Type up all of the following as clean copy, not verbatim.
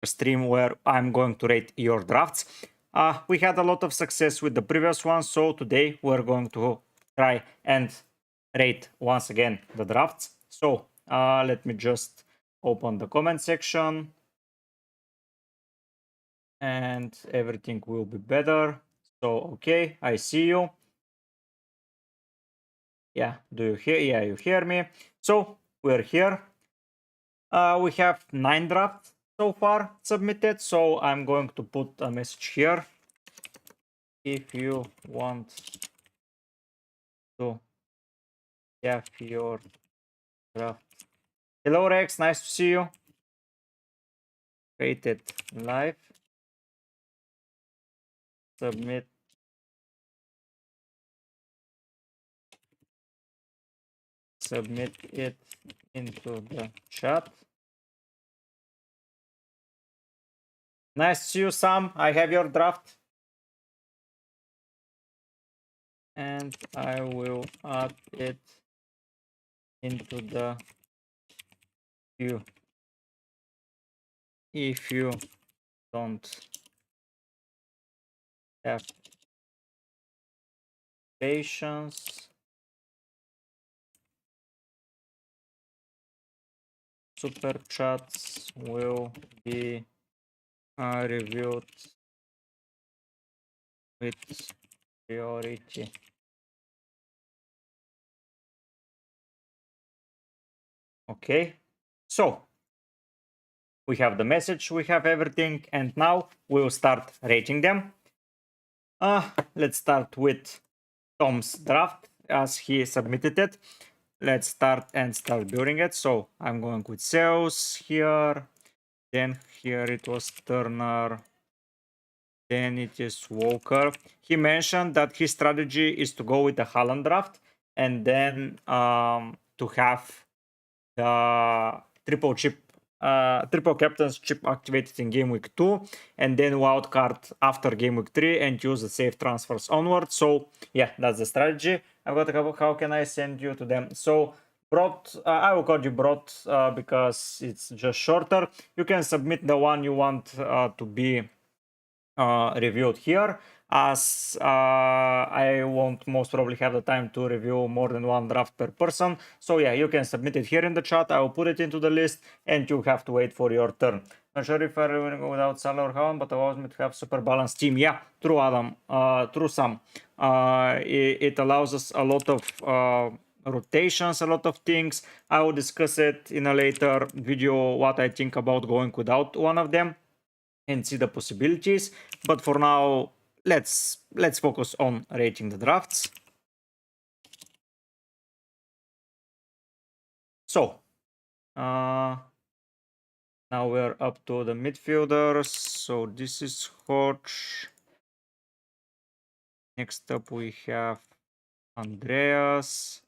stream where I'm going to rate your drafts. We had a lot of success with the previous one, so today we're going to try and rate once again the drafts. So let me just open the comment section and everything will be better. So okay, I see you. Yeah, do you hear? Yeah, you hear me. So we're here. We have 9 drafts so far submitted, so I'm going to put a message here. If you want to have your draft. Hello Rex, nice to see you. Rated live. Submit. Submit it into the chat. Nice to see you, Sam. I have your draft. And I will add it into the queue. If you don't have patience, super chats will be reviewed with priority. Okay, so we have the message, we have everything, and now we'll start rating them. Let's start with Tom's draft as he submitted it. Let's start building it. So I'm going with sales here. Then here it was Turner. Then it is Walker. He mentioned that his strategy is to go with the Haaland draft and then to have the triple captain's chip activated in game week 2 and then wildcard after game week 3 and use the safe transfers onward. So yeah, that's the strategy. I've got a couple. How can I send you to them? So Bret, I will call you Bret because it's just shorter. You can submit the one you want to be reviewed here, as I won't most probably have the time to review more than one draft per person. So yeah, you can submit it here in the chat. I will put it into the list and you have to wait for your turn. Not sure if I'm going to go without Salah or Haaland, but allows me to have super balanced team. Yeah, true, Adam. True, Sam. It allows us a lot of rotations, a lot of things. I will discuss it in a later video what I think about going without one of them and see the possibilities. But for now, let's focus on rating the drafts. So now we're up to the midfielders. So this is Hodge. Next up we have Andreas.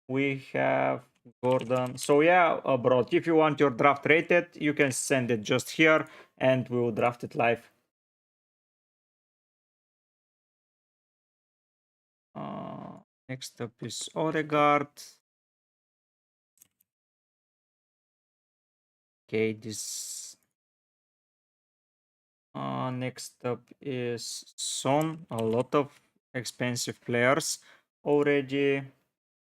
We have Gordon. So yeah, Bret, if you want your draft rated, you can send it just here and we will draft it live. Next up is Odegaard. Okay, this next up is Son. A lot of expensive players already.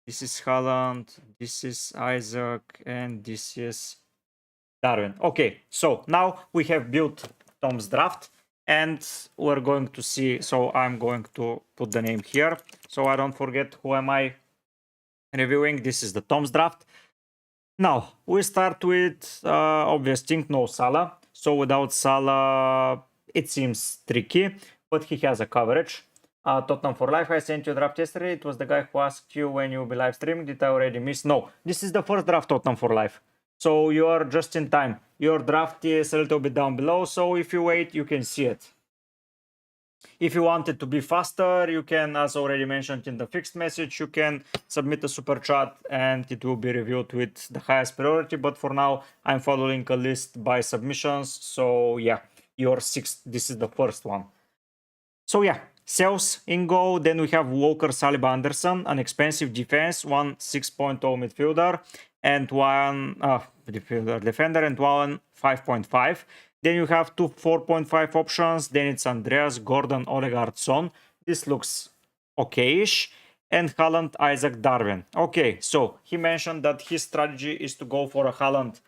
This is Haaland, this is Isaac, and this is Darwin. Okay, so now we have built Tom's draft and we're going to see. So I'm going to put the name here so I don't forget who am I reviewing. This is the Tom's draft. Now we start with obvious thing, no Salah. So without Salah, it seems tricky, but he has a coverage. Tottenham for life. I sent you a draft yesterday. It was the guy who asked you when you'll be live streaming. Did I already miss? No, this is the first draft Tottenham for life. So you are just in time. Your draft is a little bit down below. So if you wait, you can see it. If you want it to be faster, you can, as already mentioned in the fixed message, you can submit a super chat and it will be reviewed with the highest priority. But for now, I'm following a list by submissions. So yeah, your sixth, this is the first one. So yeah, sales in goal. Then we have Walker, Saliba, Anderson, an expensive defense, one 6.0 midfielder. and one defender and one 5.5. Then you have two 4.5 options. Then it's Andreas, Gordon, Odegaard, Son. This looks okayish. And Haaland, Isaac, Darwin. Okay, so he mentioned that his strategy is to go for a Haaland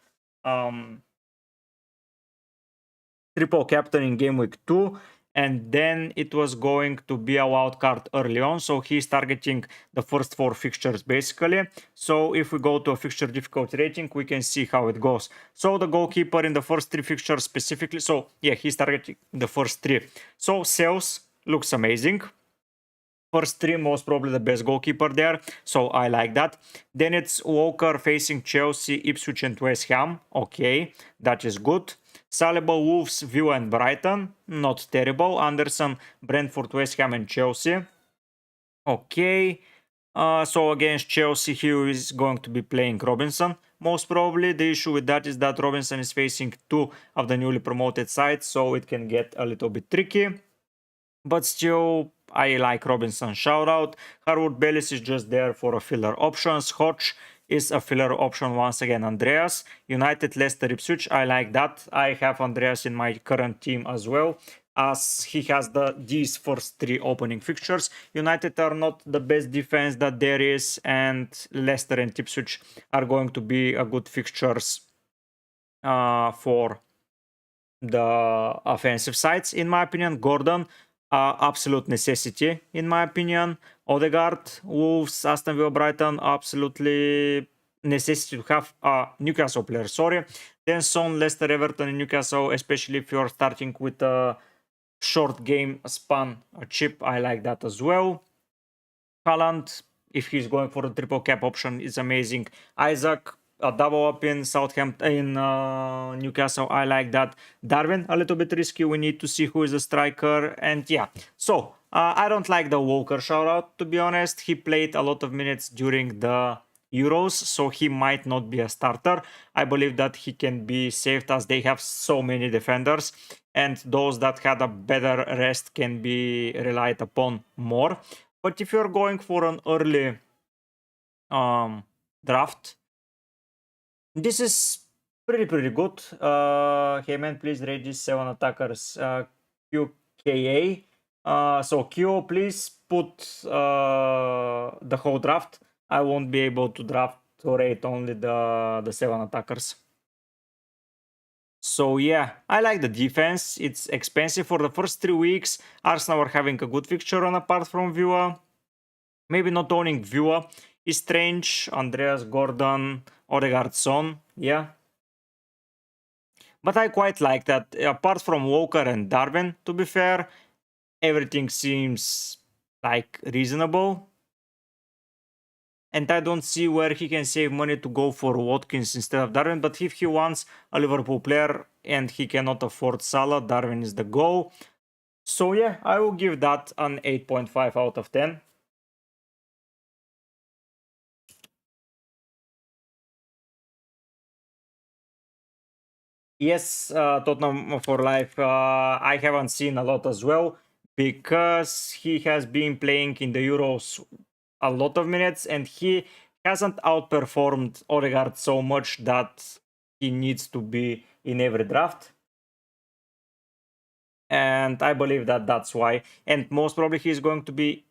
triple captain in game week 2, and then it was going to be a wild card early on, so he's targeting the first 4 fixtures basically. So if we go to a fixture difficulty rating, we can see how it goes. So the goalkeeper in the first 3 fixtures specifically, so yeah, he's targeting the first 3. So sales looks amazing. First 3, most probably the best goalkeeper there, so I like that. Then it's Walker facing Chelsea, Ipswich and West Ham. Okay, that is good. Saliba, Wolves, Villa and Brighton. Not terrible. Anderson, Brentford, West Ham and Chelsea. Okay. So against Chelsea, he is going to be playing Robinson. Most probably the issue with that is that Robinson is facing 2 of the newly promoted sides, so it can get a little bit tricky. But still, I like Robinson. Shout out. Harwood Bellis is just there for a filler options. Hodge is a filler option once again. Andreas. United, Leicester, Ipswich. I like that. I have Andreas in my current team as well, as he has these first 3 opening fixtures. United are not the best defense that there is, and Leicester and Ipswich are going to be a good fixtures for the offensive sides, in my opinion. Gordon, absolute necessity, in my opinion. Odegaard, Wolves, Aston Villa, Brighton, absolutely necessity to have a Newcastle player, sorry. Then Son, Leicester, Everton, and Newcastle, especially if you're starting with a short game span, a chip, I like that as well. Haaland, if he's going for a triple cap option, is amazing. Isaac, a double up in Southampton, in Newcastle, I like that. Darwin, a little bit risky. We need to see who is the striker, and yeah. So I don't like the Walker shout out, to be honest. He played a lot of minutes during the Euros, so he might not be a starter. I believe that he can be saved as they have so many defenders, and those that had a better rest can be relied upon more. But if you're going for an early draft, this is pretty good. Hey man, please rate these 7 attackers. QKA. So Q, please put the whole draft. I won't be able to draft to rate only the 7 attackers. So yeah, I like the defense. It's expensive for the first 3 weeks. Arsenal are having a good fixture run apart from Villa. Maybe not owning Villa is strange. Andreas, Gordon, Odegaard, Son, yeah. But I quite like that. Apart from Walker and Darwin, to be fair, everything seems like reasonable. And I don't see where he can save money to go for Watkins instead of Darwin. But if he wants a Liverpool player and he cannot afford Salah, Darwin is the goal. So yeah, I will give that an 8.5 out of 10. Yes, Tottenham for life. I haven't seen a lot as well, because he has been playing in the Euros a lot of minutes, and he hasn't outperformed Odegaard so much that he needs to be in every draft. And I believe that that's why. And most probably he's going to be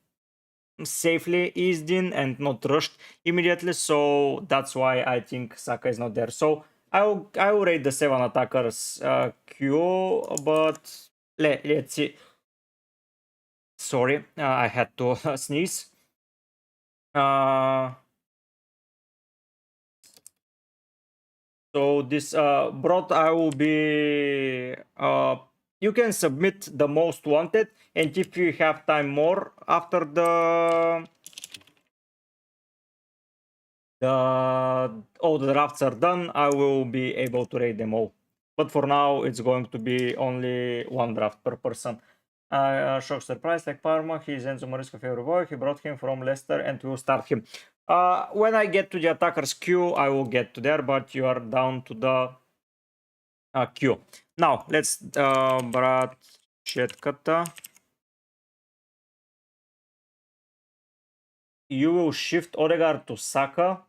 safely eased in and not rushed immediately. So that's why I think Saka is not there. So I will rate the 7 attackers Q, but let's see. Sorry, I had to sneeze. So this Bret, I will be you can submit the most wanted, and if you have time more after all the drafts are done, I will be able to rate them all. But for now, it's going to be only 1 draft per person. Shock surprise, like Parma, he's Enzo Morisco favorite boy. He brought him from Leicester and will start him. When I get to the attackers queue, I will get to there, but you are down to the queue. Now, let's Brat Chetkata. You will shift Odegaard to Saka.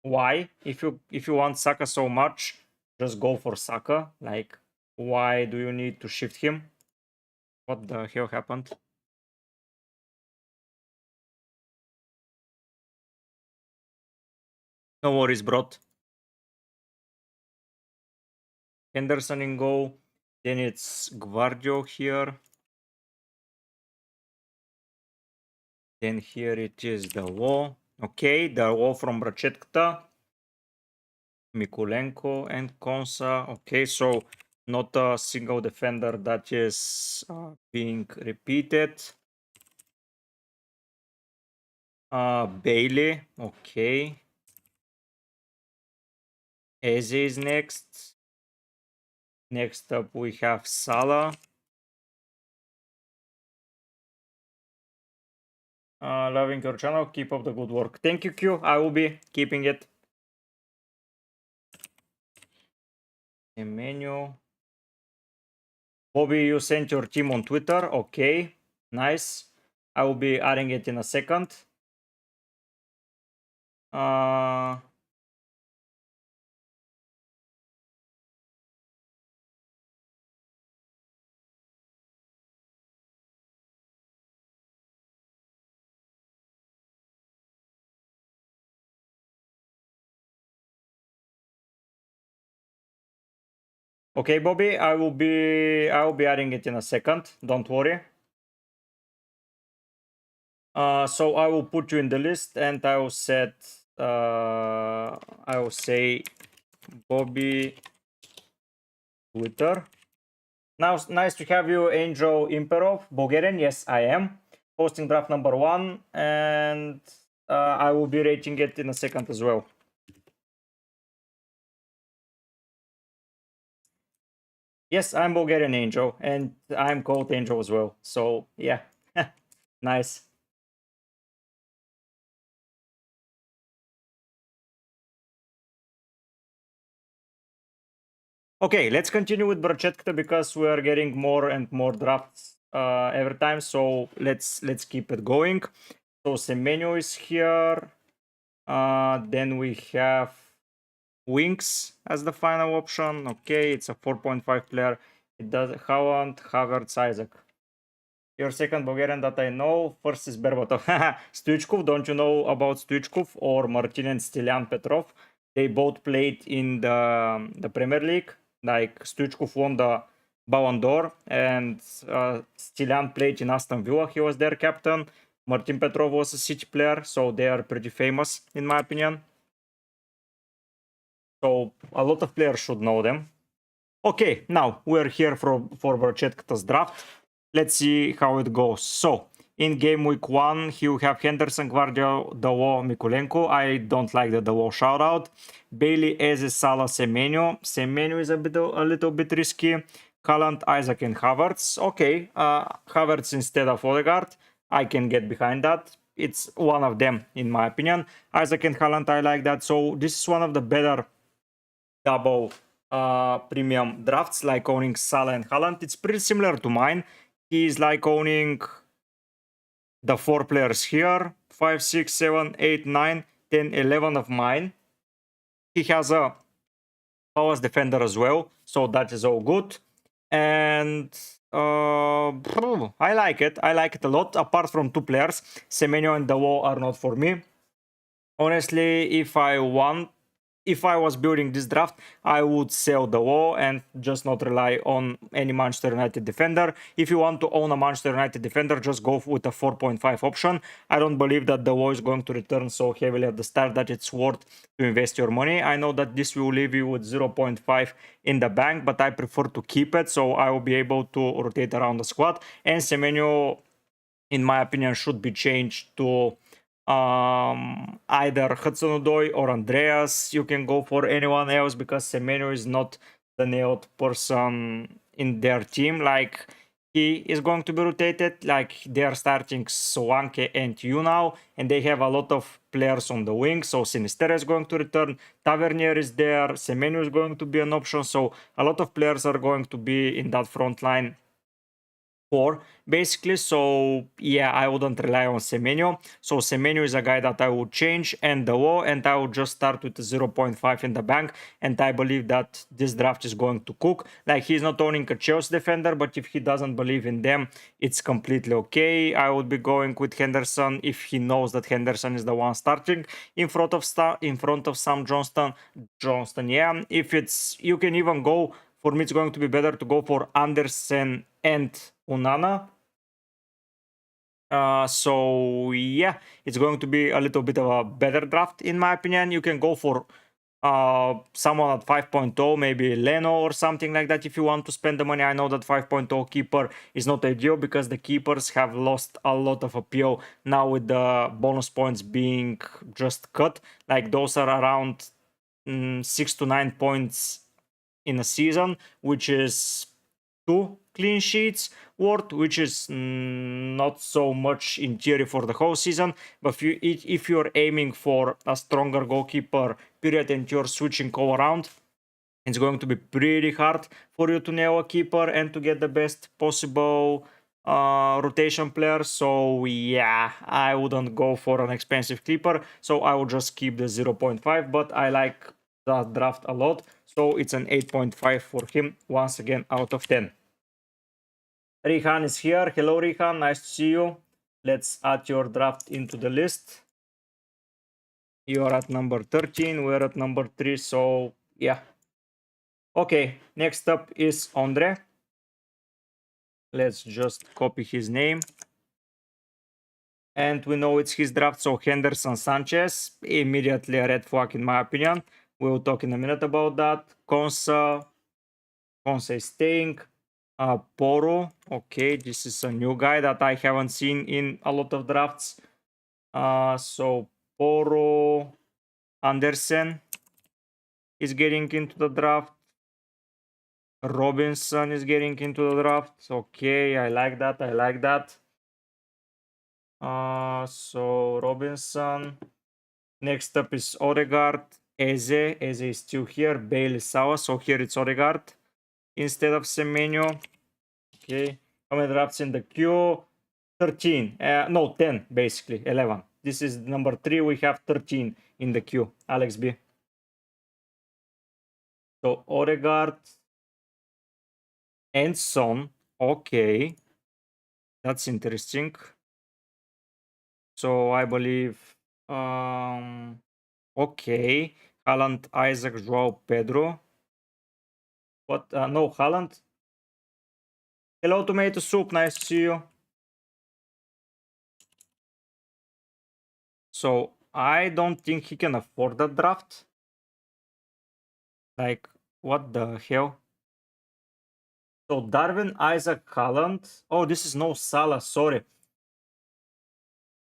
Why? If you want Saka so much, just go for Saka. Like, why do you need to shift him? What the hell happened? No worries, bro. Henderson in goal. Then it's Guardio here. Then here it is the wall. Okay, the wall from Brachetka. Mikulenko and Konsa. Okay, so not a single defender that is being repeated. Bailey. Okay. Eze is next. Next up we have Salah. Loving your channel. Keep up the good work. Thank you, Q. I will be keeping it. A menu. Bobby, you sent your team on Twitter. Okay, nice. I will be adding it in a second. Okay, Bobby, I will be adding it in a second. Don't worry. So I will put you in the list, and I will set. I will say Bobby Twitter. Now, nice to have you, Angel Imperov, Bulgarian. Yes, I am posting draft number 1, and I will be rating it in a second as well. Yes, I'm Bulgarian Angel, and I'm called Angel as well. So yeah, nice. Okay, let's continue with Brachetka because we are getting more and more drafts every time. So let's keep it going. So Semenyo is here. Then we have Winks as the final option. Okay, it's a 4.5 player. It does Haaland, Havertz, Isaac. Your second Bulgarian that I know. First is Berbatov. Stoichkov, don't you know about Stoichkov or Martin and Stilian Petrov? They both played in the Premier League. Like Stoichkov won the Ballon d'Or, and Stilian played in Aston Villa. He was their captain. Martin Petrov was a City player, so they are pretty famous in my opinion. So a lot of players should know them. Okay, now we're here for Verchetka's draft. Let's see how it goes. So, in game week 1, you have Henderson, Guardia, Dawo, Mikulenko. I don't like the Dawo shoutout. Bailey, Eze, Salah, Semenyo. Semenyo is a little bit risky. Haaland, Isaac, and Havertz. Okay, Havertz instead of Odegaard. I can get behind that. It's one of them, in my opinion. Isaac and Haaland, I like that. So, this is one of the better double premium drafts, like owning Salah and Haaland. It's pretty similar to mine. He's like owning the 4 players here, 5, 6, 7, 8, 9, 10, 11 of mine. He has a Palace defender as well, so that is all good. And I like it. I like it a lot, apart from 2 players. Semenyo and Dawo are not for me. Honestly, if I was building this draft, I would sell the wall and just not rely on any Manchester United defender. If you want to own a Manchester United defender, just go with a 4.5 option. I don't believe that the wall is going to return so heavily at the start that it's worth to invest your money. I know that this will leave you with 0.5 in the bank, but I prefer to keep it so I will be able to rotate around the squad. And Semenyo, in my opinion, should be changed to either Hudson-Odoi or Andreas. You can go for anyone else because Semenyo is not the nailed person in their team. Like, he is going to be rotated. Like, they are starting Solanke and you now, and they have a lot of players on the wing. So Sinisterra is going to return, Tavernier is there, Semenyo is going to be an option. So a lot of players are going to be in that front line 4 basically. So yeah, I wouldn't rely on Semenyo. So Semenyo is a guy that I would change and the low, and I would just start with 0.5 in the bank, and I believe that this draft is going to cook. Like, he's not owning a Chelsea defender, but if he doesn't believe in them, it's completely okay. I would be going with Henderson if he knows that Henderson is the one starting in front of Sam Johnston. Yeah, if it's, you can even go, for me it's going to be better to go for Andersen and Onana. So yeah, it's going to be a little bit of a better draft in my opinion. You can go for someone at 5.0, maybe Leno or something like that if you want to spend the money. I know that 5.0 keeper is not ideal because the keepers have lost a lot of appeal now with the bonus points being just cut. Like, those are around 6 to 9 points in a season, which is 2 clean sheets worth, which is not so much in theory for the whole season. But if you're aiming for a stronger goalkeeper period and you're switching all around, it's going to be pretty hard for you to nail a keeper and to get the best possible rotation player. So yeah, I wouldn't go for an expensive keeper, so I would just keep the 0.5, but I like that draft a lot, so it's an 8.5 for him, once again out of 10. Rehan is here. Hello Rehan, nice to see you. Let's add your draft into the list. You are at number 13, we're at number 3, so yeah. Okay, next up is Andre. Let's just copy his name. And we know it's his draft, so Henderson Sanchez, immediately a red flag in my opinion. We'll talk in a minute about that. Konsa is staying. Poro, okay, this is a new guy that I haven't seen in a lot of drafts. So Poro, Andersen is getting into the draft. Robinson is getting into the draft. Okay, I like that. I like that. So Robinson. Next up is Odegaard. Eze is still here. Bale is Sawa. So here it's Odegaard instead of Semenyo. Okay. How many drafts in the queue? 13. No, 10 basically. 11. This is number 3. We have 13 in the queue. Alex B. So Odegaard and Son. Okay. That's interesting. So I believe okay. Haaland, Isaac, Joao Pedro. What? No, Haaland. Hello, Tomato Soup. Nice to see you. So I don't think he can afford that draft. Like, what the hell? So Darwin, Isaac, Haaland. Oh, this is no Salah. Sorry.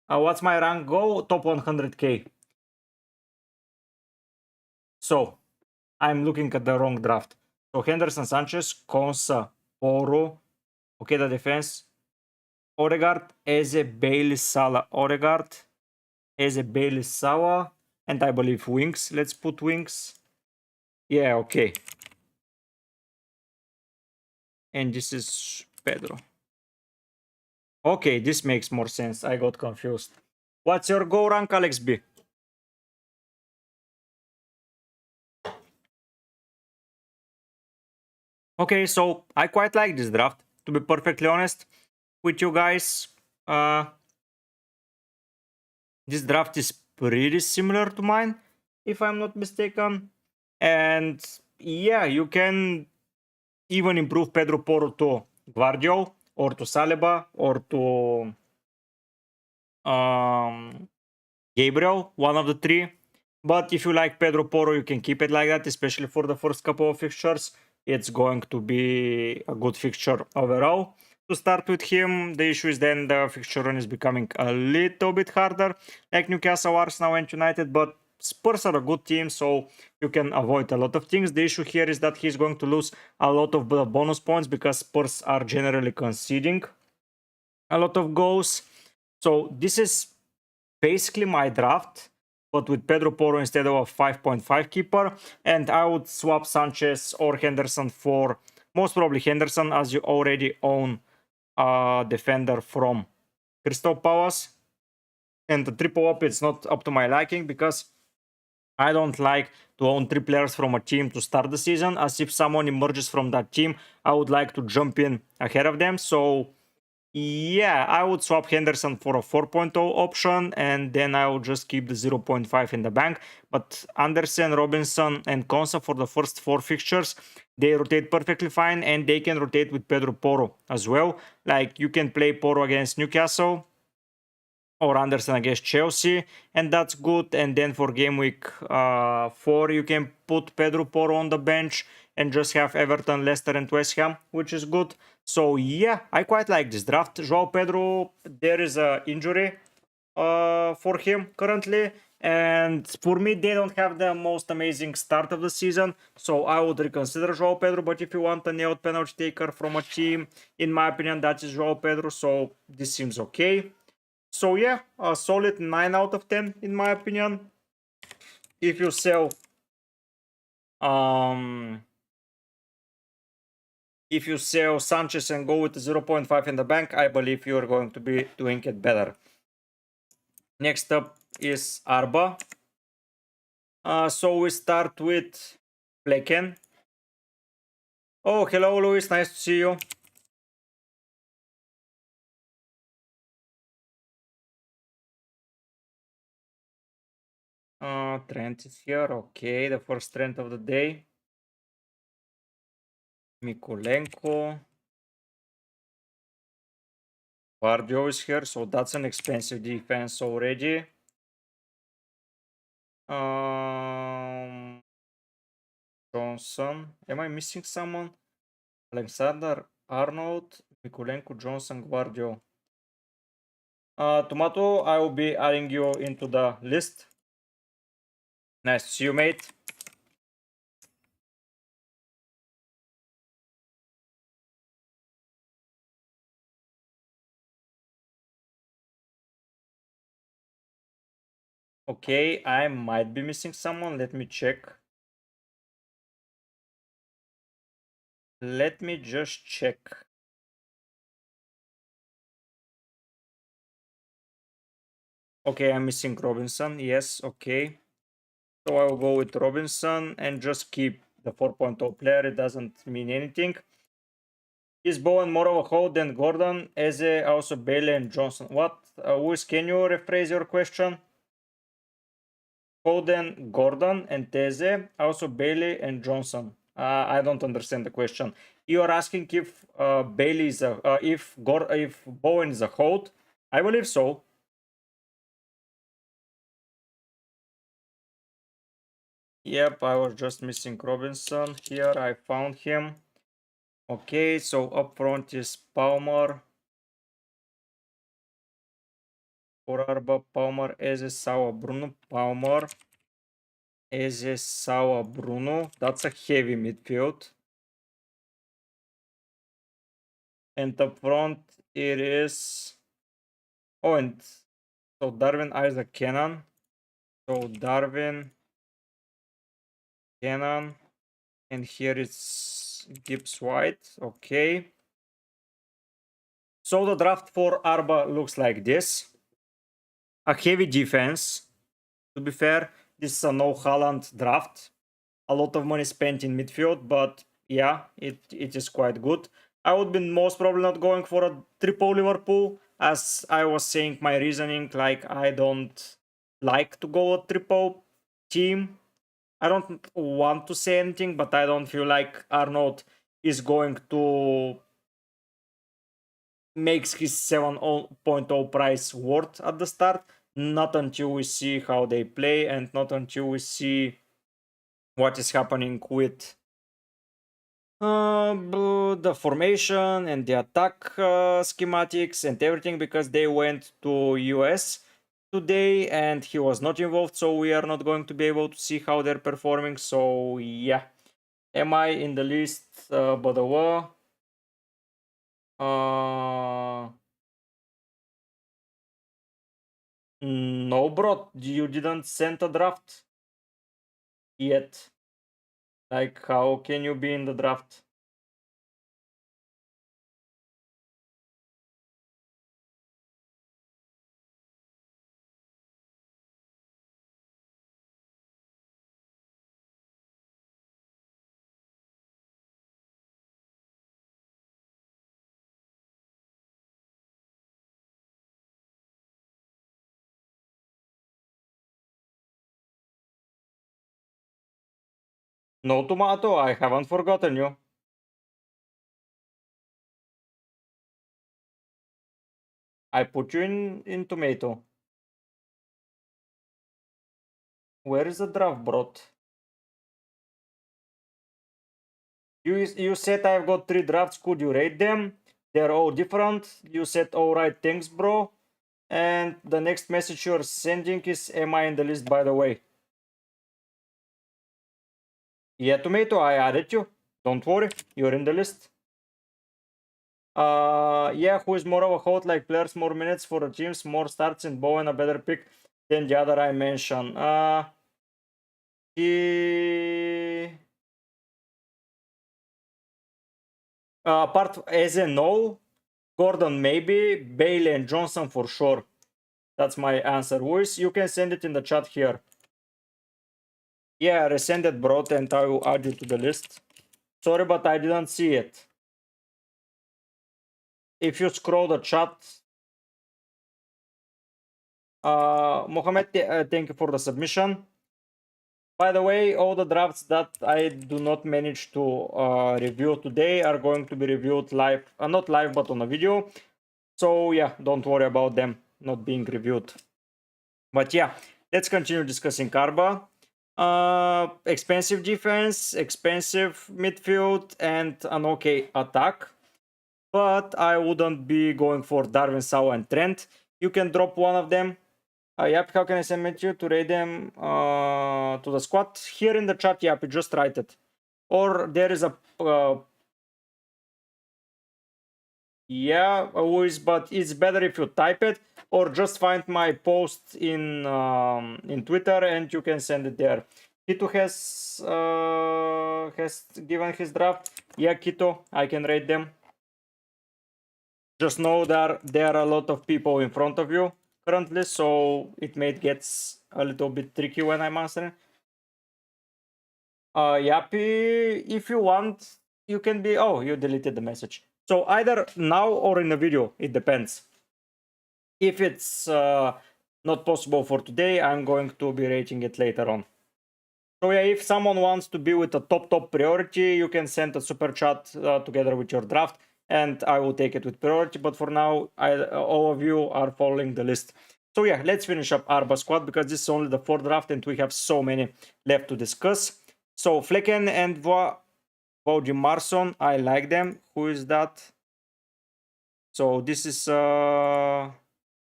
What's my rank go? Top 100k. So I'm looking at the wrong draft. So Henderson, Sanchez, Konsa, Poro. Okay, the defense. Odegaard, Eze, Bailey, Salah. Odegaard, Eze, Bailey, Salah. And I believe wings. Let's put wings. Yeah, okay. And this is Pedro. Okay, this makes more sense. I got confused. What's your go rank, Alex B? Okay, so I quite like this draft, to be perfectly honest with you guys. This draft is pretty similar to mine, if I'm not mistaken. And yeah, you can even improve Pedro Porro to Guardiola or to Saliba or to Gabriel, one of the 3. But if you like Pedro Porro, you can keep it like that, especially for the first couple of fixtures. It's going to be a good fixture overall. To start with him, the issue is then the fixture run is becoming a little bit harder, like Newcastle, Arsenal and United, but Spurs are a good team, so you can avoid a lot of things. The issue here is that he's going to lose a lot of bonus points because Spurs are generally conceding a lot of goals. So this is basically my draft, but with Pedro Porro instead of a 5.5 keeper, and I would swap Sanchez or Henderson for most probably Henderson, as you already own defender from Crystal Palace. And the triple up, it's not up to my liking because I don't like to own 3 players from a team to start the season, as if someone emerges from that team, I would like to jump in ahead of them. So yeah, I would swap Henderson for a 4.0 option, and then I would just keep the 0.5 in the bank. But Anderson, Robinson, and Konsa for the first 4 fixtures, they rotate perfectly fine, and they can rotate with Pedro Porro as well. Like, you can play Porro against Newcastle, or Anderson against Chelsea, and that's good. And then for game week 4, you can put Pedro Porro on the bench and just have Everton, Leicester, and West Ham, which is good. So yeah, I quite like this draft. Joao Pedro, there is a injury for him currently, and for me, they don't have the most amazing start of the season, so I would reconsider Joao Pedro. But if you want a nailed penalty taker from a team, in my opinion, that is Joao Pedro, so this seems okay. So yeah, a solid 9 out of 10 in my opinion. If you sell Sanchez and go with 0.5 in the bank, I believe you're going to be doing it better. Next up is Arba. So we start with Pleken. Oh, hello Luis, nice to see you. Trent is here. Okay, the first trend of the day. Mikolenko. Guardiola is here, so that's an expensive defense already. Johnson. Am I missing someone? Alexander Arnold, Mikulenko, Johnson, Guardiola. Tomato, I will be adding you into the list. Nice to see you, mate. Okay, I might be missing someone. Let me check. Let me just check. Okay, I'm missing Robinson. Yes, okay. So I will go with Robinson and just keep the 4.0 player. It doesn't mean anything. Is Bowen more of a hold than Gordon, Eze, also Bailey and Johnson? What? Luis, can you rephrase your question? Foden, Gordon, and Teze, also Bailey and Johnson. I don't understand the question. You are asking if Bailey is a if Bowen is a hold. I believe so. Yep, I was just missing Robinson here. I found him. Okay, so up front is Palmer. For Arba, Palmer, Eze, Sawa, Bruno, Palmer, Eze, Sawa, Bruno. That's a heavy midfield. And up front it is. Oh, and so Darwin, Isaac, Cannon. So Darwin, Cannon, and here it's Gibbs White. Okay. So the draft for Arba looks like this. A heavy defense. To be fair, this is a no Haaland draft. A lot of money spent in midfield, but yeah, it is quite good. I would be most probably not going for a triple Liverpool, as I was saying my reasoning, like I don't like to go a triple team. I don't want to say anything, but I don't feel like Arnold is going to makes his 7.0 price worth at the start. Not until we see how they play and not until we see what is happening with the formation and the attack schematics and everything, because they went to US today and he was not involved, so we are not going to be able to see how they're performing. So yeah, am I in the list? Uh, no, bro, you didn't send a draft yet. Like, how can you be in the draft? No, Tomato, I haven't forgotten you. I put you in Tomato. Where is the draft, bro? You said I've got 3 drafts. Could you rate them? They're all different. You said, all right, thanks, bro. And the next message you're sending is, am I in the list, by the way? Yeah, Tomato, I added you. Don't worry, you're in the list. Yeah, who is more of a hot like players, more minutes for the teams, more starts in Bowen, a better pick than the other I mentioned. He apart as a no, Gordon maybe, Bailey and Johnson for sure. That's my answer. Voice, you can send it in the chat here. Yeah, resend it, bro, and I will add you to the list. Sorry, but I didn't see it. If you scroll the chat, Mohamed, thank you for the submission. By the way, all the drafts that I do not manage to review today are going to be reviewed live, not live, but on a video. So yeah, don't worry about them not being reviewed. But yeah, let's continue discussing Arba. Expensive defense, expensive midfield, and an okay attack. But I wouldn't be going for Darwin, Sawa, and Trent. You can drop one of them. Yep, how can I submit you to rate them to the squad? Here in the chat, yep, you just write it. Or there is a yeah, always, but it's better if you type it, or just find my post in Twitter and you can send it there. Kito has given his draft. Yeah, Kito, I can rate them. Just know that there are a lot of people in front of you currently, so it may get a little bit tricky when I'm answering. Yappy, if you want, you can be. Oh, you deleted the message. So either now or in the video, it depends. If it's not possible for today, I'm going to be rating it later on. So yeah, if someone wants to be with a top priority, you can send a super chat together with your draft, and I will take it with priority. But for now, all of you are following the list. So yeah, let's finish up Arba squad because this is only the 4th draft and we have so many left to discuss. So Flecken and Marson, I like them. Who is that? So this is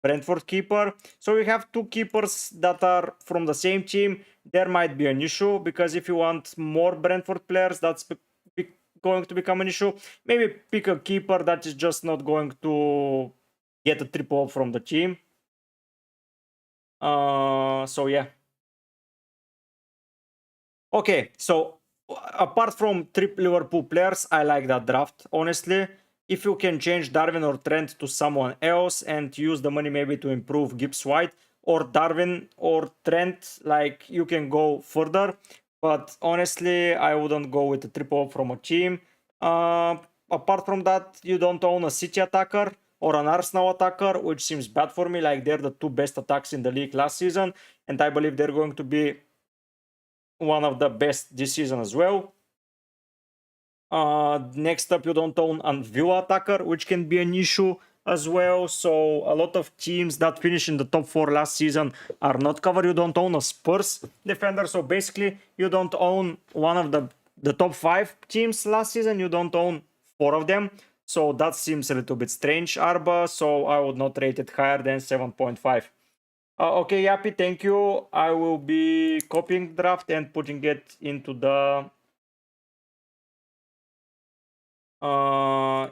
Brentford keeper. So we have 2 keepers that are from the same team. There might be an issue because if you want more Brentford players, that's going to become an issue. Maybe pick a keeper that is just not going to get a triple from the team. So yeah. Okay, so apart from 3 Liverpool players, I like that draft, honestly. If you can change Darwin or Trent to someone else and use the money maybe to improve Gibbs White, or Darwin or Trent, like you can go further. But honestly, I wouldn't go with a triple from a team. Apart from that, you don't own a City attacker or an Arsenal attacker, which seems bad for me. Like they're the 2 best attacks in the league last season, and I believe they're going to be one of the best this season as well. Next up, you don't own a Villa attacker, which can be an issue as well. So a lot of teams that finished in the top 4 last season are not covered. You don't own a Spurs defender. So basically, you don't own one of the top 5 teams last season. You don't own 4 of them. So that seems a little bit strange, Arba. So I would not rate it higher than 7.5. Okay, Yappy, thank you. I will be copying draft and putting it into the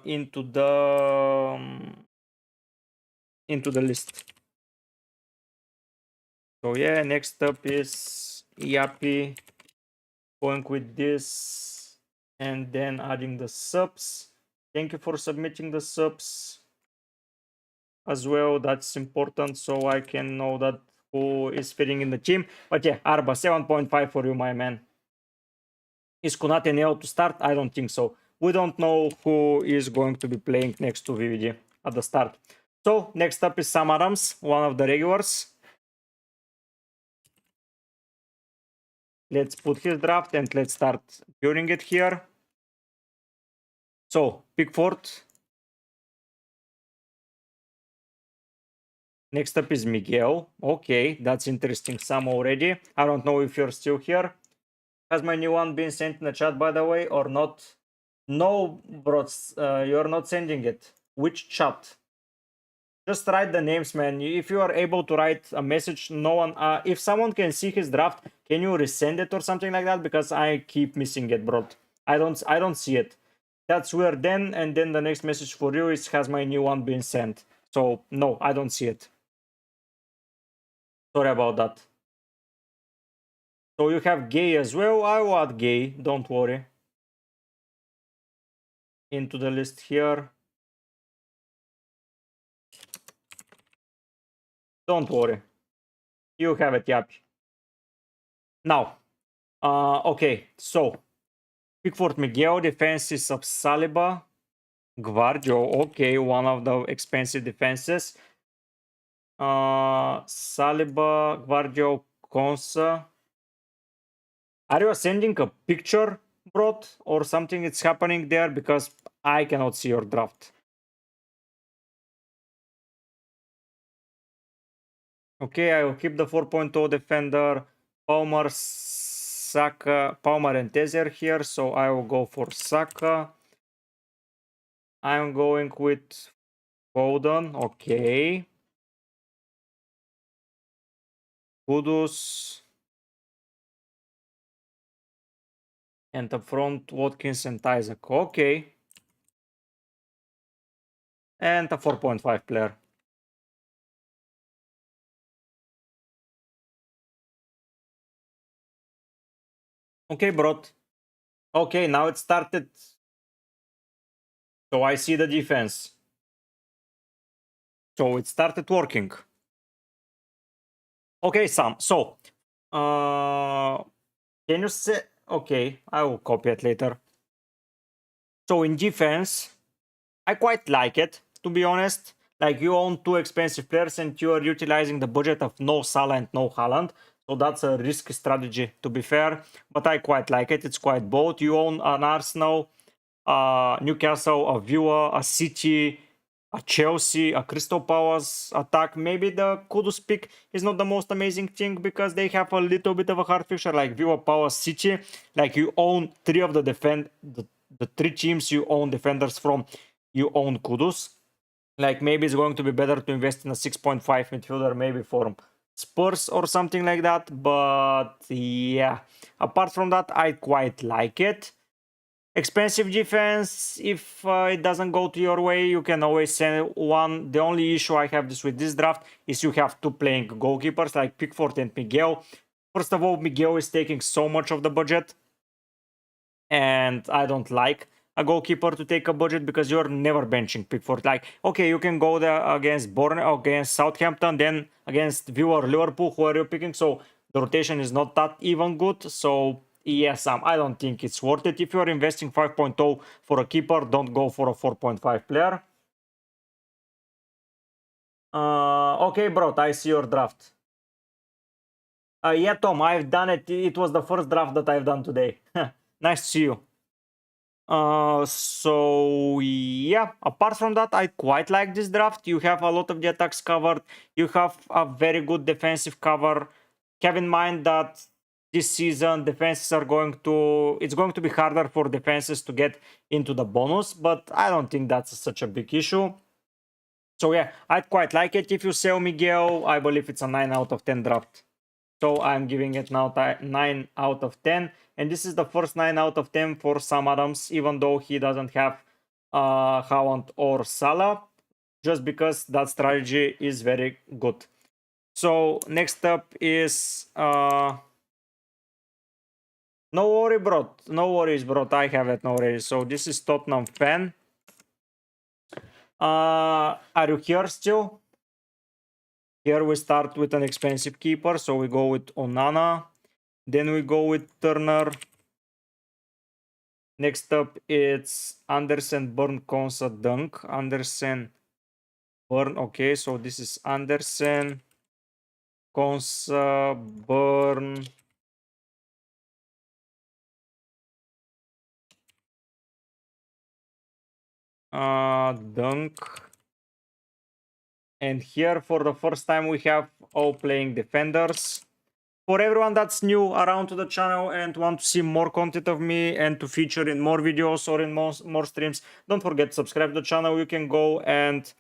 into the list. So yeah, next up is Yappy going with this and then adding the subs. Thank you for submitting the subs as well. That's important so I can know that who is fitting in the team. But yeah, Arba, 7.5 for you, my man. Is Konate Neo to start? I don't think so. We don't know who is going to be playing next to VVD at the start. So next up is Sam Adams, one of the regulars. let's put his draft and let's start viewing it here. So, Pickford. Next up is Miguel. Okay, that's interesting. Some already. I don't know if you're still here. Has my new one been sent in the chat, by the way, or not? No, bro, you're not sending it. Which chat? Just write the names, man. If you are able to write a message, no one. If someone can see his draft, can you resend it or something like that? Because I keep missing it, bro. I don't see it. That's weird. Then and then the next message for you is, has my new one been sent? So no, I don't see it. Sorry about that. So you have Gay as well. I will add Gay. Don't worry. Into the list here. Don't worry. You have it, yep. Now, okay, so Pickford Miguel, defenses of Saliba, Gvardio, okay, one of the expensive defenses. Saliba, Gvardio, Konsa. Are you sending a picture, bro, or something is happening there? Because I cannot see your draft. Okay, I will keep the 4.0 defender. Palmer, Saka, Palmer and Tezer here, so I will go for Saka. I'm going with Foden, okay. Kudus. And up front, Watkins and Isaac, okay. And a 4.5 player. Okay, bro. Okay, now it started. So I see the defense. So it started working. Okay, Sam. So, can you say? Okay, I will copy it later. So in defense, I quite like it, to be honest. Like, you own two expensive players and you are utilizing the budget of no Salah and no Haaland. So that's a risky strategy, to be fair. But I quite like it. It's quite bold. You own an Arsenal, Newcastle, a Villa, a City, a Chelsea, a Crystal Palace attack. Maybe the Kudus pick is not the most amazing thing because they have a little bit of a hard fixture, like Villa, Palace, City. Like, you own three of the the three teams you own defenders from. You own Kudus. Like, maybe it's going to be better to invest in a 6.5 midfielder, maybe for Spurs or something like that. But yeah, apart from that, I quite like it. Expensive defense, if it doesn't go to your way, you can always send one. The only issue I have with this draft is you have two playing goalkeepers like Pickford and Miguel. First of all, Miguel is taking so much of the budget, and I don't like a goalkeeper to take a budget because you're never benching Pickford. Like, okay, you can go there against against Southampton, then against Villa or Liverpool, who are you picking? So the rotation is not that even good. So yes, I don't think it's worth it. If you're investing 5.0 for a keeper, don't go for a 4.5 player. Okay, bro, I see your draft. Yeah, Tom, I've done it. It was the first draft that I've done today. Nice to see you. So yeah, apart from that, I quite like this draft. You have a lot of the attacks covered. You have a very good defensive cover. Have in mind that this season defenses are it's going to be harder for defenses to get into the bonus, but I don't think that's such a big issue. So yeah, I quite like it. If you sell Miguel, I believe it's a 9 out of 10 draft. So I'm giving it now 9 out of 10. And this is the first 9 out of 10 for Sam Adams, even though he doesn't have Haaland or Salah, just because that strategy is very good. So next up is... no worry, bro. No worries, bro. I have it already. So this is Tottenham fan. Are you here still? Here we start with an expensive keeper. So we go with Onana. Then we go with Turner. Next up, it's Andersen, Burn, Konsa, Dunk. Andersen, Burn. Okay, so this is Andersen, Konsa, Burn, Dunk. And here for the first time we have all playing defenders. For everyone that's new around to the channel and want to see more content of me and to feature in more videos or in more streams, don't forget to subscribe to the channel. You can go and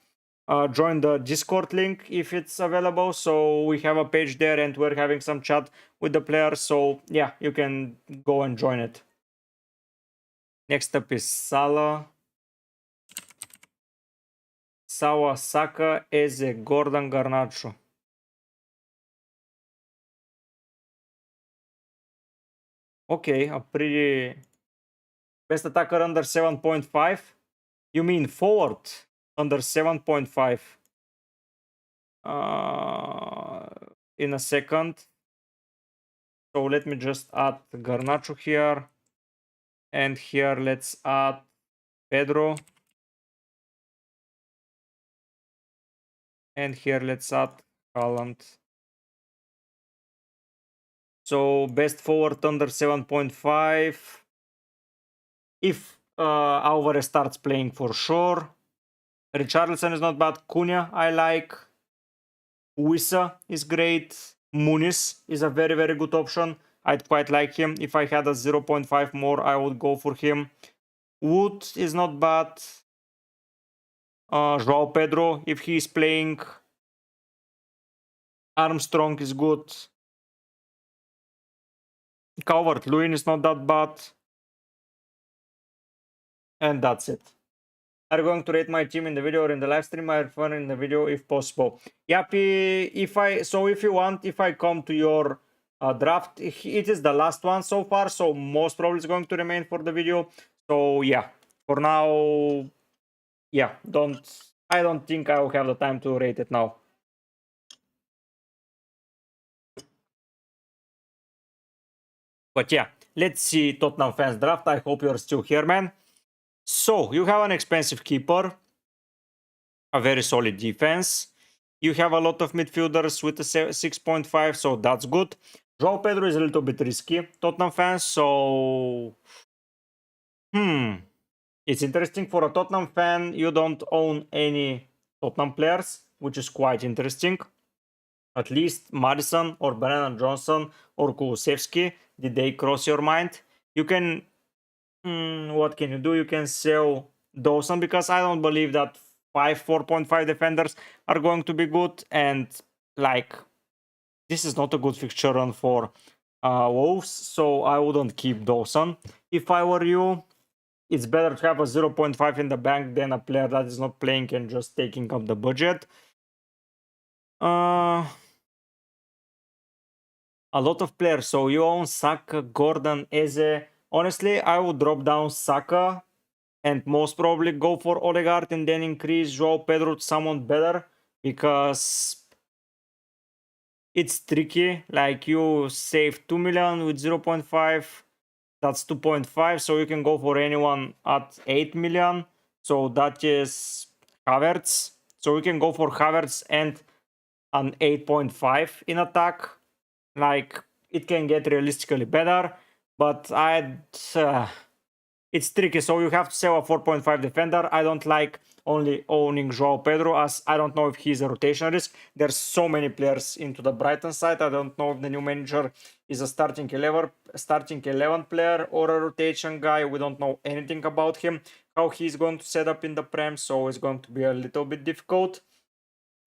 join the Discord link if it's available. So we have a page there and we're having some chat with the players. So yeah, you can go and join it. Next up is Salah. Sawa, Saka, Eze, Gordon, Garnacho. Okay, a pretty... Best attacker under 7.5? You mean forward under 7.5? In a second. So let me just add Garnacho here. And here let's add Pedro. And here let's add Haaland. So best forward under 7.5. If Alvarez starts playing for sure. Richarlison is not bad. Cunha I like. Wissa is great. Muniz is a very, very good option. I'd quite like him. If I had a 0.5 more, I would go for him. Wood is not bad. Joao Pedro, if he is playing. Armstrong is good. Calvert-Lewin is not that bad. And that's it. Are you going to rate my team in the video or in the live stream? I prefer in the video if possible. Yappy, if you want, if I come to your draft, it is the last one so far, so most probably it's going to remain for the video. So yeah, for now, yeah, I don't think I will have the time to rate it now. But yeah, let's see Tottenham fans draft. I hope you're still here, man. So you have an expensive keeper, a very solid defense. You have a lot of midfielders with a 6.5, so that's good. Joao Pedro is a little bit risky, Tottenham fans, so... It's interesting for a Tottenham fan, you don't own any Tottenham players, which is quite interesting. At least Madison or Brennan Johnson or Kulusevski, did they cross your mind? You can... what can you do? You can sell Dawson, because I don't believe that 4.5 defenders are going to be good, and like this is not a good fixture run for Wolves, so I wouldn't keep Dawson if I were you. It's better to have a 0.5 in the bank than a player that is not playing and just taking up the budget. A lot of players, so you own Saka, Gordon, Eze. Honestly, I would drop down Saka and most probably go for Odegaard and then increase Joao Pedro to someone better, because it's tricky. Like, you save 2 million with 0.5, that's 2.5, so you can go for anyone at 8 million. So that is Havertz. So we can go for Havertz and an 8.5 in attack. Like, it can get realistically better, but it's tricky, so you have to sell a 4.5 defender. I don't like only owning Joao Pedro, as I don't know if he's a rotation risk. There's so many players into the Brighton side. I don't know if the new manager is a starting 11 player or a rotation guy. We don't know anything about him, how he's going to set up in the Prem, so it's going to be a little bit difficult.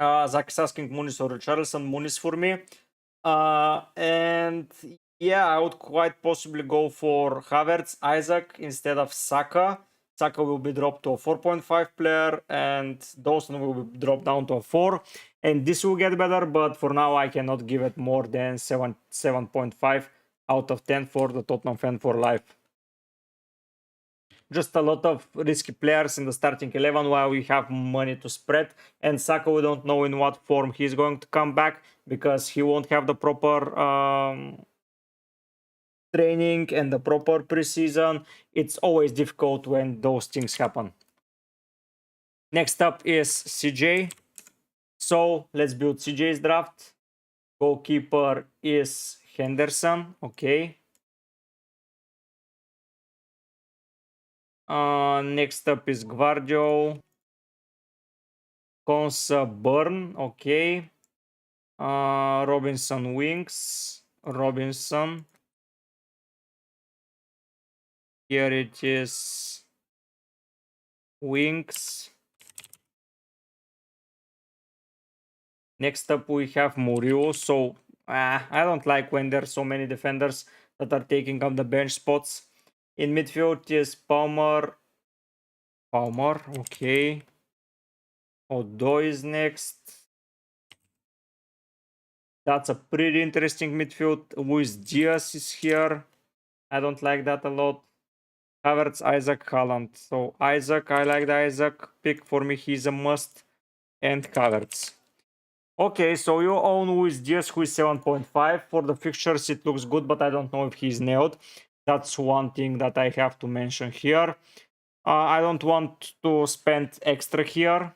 Zach is asking Muniz or Richarlison. Muniz for me. And yeah, I would quite possibly go for Havertz, Isaac instead of Saka. Saka will be dropped to a 4.5 player and Dawson will be dropped down to a 4. And this will get better, but for now I cannot give it more than 7.5 out of 10 for the Tottenham fan for life. Just a lot of risky players in the starting 11 while we have money to spread. And Saka, we don't know in what form he's going to come back, because he won't have the proper training and the proper preseason. It's always difficult when those things happen. Next up is CJ. So let's build CJ's draft. Goalkeeper is Henderson. Okay. Next up is Guardio. Konsa Burn, okay. Robinson Wings. Robinson. Here it is. Wings. Next up we have Murillo. So I don't like when there's so many defenders that are taking up the bench spots. In midfield is Palmer. Palmer, okay. Odoi is next. That's a pretty interesting midfield. Luis Diaz is here. I don't like that a lot. Havertz, Isaac, Haaland. So Isaac, I like the Isaac pick. For me, he's a must. And Havertz. Okay, so you own Luis Diaz, who is 7.5. For the fixtures, it looks good, but I don't know if he's nailed. That's one thing that I have to mention here. I don't want to spend extra here.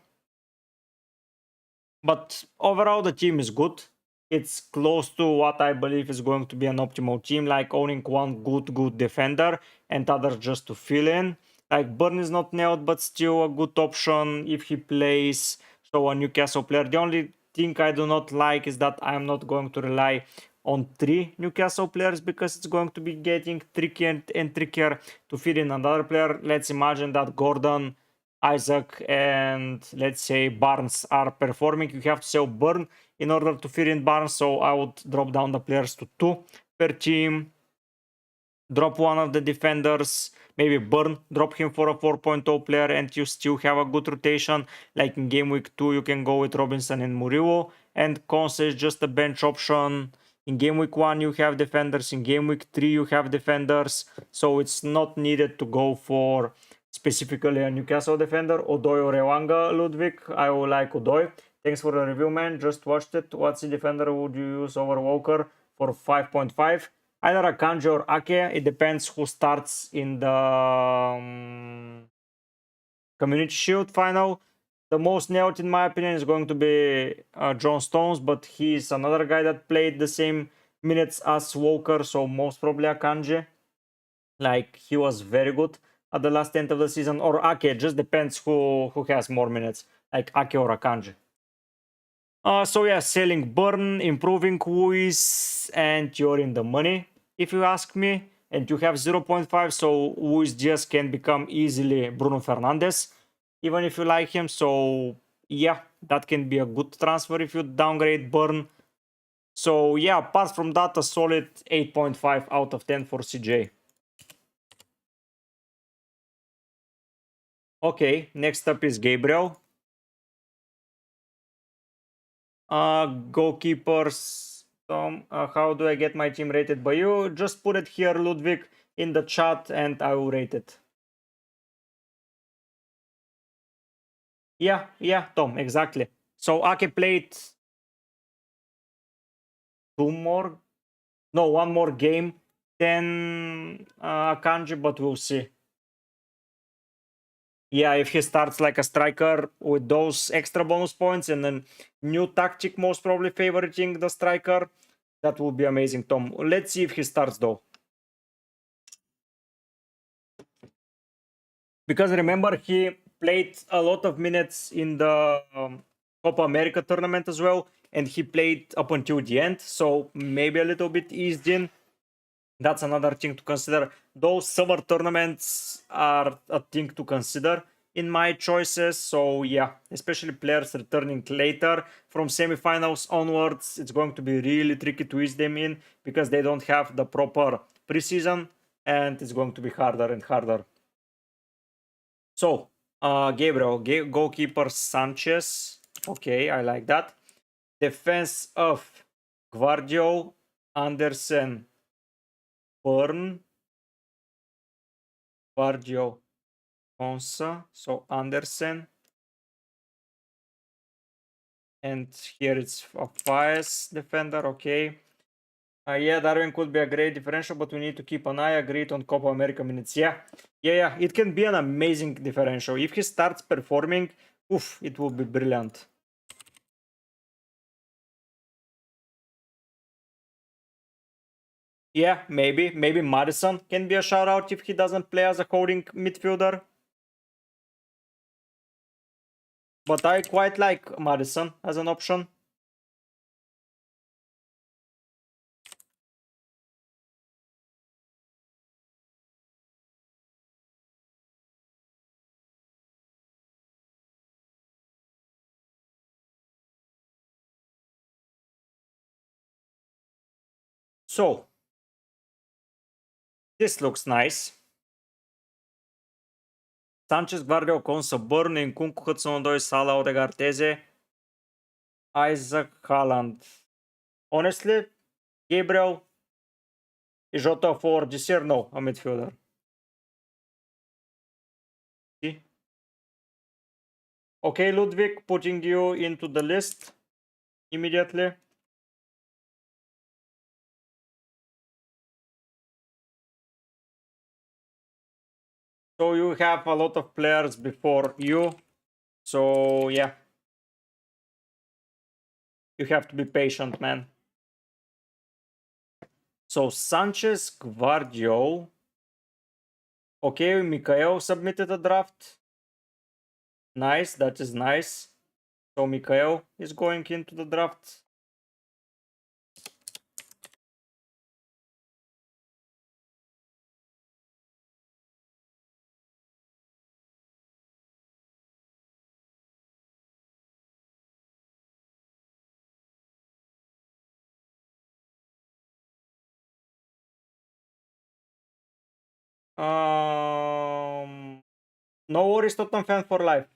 But overall, the team is good. It's close to what I believe is going to be an optimal team, like owning one good defender and others just to fill in. Like Burn is not nailed, but still a good option if he plays. So a Newcastle player. The only thing I do not like is that I'm not going to rely on 3 Newcastle players because it's going to be getting trickier and trickier to fit in another player. Let's imagine that Gordon, Isaac, and let's say Barnes are performing. You have to sell Burn in order to fit in Barnes, so I would drop down the players to 2 per team. Drop one of the defenders, maybe Burn, drop him for a 4.0 player, and you still have a good rotation. Like in game week 2, you can go with Robinson and Murillo, and Konsa is just a bench option. In game week 1, you have defenders. In game week 3, you have defenders. So it's not needed to go for specifically a Newcastle defender. Odoi or Elanga, Ludwig. I will like Odoi. Thanks for the review, man. Just watched it. What's the defender would you use over Walker for 5.5? Either Akanji or Ake. It depends who starts in the Community Shield final. The most nailed, in my opinion, is going to be John Stones, but he's another guy that played the same minutes as Walker, so most probably Akanji. Like, he was very good at the last 10th of the season. Or Ake, just depends who has more minutes, like Ake or Akanji. So yeah, selling Burn, improving Luis, and you're in the money, if you ask me. And you have 0.5, so Luis Diaz can become easily Bruno Fernandes, even if you like him. So yeah, that can be a good transfer if you downgrade Burn. So yeah, apart from that, a solid 8.5 out of 10 for CJ. Okay, next up is Gabriel. Goalkeepers. How do I get my team rated by you? Just put it here, Ludwig, in the chat, and I will rate it. Yeah, Tom, exactly. So Ake played one more game than Akanji, but we'll see. Yeah, if he starts like a striker with those extra bonus points and then new tactic most probably favoriting the striker, that would be amazing, Tom. Let's see if he starts though. Because remember, he played a lot of minutes in the Copa America tournament as well, and he played up until the end, so maybe a little bit eased in. That's another thing to consider. Those summer tournaments are a thing to consider in my choices. So yeah, especially players returning later from semifinals onwards, it's going to be really tricky to ease them in because they don't have the proper preseason, and it's going to be harder and harder. So, Gabriel, goalkeeper Sanchez. Okay, I like that. Defense of Guardio, Andersen, Burn, Guardio, Konsa, so Andersen. And here it's a Faes defender, okay. Yeah, Darwin could be a great differential, but we need to keep an eye. Agreed on Copa America minutes. Yeah, it can be an amazing differential. If he starts performing, oof, it will be brilliant. Yeah, maybe Madison can be a shout out if he doesn't play as a holding midfielder. But I quite like Madison as an option. So, this looks nice. Sanchez, Gabriel, Konsa, Burn, Nkunku, Hudson-Odoi, Salah, Odegaard, Eze, Isaac, Haaland. Honestly, Gabriel, is Jota for this year? No, a midfielder. See? Okay, Ludwig, putting you into the list immediately. So you have a lot of players before you. So yeah. You have to be patient, man. So Sanchez, Guardio. Okay, Mikel submitted a draft. Nice, that is nice. So Mikel is going into the draft. No worries, Tottenham fan for life.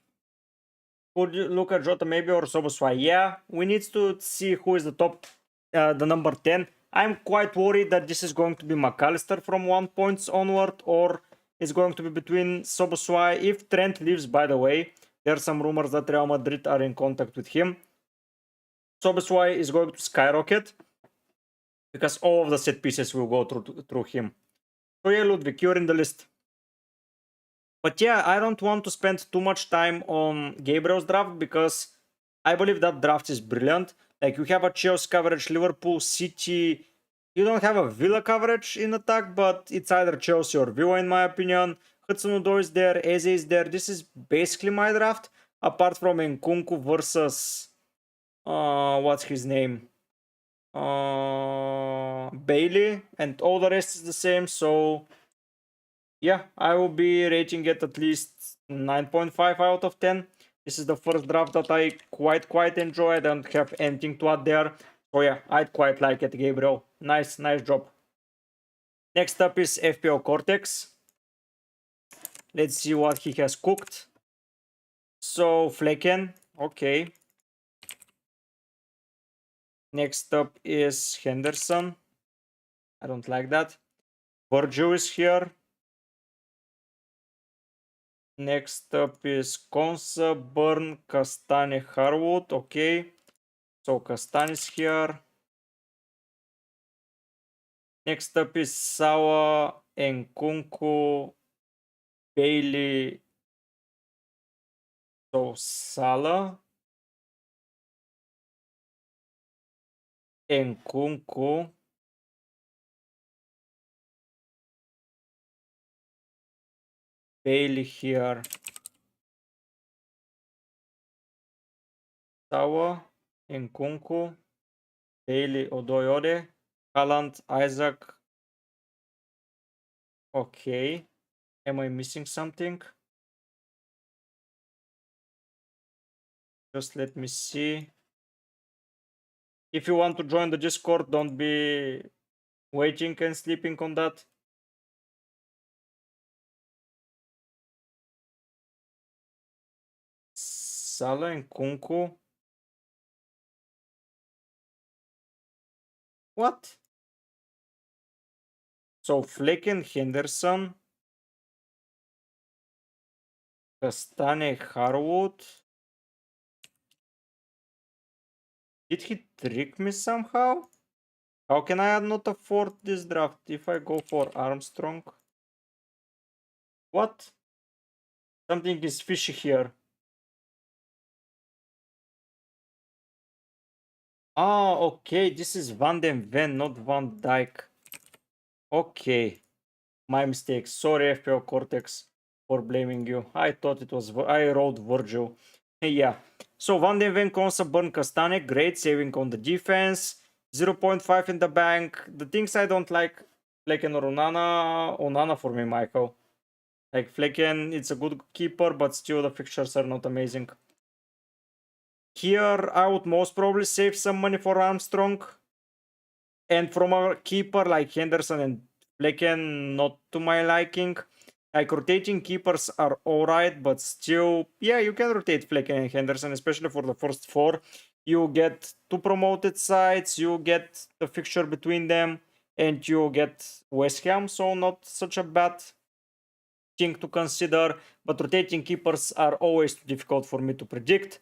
Could you look at Jota maybe or Soboswai? Yeah, we need to see who is the top, the number 10. I'm quite worried that this is going to be McAllister from 1 points onward, or it's going to be between Soboswai. If Trent leaves, by the way, there are some rumors that Real Madrid are in contact with him. Soboswai is going to skyrocket because all of the set pieces will go through him. So yeah, Ludwig, you're in the list. But yeah, I don't want to spend too much time on Gabriel's draft because I believe that draft is brilliant. Like, you have a Chelsea coverage, Liverpool, City. You don't have a Villa coverage in attack, but it's either Chelsea or Villa in my opinion. Hudson-Odoi is there, Eze is there. This is basically my draft, apart from Nkunku versus what's his name? Bailey, and all the rest is the same. So yeah, I will be rating it at least 9.5 out of 10. This is the first draft that I quite enjoy. I don't have anything to add there. So yeah, I'd quite like it, Gabriel. Nice job. Next up is FPL Cortex. Let's see what he has cooked. So Flecken, okay. Next up is Henderson. I don't like that. Virgil is here. Next up is Konsa, Burn, Castane, Harwood. Okay. So Castane is here. Next up is Sawa, Nkunku, Bailey. So Salah, Nkunku, Bailey here. Sawa, Nkunku, Bailey, Odoyode, Haaland, Isaac. Okay. Am I missing something? Just let me see. If you want to join the Discord, don't be waiting and sleeping on that. Salah, Nkunku. What? So Flecken, Henderson, Castane, Harwood. Did he trick me somehow? How can I not afford this draft if I go for Armstrong? What? Something is fishy here. Ah, okay, this is Van den Ven, not Van Dyke. Okay, my mistake. Sorry, FPL Cortex, for blaming you. I thought it was... I wrote Virgil. Yeah. So Van de Ven, Konsa, Burn, Kastanek. Great saving on the defense. 0.5 in the bank. The things I don't like, Flecken or Onana. Onana for me, Michael. Like Flecken, it's a good keeper, but still the fixtures are not amazing. Here, I would most probably save some money for Armstrong. And from a keeper like Henderson and Flecken, not to my liking. Like rotating keepers are alright, but still, yeah, you can rotate Flecken and Henderson, especially for the first four. You get two promoted sides, you get the fixture between them, and you get West Ham, so not such a bad thing to consider. But rotating keepers are always difficult for me to predict.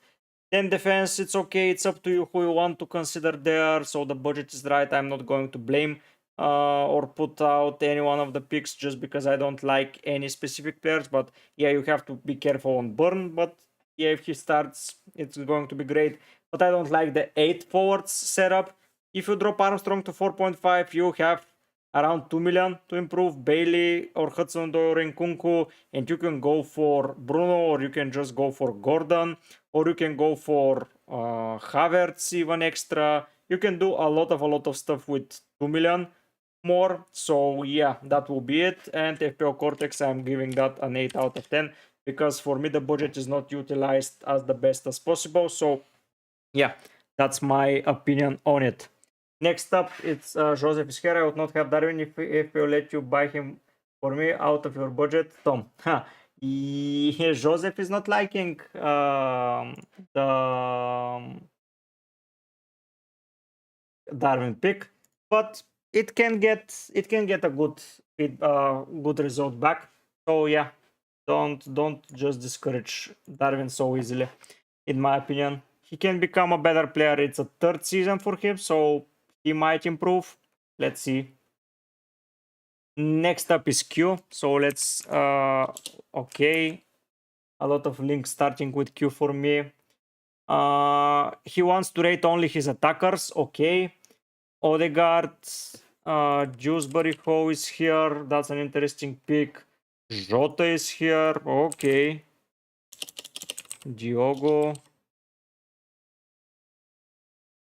Then defense, it's okay. It's up to you who you want to consider there. So the budget is right. I'm not going to blame or put out any one of the picks just because I don't like any specific players. But yeah, you have to be careful on Burn. But yeah, if he starts, it's going to be great. But I don't like the 8 forwards setup. If you drop Armstrong to 4.5, you have around 2 million to improve Bailey or Hudson-Odoi or Nkunku, and you can go for Bruno, or you can just go for Gordon, or you can go for Havertz even extra. You can do a lot of stuff with 2 million more. So yeah, that will be it. And FPL Cortex, I'm giving that an 8 out of 10 because for me the budget is not utilized as the best as possible. So yeah, that's my opinion on it. Next up, it's Joseph is here. I would not have Darwin if you let you buy him for me out of your budget. Tom. Yeah, Joseph is not liking the Darwin pick, but it can get a good result back. So yeah, don't just discourage Darwin so easily. In my opinion, he can become a better player. It's a third season for him, so he might improve. Let's see. Next up is Q. So let's okay, a lot of links starting with Q for me. He wants to rate only his attackers. Okay. Odegaard, Dewsbury Ho is here. That's an interesting pick. Jota is here. Okay. Diogo.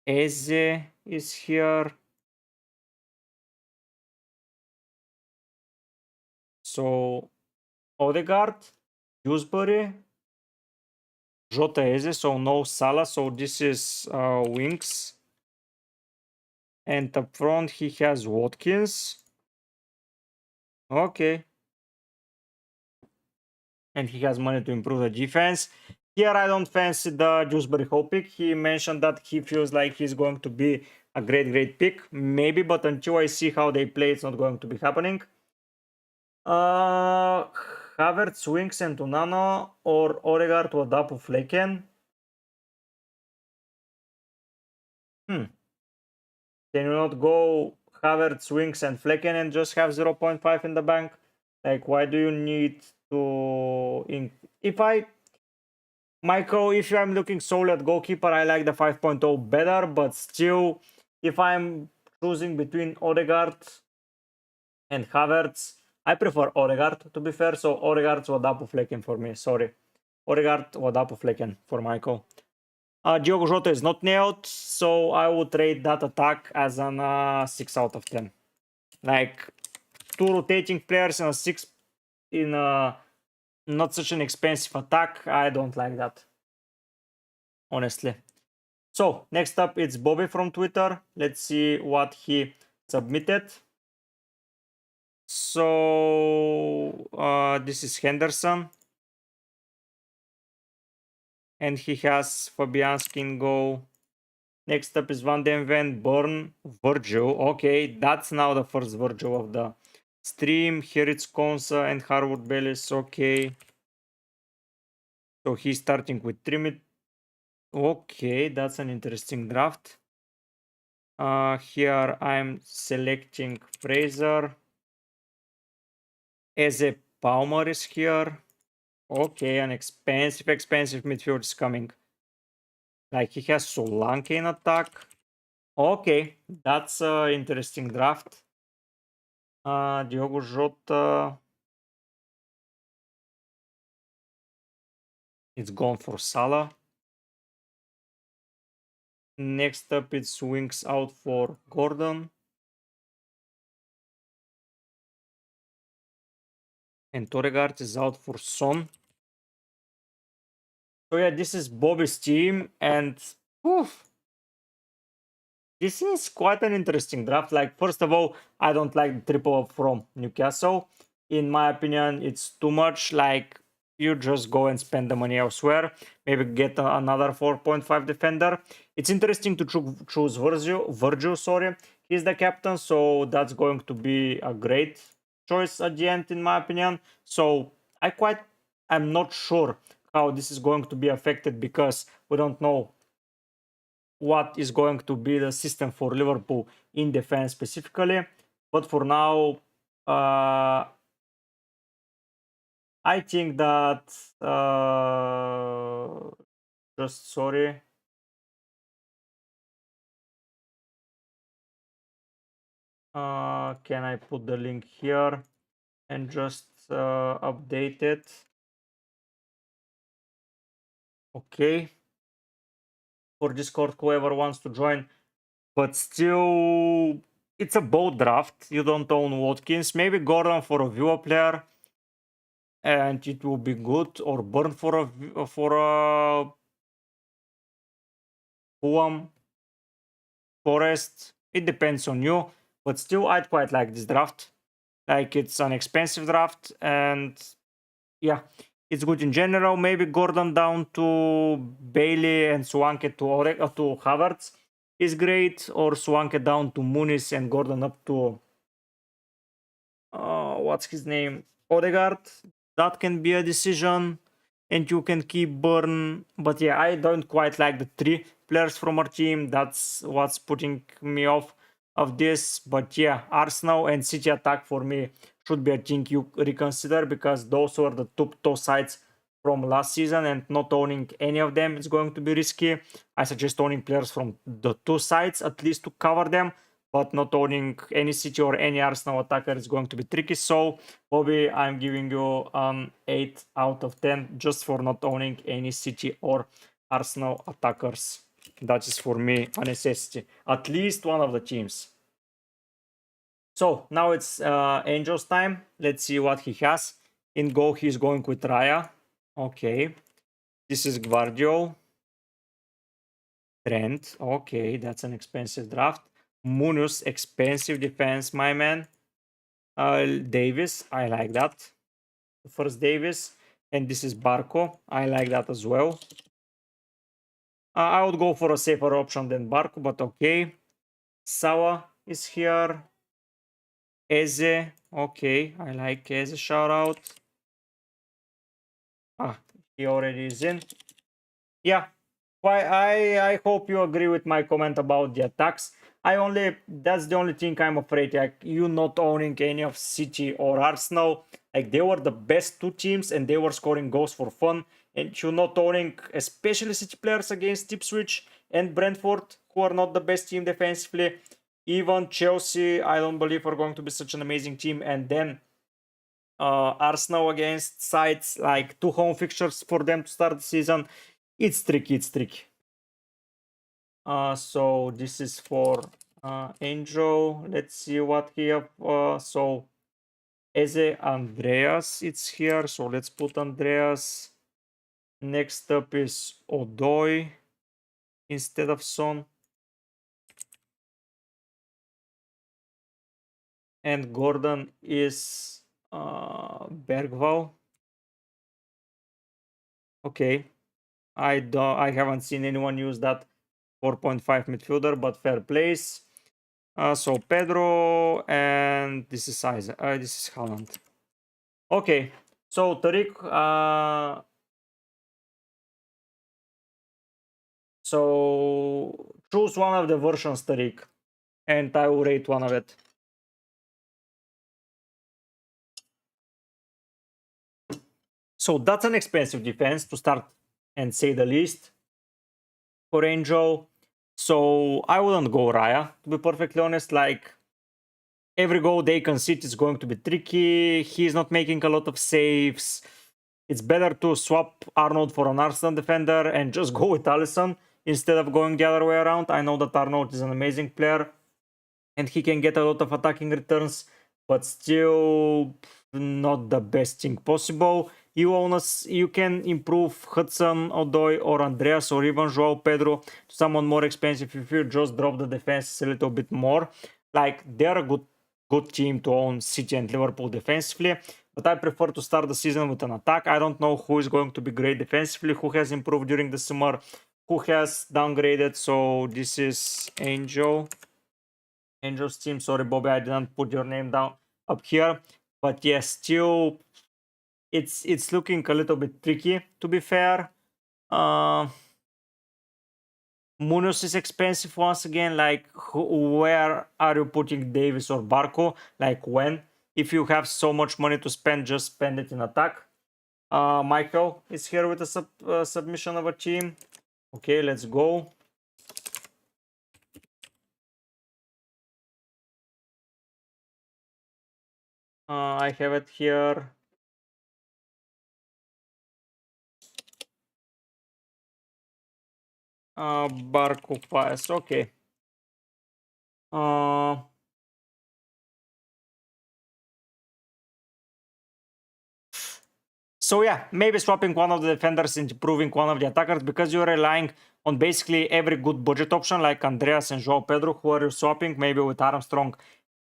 Eze is here. So Odegaard, Dewsbury, Jota, Eze. So no Salah. So this is wings. And up front he has Watkins. Okay. And he has money to improve the defense. Here I don't fancy the Dewsbury Ho pick. He mentioned that he feels like he's going to be a great pick. Maybe, but until I see how they play, it's not going to be happening. Havertz, Winks, and Onana or Odegaard or Dapu Flecken. Can you not go Havertz, Winks, and Flecken and just have 0.5 in the bank? Like, why do you need to... Michael, if I'm looking solely at goalkeeper, I like the 5.0 better, but still, if I'm choosing between Odegaard and Havertz, I prefer Odegaard, to be fair, so Odegaard's Wadapu Flecken for me, sorry. Odegaard, Wadapu Flecken for Michael. Diogo Jota is not nailed, so I would rate that attack as an 6 out of 10. Like, two rotating players in a 6 in a not such an expensive attack, I don't like that, honestly. So next up, it's Bobby from Twitter. Let's see what he submitted. So this is Henderson. And he has Fabianski in goal. Next up is Van den Ven, Born, Virgil. Okay, that's now the first Virgil of the stream. Here it's Konsa and Harwood Bellis. Okay. So he's starting with Trimit. Okay, that's an interesting draft. Here I'm selecting Fraser. Eze Palmer is here. Okay, an expensive midfield is coming. Like he has Solanke in attack. Okay, that's an interesting draft. Diogo Jota. It's gone for Salah. Next up, it swings out for Gordon. And Odegaard is out for Son. So yeah, this is Bobby's team, and oof, this is quite an interesting draft. Like, first of all, I don't like the triple up from Newcastle. In my opinion, it's too much. Like, you just go and spend the money elsewhere. Maybe get another 4.5 defender. It's interesting to choose Virgil, sorry. He's the captain, so that's going to be a great choice at the end, in my opinion. So I'm not sure how this is going to be affected because we don't know what is going to be the system for Liverpool in defense specifically. But for now, I think that just sorry. Can I put the link here and just update it? Okay. For Discord, whoever wants to join. But still, it's a bold draft. You don't own Watkins. Maybe Gordon for a viewer player, and it will be good. Or Burn for a Fulham, Forest. It depends on you. But still, I'd quite like this draft. Like, it's an expensive draft, and yeah, it's good in general. Maybe Gordon down to Bailey and Swanke to Havertz is great, or Swanke down to Muniz and Gordon up to what's his name, Odegaard. That can be a decision, and you can keep Burn. But yeah, I don't quite like the 3 players from our team. That's what's putting me off of this. But yeah, Arsenal and City attack for me should be a thing you reconsider, because those were the two sides from last season, and not owning any of them is going to be risky. I suggest owning players from the 2 sides at least to cover them, but not owning any City or any Arsenal attacker is going to be tricky. So, Bobby, I'm giving you 8 out of 10 just for not owning any City or Arsenal attackers. That is for me a necessity. At least one of the teams. So now it's Angel's time. Let's see what he has. In goal, he's going with Raya. Okay. This is Guardiola. Trent. Okay, that's an expensive draft. Munoz, expensive defense, my man. Davis, I like that. First Davis. And this is Barco. I like that as well. I would go for a safer option than Barco, but okay. Sawa is here. Eze. Okay, I like Eze. Shout out. He already is in. Yeah. I hope you agree with my comment about the attacks. That's the only thing I'm afraid, like, you not owning any of City or Arsenal. Like, they were the best 2 teams and they were scoring goals for fun. And you not owning especially City players against Ipswich and Brentford, who are not the best team defensively. Even Chelsea, I don't believe are going to be such an amazing team. And then Arsenal against sides like 2 home fixtures for them to start the season. It's tricky, it's tricky. So this is for Angel. Let's see what he have. So Eze Andreas, it's here. So let's put Andreas. Next up is Odoi instead of Son. And Gordon is Bergvall. Okay. I haven't seen anyone use that 4.5 midfielder, but fair place. So Pedro, and this is Isaac. This is Haaland. Okay, so Tariq, so choose one of the versions, Tariq, and I will rate one of it. So that's an expensive defense to start, and say the least, for Angel. So I wouldn't go Raya, to be perfectly honest. Like, every goal they concede is going to be tricky. He's not making a lot of saves. It's better to swap Arnold for an Arsenal defender and just go with Alisson instead of going the other way around. I know that Arnold is an amazing player and he can get a lot of attacking returns, but still not the best thing possible. You can improve Hudson, Odoi, or Andreas, or even Joao Pedro to someone more expensive if you just drop the defense a little bit more. Like, they're a good team to own City and Liverpool defensively, but I prefer to start the season with an attack. I don't know who is going to be great defensively, who has improved during the summer, who has downgraded. So this is Angel's team. Sorry, Bobby, I didn't put your name down up here, but yes, still it's looking a little bit tricky, to be fair. Munoz is expensive once again. Like, where are you putting Davis or Barco? Like, when? If you have so much money to spend, just spend it in attack. Mikel is here with a submission of a team. Okay, let's go. I have it here. Barco files. Okay. So yeah, maybe swapping one of the defenders and improving one of the attackers, because you're relying on basically every good budget option like Andreas and Joao Pedro, who are you swapping, maybe with Armstrong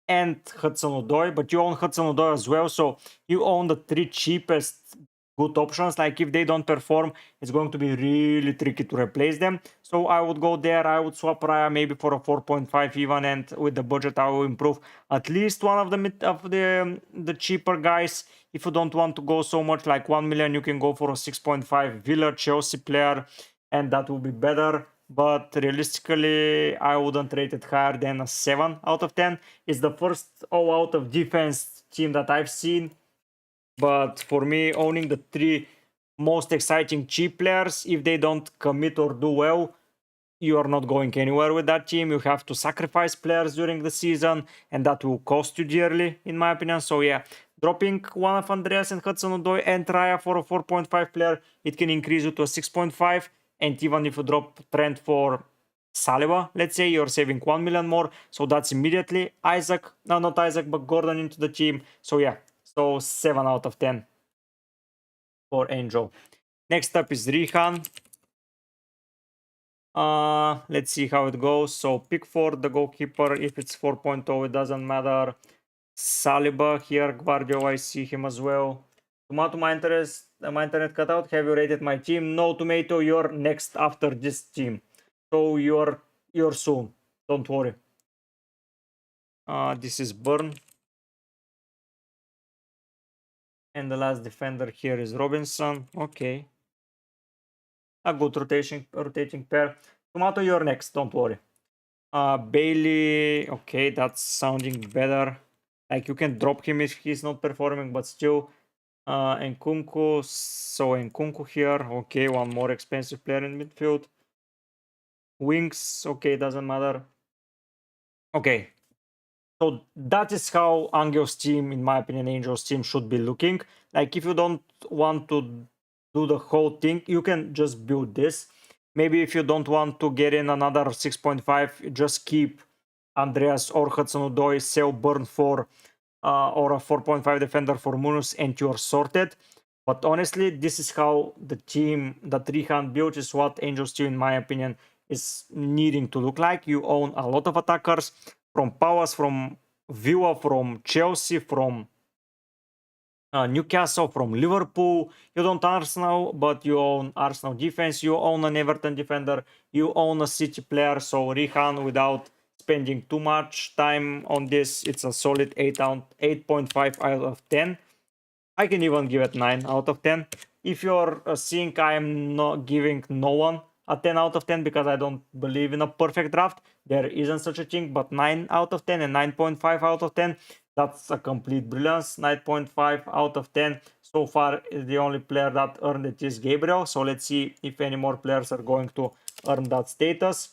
and Hudson-Odoi, but you own Hudson-Odoi as well, so you own the three cheapest good options. Like, if they don't perform, it's going to be really tricky to replace them. So I would go there. I would swap Raya maybe for a 4.5 even, and with the budget I will improve at least one of the cheaper guys. If you don't want to go so much, like 1 million, you can go for a 6.5 Villa Chelsea player, and that will be better. But realistically, I wouldn't rate it higher than a 7 out of 10. It's the first all out of defense team that I've seen. But for me, owning the three most exciting cheap players, if they don't commit or do well, you are not going anywhere with that team. You have to sacrifice players during the season, and that will cost you dearly, in my opinion. So yeah, dropping one of Andreas and Hudson-Odoi and Raya for a 4.5 player, it can increase you to a 6.5. And even if you drop Trent for Saliba, let's say, you're saving 1 million more. So that's immediately not Isaac, but Gordon into the team. So yeah, so 7 out of 10 for Angel. Next up is Rean. Let's see how it goes. So Pickford, the goalkeeper. If it's 4.0, it doesn't matter. Saliba here, Gabriel, I see him as well. Tomato, my internet cut out. Have you rated my team? No, Tomato, you're next after this team. So you're soon. Don't worry. This is Burn. And the last defender here is Robinson. Okay. A good rotating pair. Tomato, you're next. Don't worry. Bailey. Okay, that's sounding better. Like, you can drop him if he's not performing, but still. Nkunku. So Nkunku here. Okay, one more expensive player in midfield. Wings. Okay, doesn't matter. Okay. So that is how Angel's team, in my opinion, Angel's team should be looking. Like, if you don't want to do the whole thing, you can just build this. Maybe if you don't want to get in another 6.5, just keep Andreas or Hudson-Odoi, sell Burn for or a 4.5 defender for Munoz, and you're sorted. But honestly, this is how the team, the three-hand build, is what Angel's team, in my opinion, is needing to look like. You own a lot of attackers from Palace, from Villa, from Chelsea, from Newcastle, from Liverpool. You don't Arsenal, but you own Arsenal defense. You own an Everton defender. You own a City player. So Rehan, without spending too much time on this, it's a solid 8.5 out of 10. I can even give it 9 out of 10. If you're seeing I am not giving no one a 10 out of 10 because I don't believe in a perfect draft, there isn't such a thing, but 9 out of 10 and 9.5 out of 10, that's a complete brilliance. 9.5 out of 10. So far, the only player that earned it is Gabriel. So let's see if any more players are going to earn that status.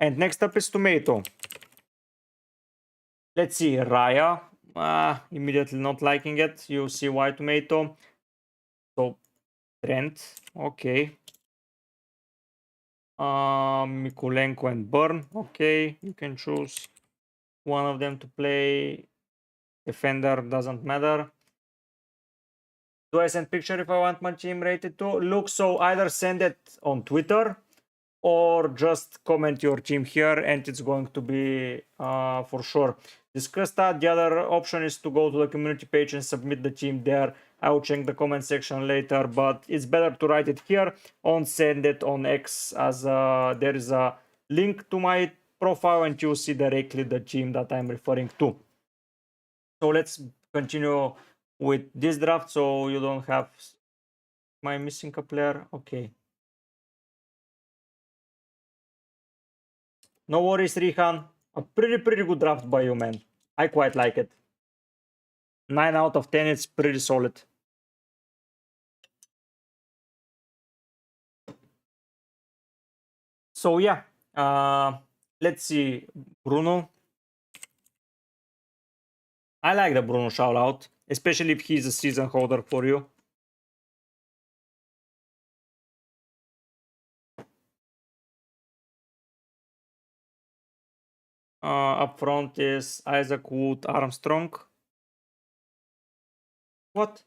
And next up is Tomato. Let's see, Raya. Immediately not liking it. You see why, Tomato. So, Trent. Okay. Mikulenko and Burn. Okay, you can choose one of them to play. Defender doesn't matter. Do I send picture if I want my team rated to? Look, so either send it on Twitter or just comment your team here and it's going to be for sure discussed. That the other option is to go to the community page and submit the team there. I will check the comment section later, but it's better to write it here on send it on X, as there is a link to my profile and you see directly the team that I'm referring to. So let's continue with this draft so you don't have my missing a player. Okay. No worries, Rean. A pretty good draft by you, man. I quite like it. 9 out of 10, it's pretty solid. So yeah, let's see. Bruno. I like the Bruno shout out, especially if he's a season holder for you. Up front is Isaac Wood Armstrong. What?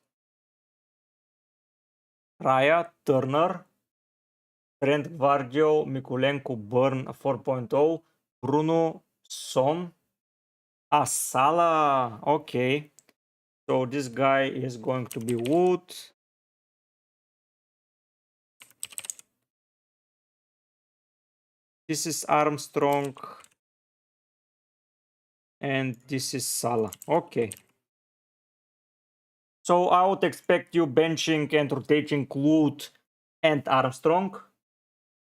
Raya, Turner, Trent Vardio, Mikulenko, Burn 4.0, Bruno, Son, Sala. Okay. So this guy is going to be Wood. This is Armstrong. And this is Salah. Okay. So I would expect you benching and rotating Wood and Armstrong.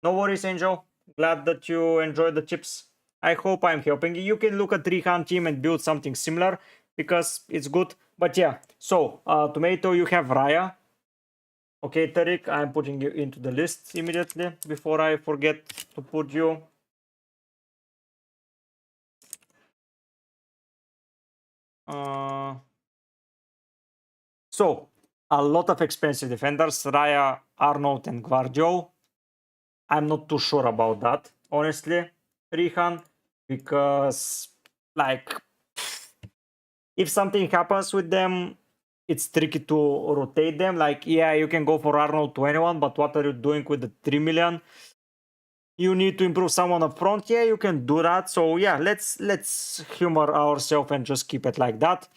No worries, Angel. Glad that you enjoyed the tips. I hope I'm helping you. You can look at Rehan team and build something similar because it's good. But yeah, so Tomato, you have Raya. Okay, Tariq, I'm putting you into the list immediately before I forget to put you. So, a lot of expensive defenders, Raya, Arnold, and Guardio. I'm not too sure about that, honestly, Rehan, because, like, if something happens with them, it's tricky to rotate them. Like, yeah, you can go for Arnold 21, but what are you doing with the 3 million? You need to improve someone up front. Yeah, you can do that. So yeah, let's humor ourselves and just keep it like that.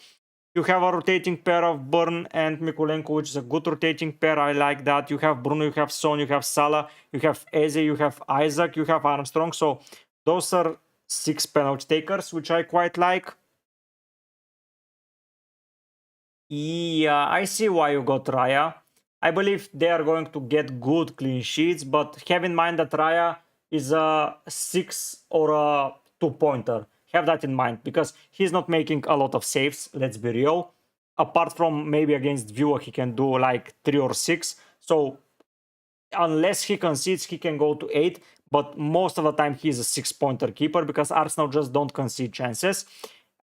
You have a rotating pair of Burn and Mikulenko, which is a good rotating pair. I like that. You have Bruno, you have Son, you have Salah, you have Eze, you have Isaac, you have Armstrong. So those are 6 penalty takers, which I quite like. Yeah, I see why you got Raya. I believe they are going to get good clean sheets, but have in mind that Raya is a 6 or a 2-pointer. Have that in mind, because he's not making a lot of saves, let's be real. Apart from maybe against Viewer, he can do like 3 or 6. So unless he concedes, he can go to 8. But most of the time, he's a 6-pointer keeper because Arsenal just don't concede chances.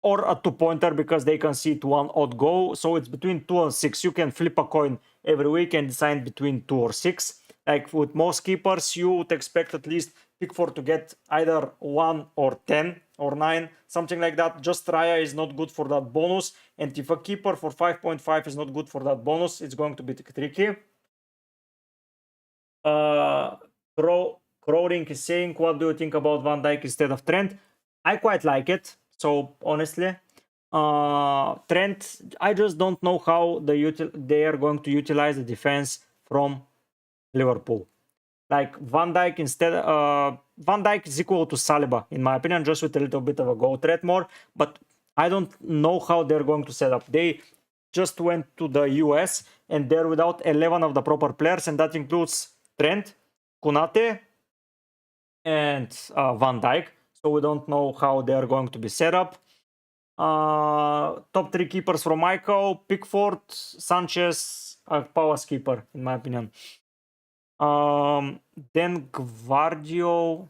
Or a 2-pointer because they concede 1 odd goal. So it's between 2 and 6. You can flip a coin every week and decide between 2 or 6. Like with most keepers, you would expect at least Pickford to get either 1 or 10 or 9, something like that. Just Raya is not good for that bonus. And if a keeper for 5.5 is not good for that bonus, it's going to be tricky. Crowing is saying, what do you think about Van Dijk instead of Trent? I quite like it. So honestly, Trent, I just don't know how they are going to utilize the defense from Liverpool. Like Van Dijk Van Dijk is equal to Saliba in my opinion, just with a little bit of a goal threat more. But I don't know how they're going to set up. They just went to the US and they're without 11 of the proper players, and that includes Trent, Konate, and Van Dijk. So we don't know how they are going to be set up. Top 3 keepers from Mikel, Pickford, Sanchez, Palace keeper, in my opinion. Then Guardio.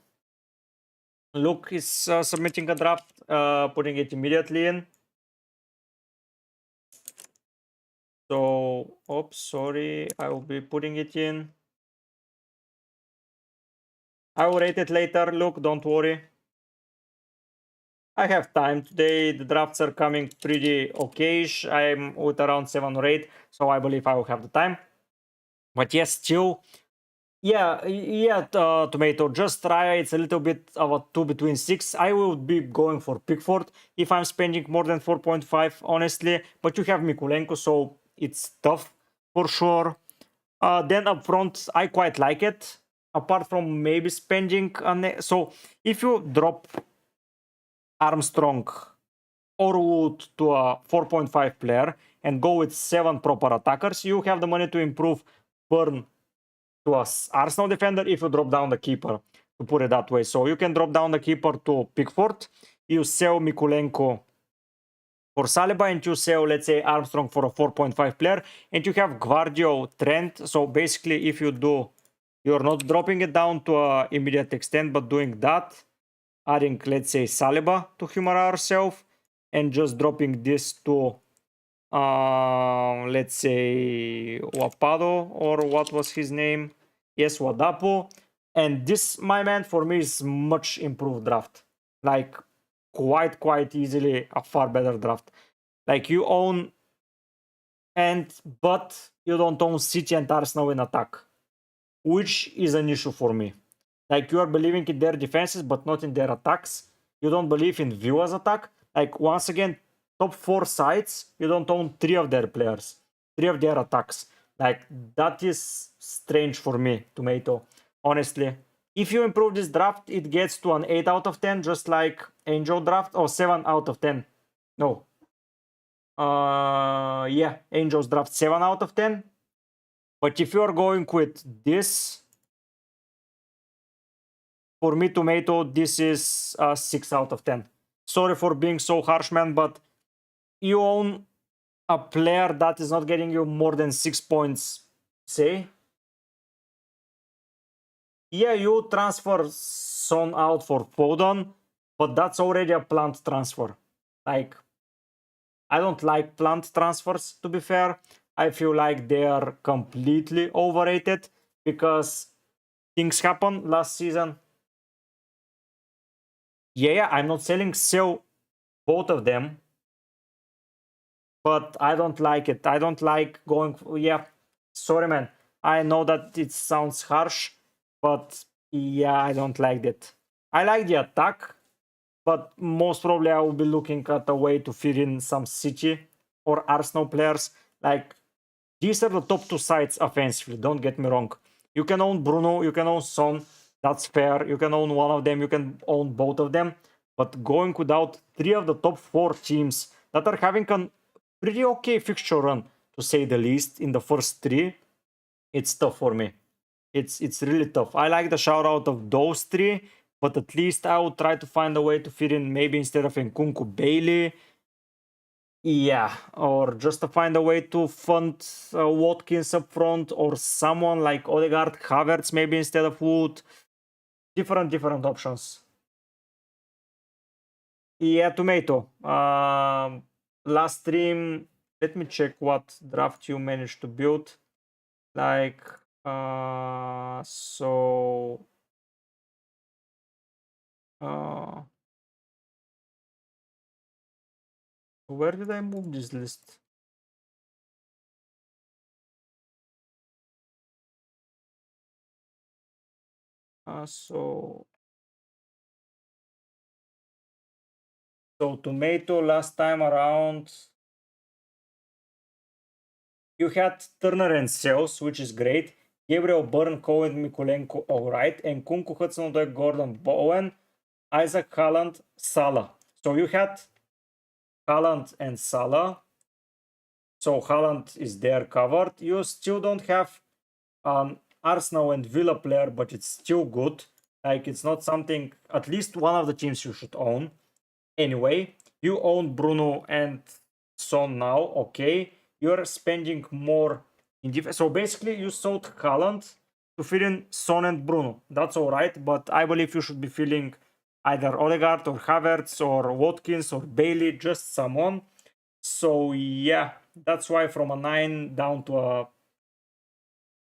Luke is submitting a draft, putting it immediately in. So, oops, sorry, I will be putting it in. I will rate it later, Luke, don't worry. I have time today. The drafts are coming pretty okayish. I'm with around 7 or 8, so I believe I will have the time. But yes, still, yeah, Tomato, just try. It's a little bit of a 2 between 6. I will be going for Pickford if I'm spending more than 4.5, honestly. But you have Mikulenko, so it's tough for sure. Then up front, I quite like it. Apart from maybe spending so if you drop Armstrong or Wood to a 4.5 player and go with 7 proper attackers, you have the money to improve Burn to a Arsenal defender if you drop down the keeper, to put it that way. So you can drop down the keeper to Pickford, you sell Mikulenko for Saliba, and you sell, let's say, Armstrong for a 4.5 player, and you have Guardiola, Trent. So basically, if you do, you're not dropping it down to an immediate extent, but doing that, adding, let's say, Saliba to humor ourselves, and just dropping this to, let's say, Wapado, or what was his name? Yes, Wadapo. And this, my man, for me is much improved draft. Like, quite easily a far better draft. Like, you own, but you don't own City and Arsenal in attack, which is an issue for me. Like, you are believing in their defenses, but not in their attacks. You don't believe in Villa's attack. Like, once again, top 4 sides, you don't own 3 of their players, 3 of their attacks. Like, that is strange for me, Tomato, honestly. If you improve this draft, it gets to an 8 out of 10, just like Angel draft, or 7 out of 10. No. Yeah, Angel's draft 7 out of 10. But if you are going with this, for me, Tomato, this is a 6 out of 10. Sorry for being so harsh, man, but you own a player that is not getting you more than 6 points, say. Yeah, you transfer Son out for Foden, but that's already a planned transfer. Like, I don't like planned transfers, to be fair. I feel like they are completely overrated because things happened last season. Yeah, I'm not sell both of them, but I don't like it. I don't like going. Yeah, sorry, man. I know that it sounds harsh, but yeah, I don't like it. I like the attack, but most probably I will be looking at a way to fit in some City or Arsenal players. Like, these are the top 2 sides offensively, don't get me wrong. You can own Bruno, you can own Son, that's fair. You can own one of them, you can own both of them. But going without 3 of the top 4 teams that are having a pretty okay fixture run, to say the least, in the first 3, it's tough for me. It's really tough. I like the shout out of those 3, but at least I will try to find a way to fit in, maybe instead of Nkunku, Bailey. Yeah, or just to find a way to fund Watkins up front, or someone like Odegaard, Havertz maybe instead of Wood. Different options. Yeah, Tomato. Last stream, let me check what draft you managed to build. Like, so... where did I move this list? So Tomato last time around, you had Turner and Sales, which is great. Gabriel, Burn, Cohen, Mikulenko, alright. And Kunku, Hudson-Odoi, Gordon, Bowen, Isaac, Haaland, Salah. So you had Haaland and Salah. So Haaland is there covered. You still don't have an Arsenal and Villa player, but it's still good. Like, it's not something, at least one of the teams you should own. Anyway, you own Bruno and Son now, okay. You're spending more in defense. So basically, you sold Haaland to fill in Son and Bruno. That's all right, but I believe you should be filling either Odegaard or Havertz or Watkins or Bailey, just someone. So yeah, that's why from a 9 down to a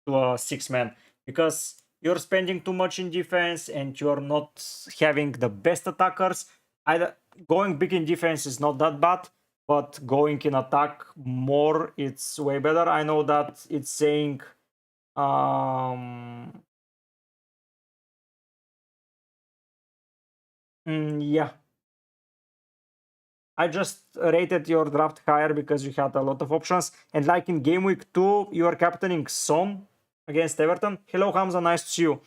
6-man, because you're spending too much in defense and you're not having the best attackers. Either going big in defense is not that bad, but going in attack more, it's way better. I know that it's saying yeah, I just rated your draft higher because you had a lot of options. And like in game week 2, you are captaining Son against Everton. Hello, Hamza, nice to see you.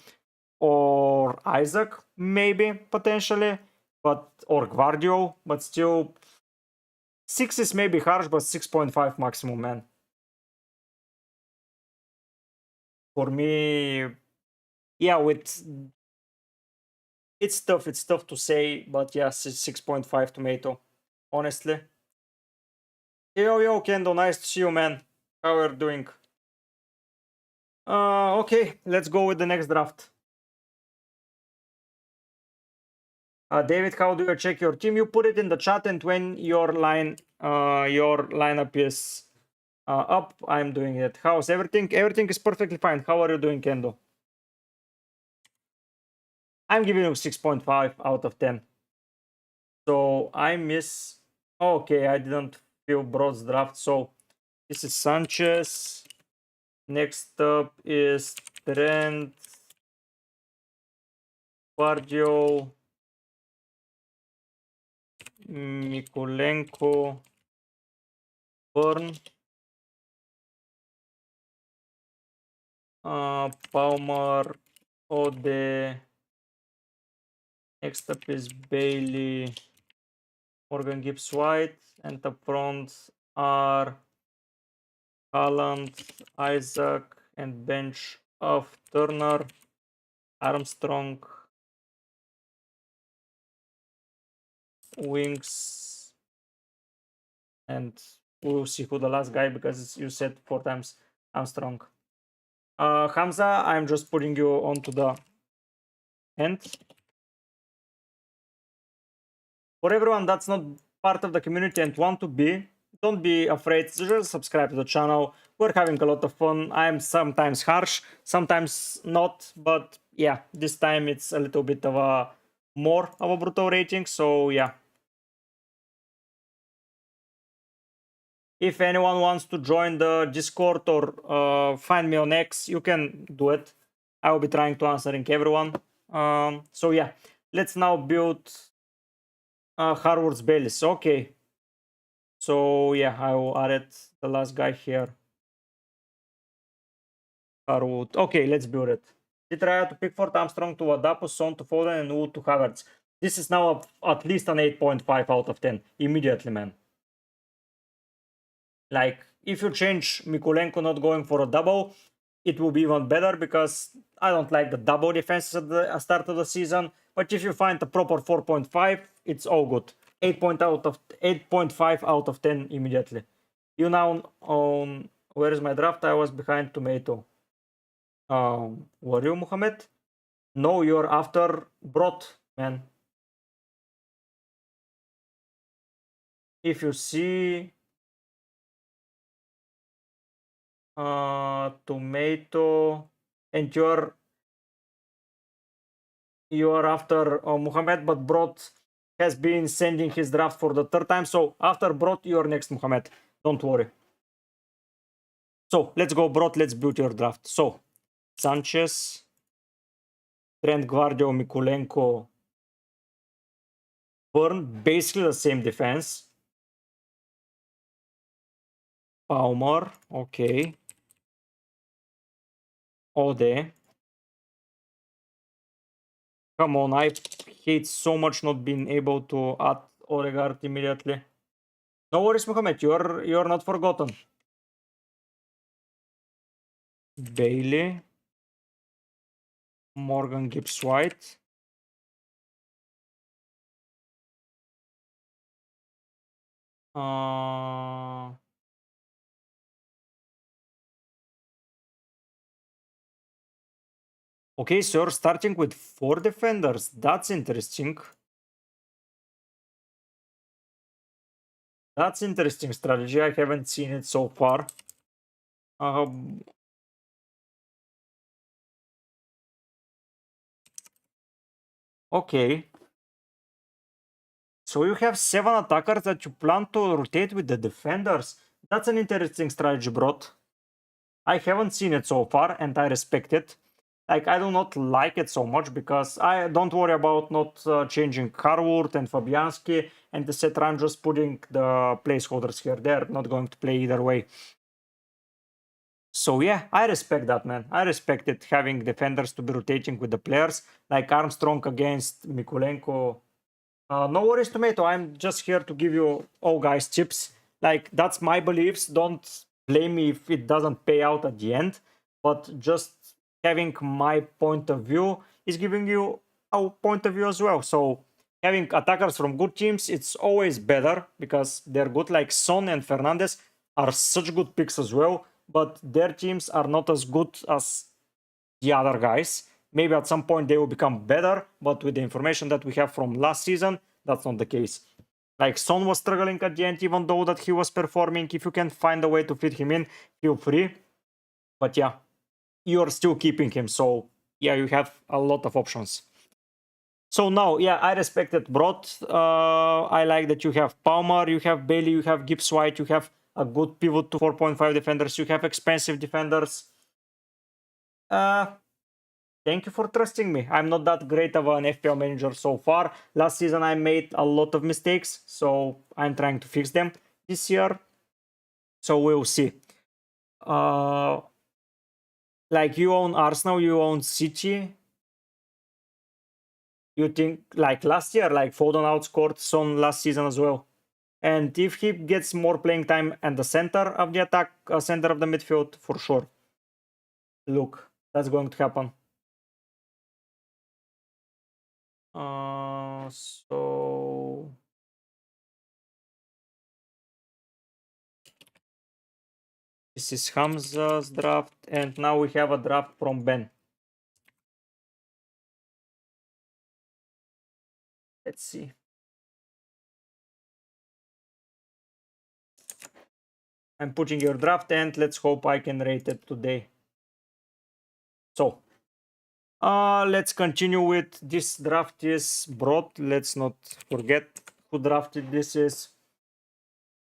Or Isaac, maybe, potentially. But or Guardio, but still 6 is maybe harsh, but 6.5 maximum, man. For me, yeah, with it's tough to say, but yes, it's 6.5 tomato, honestly. Yo, Kendo, nice to see you, man. How are you doing? Okay, let's go with the next draft. David, how do you check your team? You put it in the chat, and when your lineup is up, I'm doing it. How's everything? Everything is perfectly fine. How are you doing, Kendo? I'm giving you 6.5 out of 10. So I miss. Okay, I didn't feel Broad's draft. So this is Sanchez. Next up is Trent, Guardio, Mikulenko, Burn, Palmer, Ode. Next up is Bailey, Morgan Gibbs White, and the front are Haaland, Isaac, and bench of Turner, Armstrong, Wings, and we'll see who the last guy, because you said 4 times Armstrong. Hamza, I'm just putting you onto the end. For everyone that's not part of the community and want to be, don't be afraid, just subscribe to the channel. We're having a lot of fun. I'm sometimes harsh, sometimes not, but yeah, this time it's a little bit of a more of a brutal rating, so yeah. If anyone wants to join the Discord or find me on X, you can do it. I will be trying to answering everyone. So yeah, let's now build Harvard's Bellis. Okay. So yeah, I will add the last guy here. Harwood. Okay, let's build it. Try to Pickford, Armstrong to Adapu, Son to Foden, and Wood to Havertz. This is now at least an 8.5 out of 10 immediately, man. Like, if you change Mikulenko not going for a double, it will be even better, because I don't like the double defenses at the start of the season. But if you find a proper 4.5, it's all good. 8.5 out of 10 immediately. You now own. Where is my draft? I was behind Tomato. Were you, Mohamed? No, you're after Bret, man. If you see Tomato, and you're after Mohamed, but Bret has been sending his draft for the 3rd time. So after Bret, you're next, Mohamed. Don't worry. So let's go, Bret. Let's build your draft. So Sanchez, Trent, Guardio, Mikulenko, Burn, basically the same defense. Palmer, okay. Ode. Come on, I hate so much not being able to add Odegaard immediately. No worries, Mohamed, you're not forgotten. Bailey. Morgan Gibbs White. Okay, so you're starting with 4 defenders. That's interesting. That's interesting strategy. I haven't seen it so far. Okay. So you have 7 attackers that you plan to rotate with the defenders. That's an interesting strategy, Bret. I haven't seen it so far, and I respect it. Like, I do not like it so much because I don't worry about not changing Harwood and Fabianski and etc. I'm just putting the placeholders here. They're not going to play either way. So yeah, I respect that, man. I respect it, having defenders to be rotating with the players, like Armstrong against Mikulenko. No worries, Tomato. I'm just here to give you all guys tips. Like, that's my beliefs. Don't blame me if it doesn't pay out at the end. But just having my point of view is giving you our point of view as well. So having attackers from good teams, it's always better because they're good. Like Son and Fernandez are such good picks as well, but their teams are not as good as the other guys. Maybe at some point they will become better, but with the information that we have from last season, that's not the case. Like Son was struggling at the end, even though that he was performing. If you can find a way to fit him in, feel free. But yeah, you're still keeping him, so yeah, you have a lot of options. So now, yeah, I respected Bret. I like that you have Palmer, you have Bailey, you have Gibbs White, you have a good pivot to 4.5 defenders, you have expensive defenders. Thank you for trusting me. I'm not that great of an FPL manager so far. Last season I made a lot of mistakes, so I'm trying to fix them this year. So we'll see. Like you own Arsenal, you own City. You think like last year, like Foden outscored Son last season as well. And if he gets more playing time at the center of the attack, center of the midfield, for sure. Look, that's going to happen. So this is Hamza's draft, and now we have a draft from Ben. Let's see. I'm putting your draft, and let's hope I can rate it today. So, let's continue with this draft is Bret. Let's not forget who drafted this is.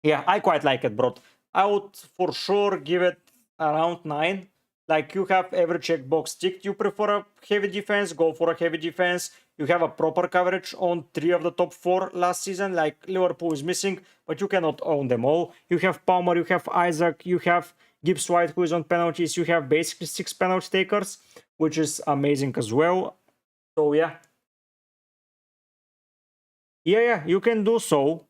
Yeah, I quite like it, Bret. I would for sure give it around 9. Like you have every checkbox ticked. You prefer a heavy defense, go for a heavy defense. You have a proper coverage on 3 of the top 4 last season. Like Liverpool is missing, but you cannot own them all. You have Palmer, you have Isaac, you have Gibbs White who is on penalties. You have basically 6 penalty takers, which is amazing as well. So yeah. Yeah, you can do so.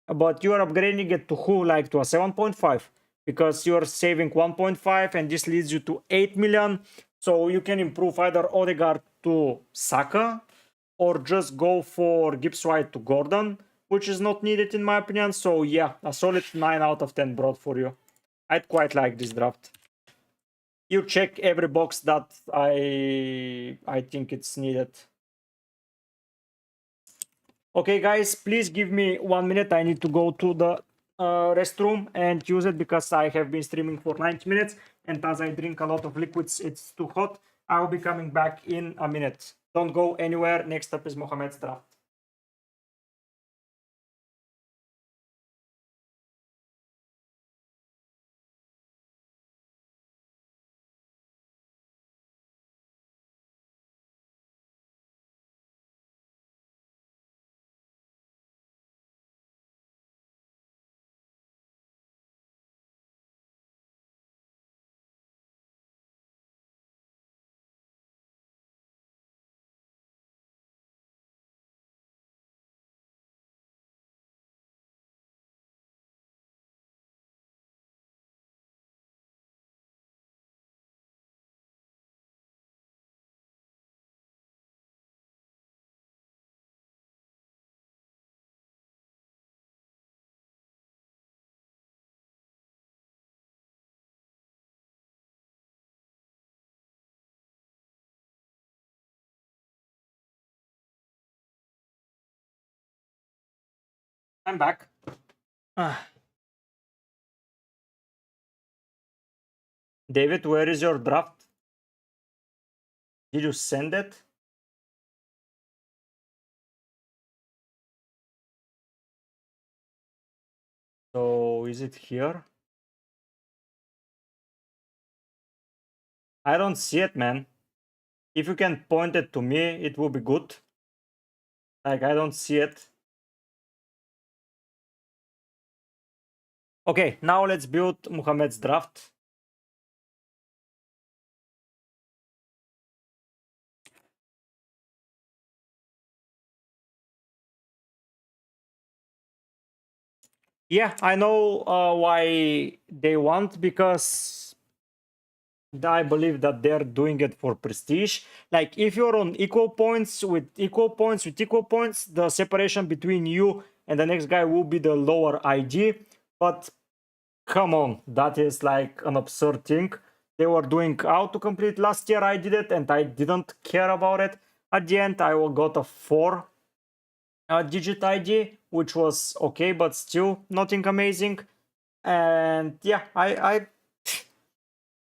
But you are upgrading it to who, like to a 7.5, because you are saving 1.5 and this leads you to 8 million. So you can improve either Odegaard to Saka or just go for Gibbs White to Gordon, which is not needed in my opinion. So yeah, a solid 9 out of 10 brought for you. I'd quite like this draft. You check every box that I think it's needed. Okay, guys, please give me 1 minute. I need to go to the restroom and use it because I have been streaming for 90 minutes. And as I drink a lot of liquids, it's too hot. I'll be coming back in a minute. Don't go anywhere. Next up is Mohamed's draft. I'm back. David, where is your draft? Did you send it? So is it here? I don't see it, man. If you can point it to me, it will be good. Like, I don't see it. Okay, now let's build Mohamed's draft. Yeah, I know why they want, because I believe that they're doing it for prestige. Like, if you're on equal points with equal points with equal points, the separation between you and the next guy will be the lower IG. But come on, that is like an absurd thing. They were doing how to complete last year. I did it and I didn't care about it. At the end, I got a 4 digit ID, which was okay, but still nothing amazing. And yeah, I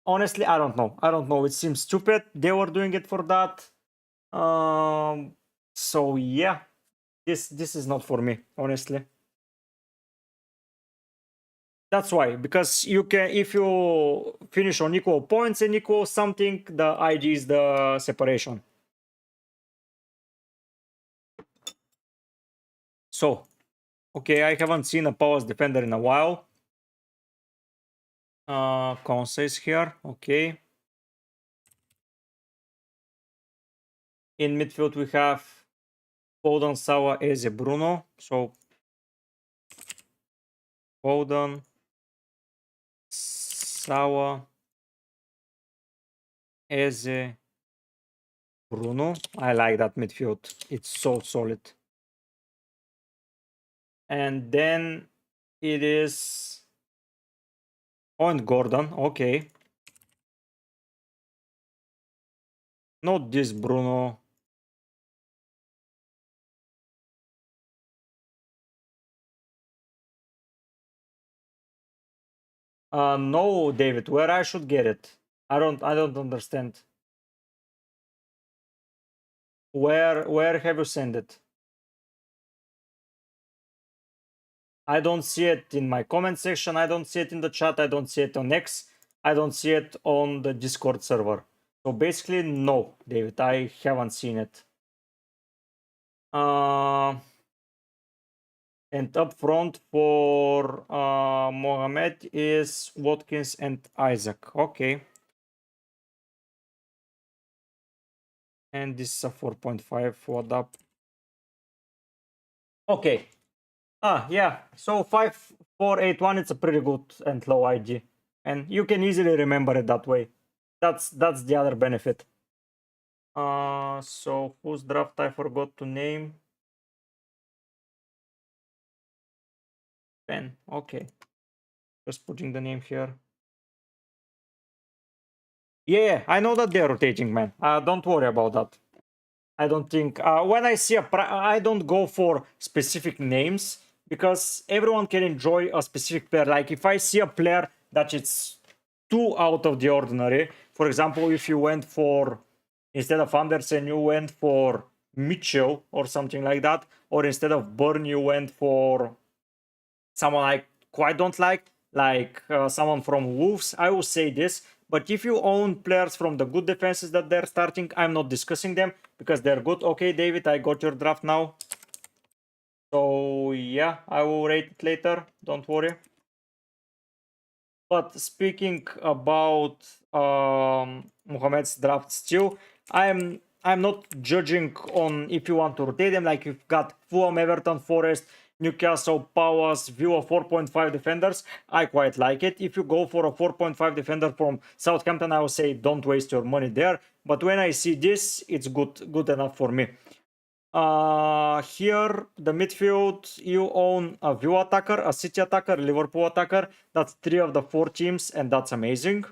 honestly, I don't know. I don't know. It seems stupid. They were doing it for that. So yeah, this is not for me, honestly. That's why, because you can, if you finish on equal points and equal something, the ID is the separation. So, okay, I haven't seen a powers defender in a while. Consa is here, okay. In midfield we have Foden, Sawa, Eze, Bruno. So Foden, Sawa, Eze, Bruno. I like that midfield. It's so solid. And then it is on Gordon. Okay. Not this Bruno. No, David. Where I should get it? I don't understand. Where have you sent it? I don't see it in my comment section. I don't see it in the chat. I don't see it on X. I don't see it on the Discord server. So basically, no, David, I haven't seen it. And up front for Mohamed is Watkins and Isaac. Okay. And this is a 4.5 what up. Okay. Yeah. So 5481, it's a pretty good and low IG. And you can easily remember it that way. That's the other benefit. So whose draft I forgot to name? Ben. Okay. Just putting the name here. Yeah, I know that they're rotating, man. Don't worry about that. I don't think when I see I don't go for specific names, because everyone can enjoy a specific player. Like if I see a player that it's too out of the ordinary, for example, if you went for, instead of Anderson, you went for Mikel or something like that, or instead of Burn, you went for someone I quite don't like someone from Wolves, I will say this. But if you own players from the good defenses that they're starting, I'm not discussing them because they're good. Okay, David, I got your draft now. So yeah, I will rate it later. Don't worry. But speaking about Mohamed's draft still, I'm not judging on if you want to rotate them. Like you've got Fulham, Everton, Forest, Newcastle, Palace, Villa 4.5 defenders. I quite like it. If you go for a 4.5 defender from Southampton, I will say don't waste your money there. But when I see this, it's good enough for me. Here, the midfield, you own a Villa attacker, a City attacker, Liverpool attacker. That's 3 of the 4 teams, and that's amazing.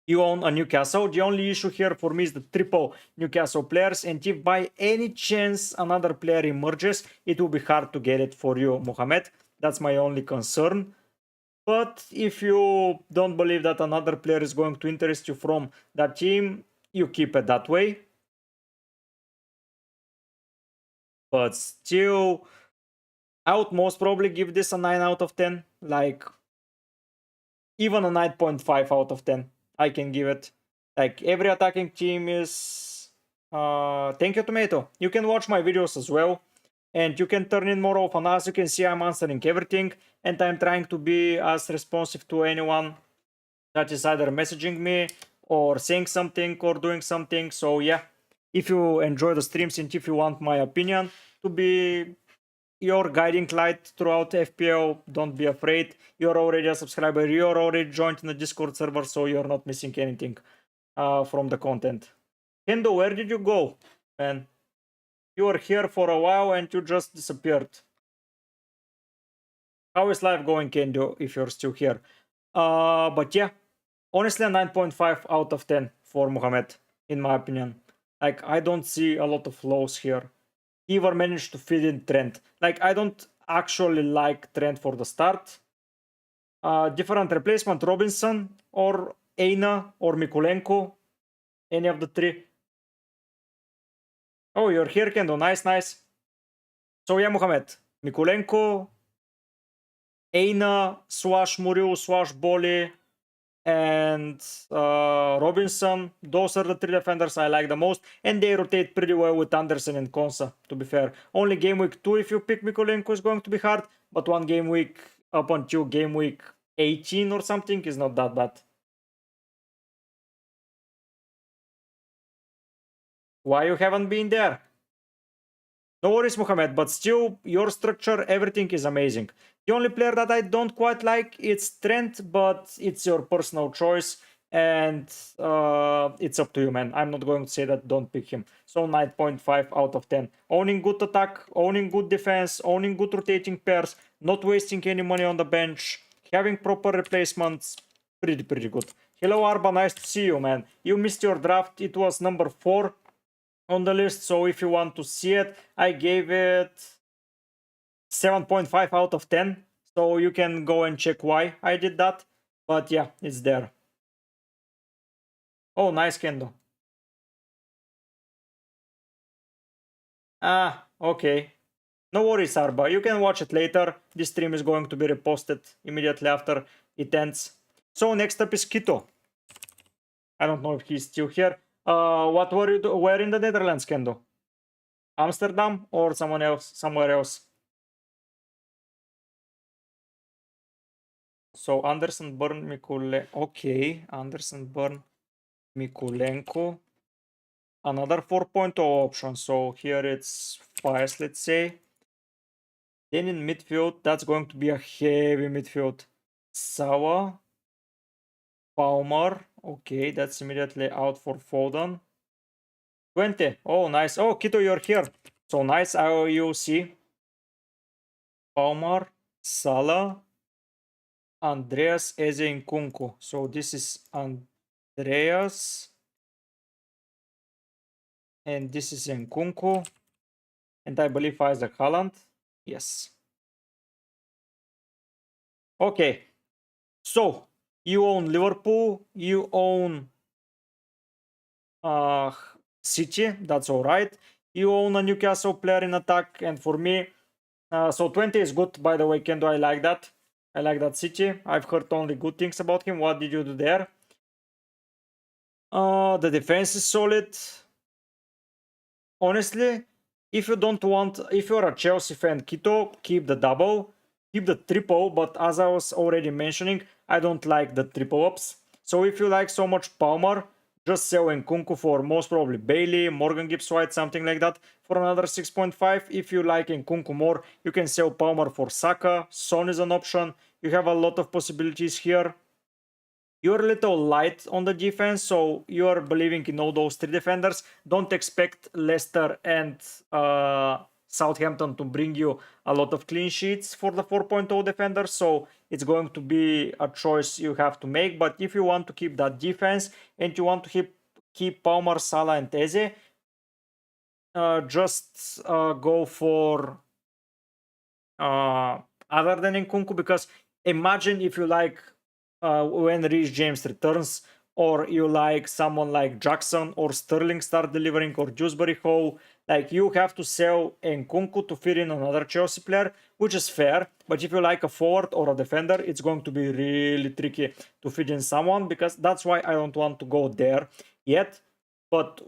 you own a Newcastle. The only issue here for me is the triple Newcastle players, and if by any chance another player emerges, it will be hard to get it for you, Mohamed. That's my only concern. But if you don't believe that another player is going to interest you from that team, you keep it that way. But still, I would most probably give this a 9 out of 10. Like, even a 9.5 out of 10. I can give it. Like, every attacking team is... thank you, Tomato. You can watch my videos as well. And you can turn in more often. As you can see, I'm answering everything. And I'm trying to be as responsive to anyone that is either messaging me or saying something or doing something. So yeah, if you enjoy the streams and if you want my opinion to be your guiding light throughout FPL, don't be afraid. You're already a subscriber, you're already joined in the Discord server, so you're not missing anything from the content. Kendo, where did you go, man? You were here for a while and you just disappeared. How is life going, Kendo, if you're still here? But yeah, honestly, a 9.5 out of 10 for Mohamed, in my opinion. Like, I don't see a lot of flaws here. He even managed to fit in Trent. Like, I don't actually like Trent for the start. Different replacement, Robinson or Eina or Mikulenko, any of the three. Oh, you're here, Kendo. Nice, nice. So yeah, Mohamed, Mikulenko, Eina, Swash Muriu, Swash Boli, and Robinson. Those are the three defenders I like the most, and they rotate pretty well with Anderson and Konsa, to be fair. Only game week 2 if you pick Mikulenko is going to be hard, but one game week up until game week 18 or something is not that bad. Why you haven't been there? No worries, Mohamed, but still, your structure, everything is amazing. The only player that I don't quite like is Trent, but it's your personal choice, and it's up to you, man. I'm not going to say that don't pick him. So 9.5 out of 10. Owning good attack, owning good defense, owning good rotating pairs, not wasting any money on the bench, having proper replacements, pretty good. Hello, Arba, nice to see you, man. You missed your draft. It was number 4 on the list, so if you want to see it, I gave it 7.5 out of 10, so you can go and check why I did that, but yeah, it's there. Oh, nice, Kendo. Okay. No worries, Arba, you can watch it later. This stream is going to be reposted immediately after it ends. So next up is Kito. I don't know if he's still here. What were you where in the Netherlands, Kendo? Amsterdam or somewhere else? So Anderson, Burn, Mikule. Okay, Anderson, Burn, Mikulenko. Another 4.0 option. So here it's Fires, let's say. Then in midfield, that's going to be a heavy midfield. Sawa, Palmer. Okay, that's immediately out for Foden. 20. Oh, nice. Oh, Kito, you're here. So nice. You see Palmer, Salah, Andreas, Eze, and Kunku. So this is Andreas. And this is Nkunku. And I believe Isaac Haaland. Yes. Okay. So, you own Liverpool. You own City. That's all right. You own a Newcastle player in attack. And for me, so 20 is good, by the way, Kendo. I like that. I like that City. I've heard only good things about him. What did you do there? The defense is solid. Honestly, if you don't want, if you're a Chelsea fan, Kito, keep the double, keep the triple, but as I was already mentioning, I don't like the triple ups. So if you like so much Palmer, just sell Nkunku for most probably Bailey, Morgan Gibbs White, something like that, for another 6.5. If you like Nkunku more, you can sell Palmer for Saka. Son is an option. You have a lot of possibilities here. You're a little light on the defense, so you're believing in all those three defenders. Don't expect Leicester and Southampton to bring you a lot of clean sheets for the 4.0 defender, so it's going to be a choice you have to make. But if you want to keep that defense and you want to keep Palmer, Salah and Eze, just go for other than Nkunku, because imagine if you like when Reece James returns, or you like someone like Jackson or Sterling start delivering, or Dewsbury Hall, like you have to sell Nkunku to fit in another Chelsea player, which is fair. But if you like a forward or a defender, it's going to be really tricky to fit in someone, because that's why I don't want to go there yet. But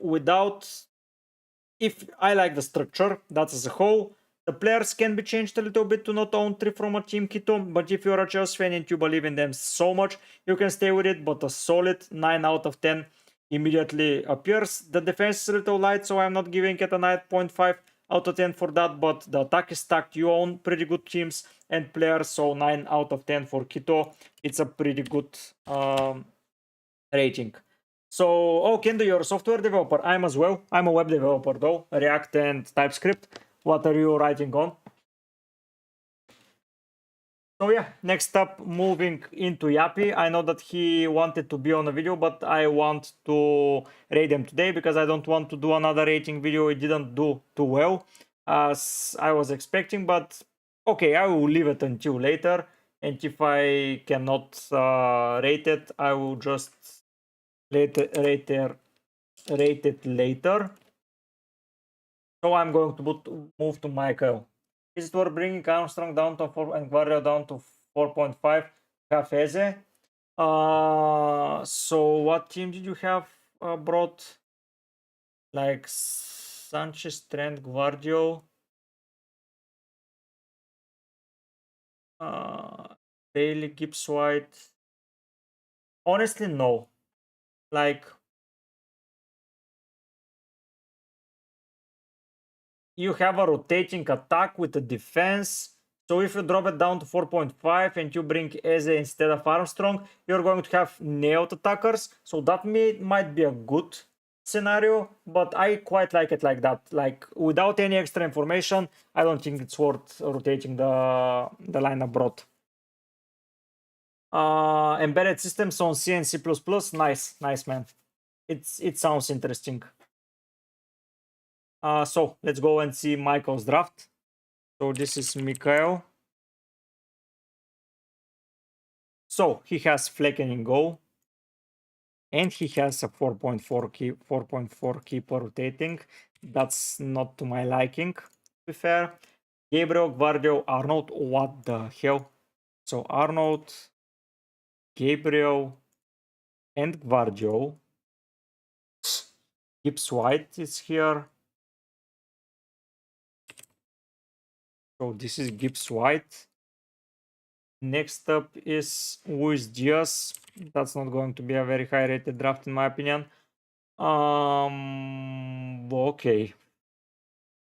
if I like the structure, that's as a whole. The players can be changed a little bit to not own 3 from a team, Kito, but if you're a Chelsea fan and you believe in them so much, you can stay with it, but a solid 9 out of 10 immediately appears. The defense is a little light, so I'm not giving it a 9.5 out of 10 for that, but the attack is stacked. You own pretty good teams and players, so 9 out of 10 for Kito. It's a pretty good rating. So, Kendo, you're a software developer. I'm as well. I'm a web developer though, React and TypeScript. What are you writing on? So yeah, next up, moving into Yappy. I know that he wanted to be on a video, but I want to rate him today because I don't want to do another rating video. It didn't do too well as I was expecting, but okay, I will leave it until later. And if I cannot rate it, I will just rate it later. So I'm going to move to Mikel. Is it worth bringing Armstrong down to 4 and Gabriel down to 4.5? Have Eze. So what team did you have brought? Like Sanchez, Trent, Guardio, Bailey, Gibbs White. Honestly, no. Like, you have a rotating attack with a defense. So if you drop it down to 4.5 and you bring Eze instead of Armstrong, you're going to have nailed attackers. So that might be a good scenario, but I quite like it like that. Like, without any extra information, I don't think it's worth rotating the lineup brought. Embedded systems on C and C++. Nice, man. It sounds interesting. So let's go and see Mikel's draft. So this is Mikel. So he has Flecken in goal, and he has a 4.4 keeper rotating. That's not to my liking, to be fair. Gabriel, Guardio, Arnold. What the hell? So Arnold, Gabriel, and Guardio. Gibbs White is here. So this is Gibbs White. Next up is Luis Diaz. That's not going to be a very high rated draft in my opinion. Okay.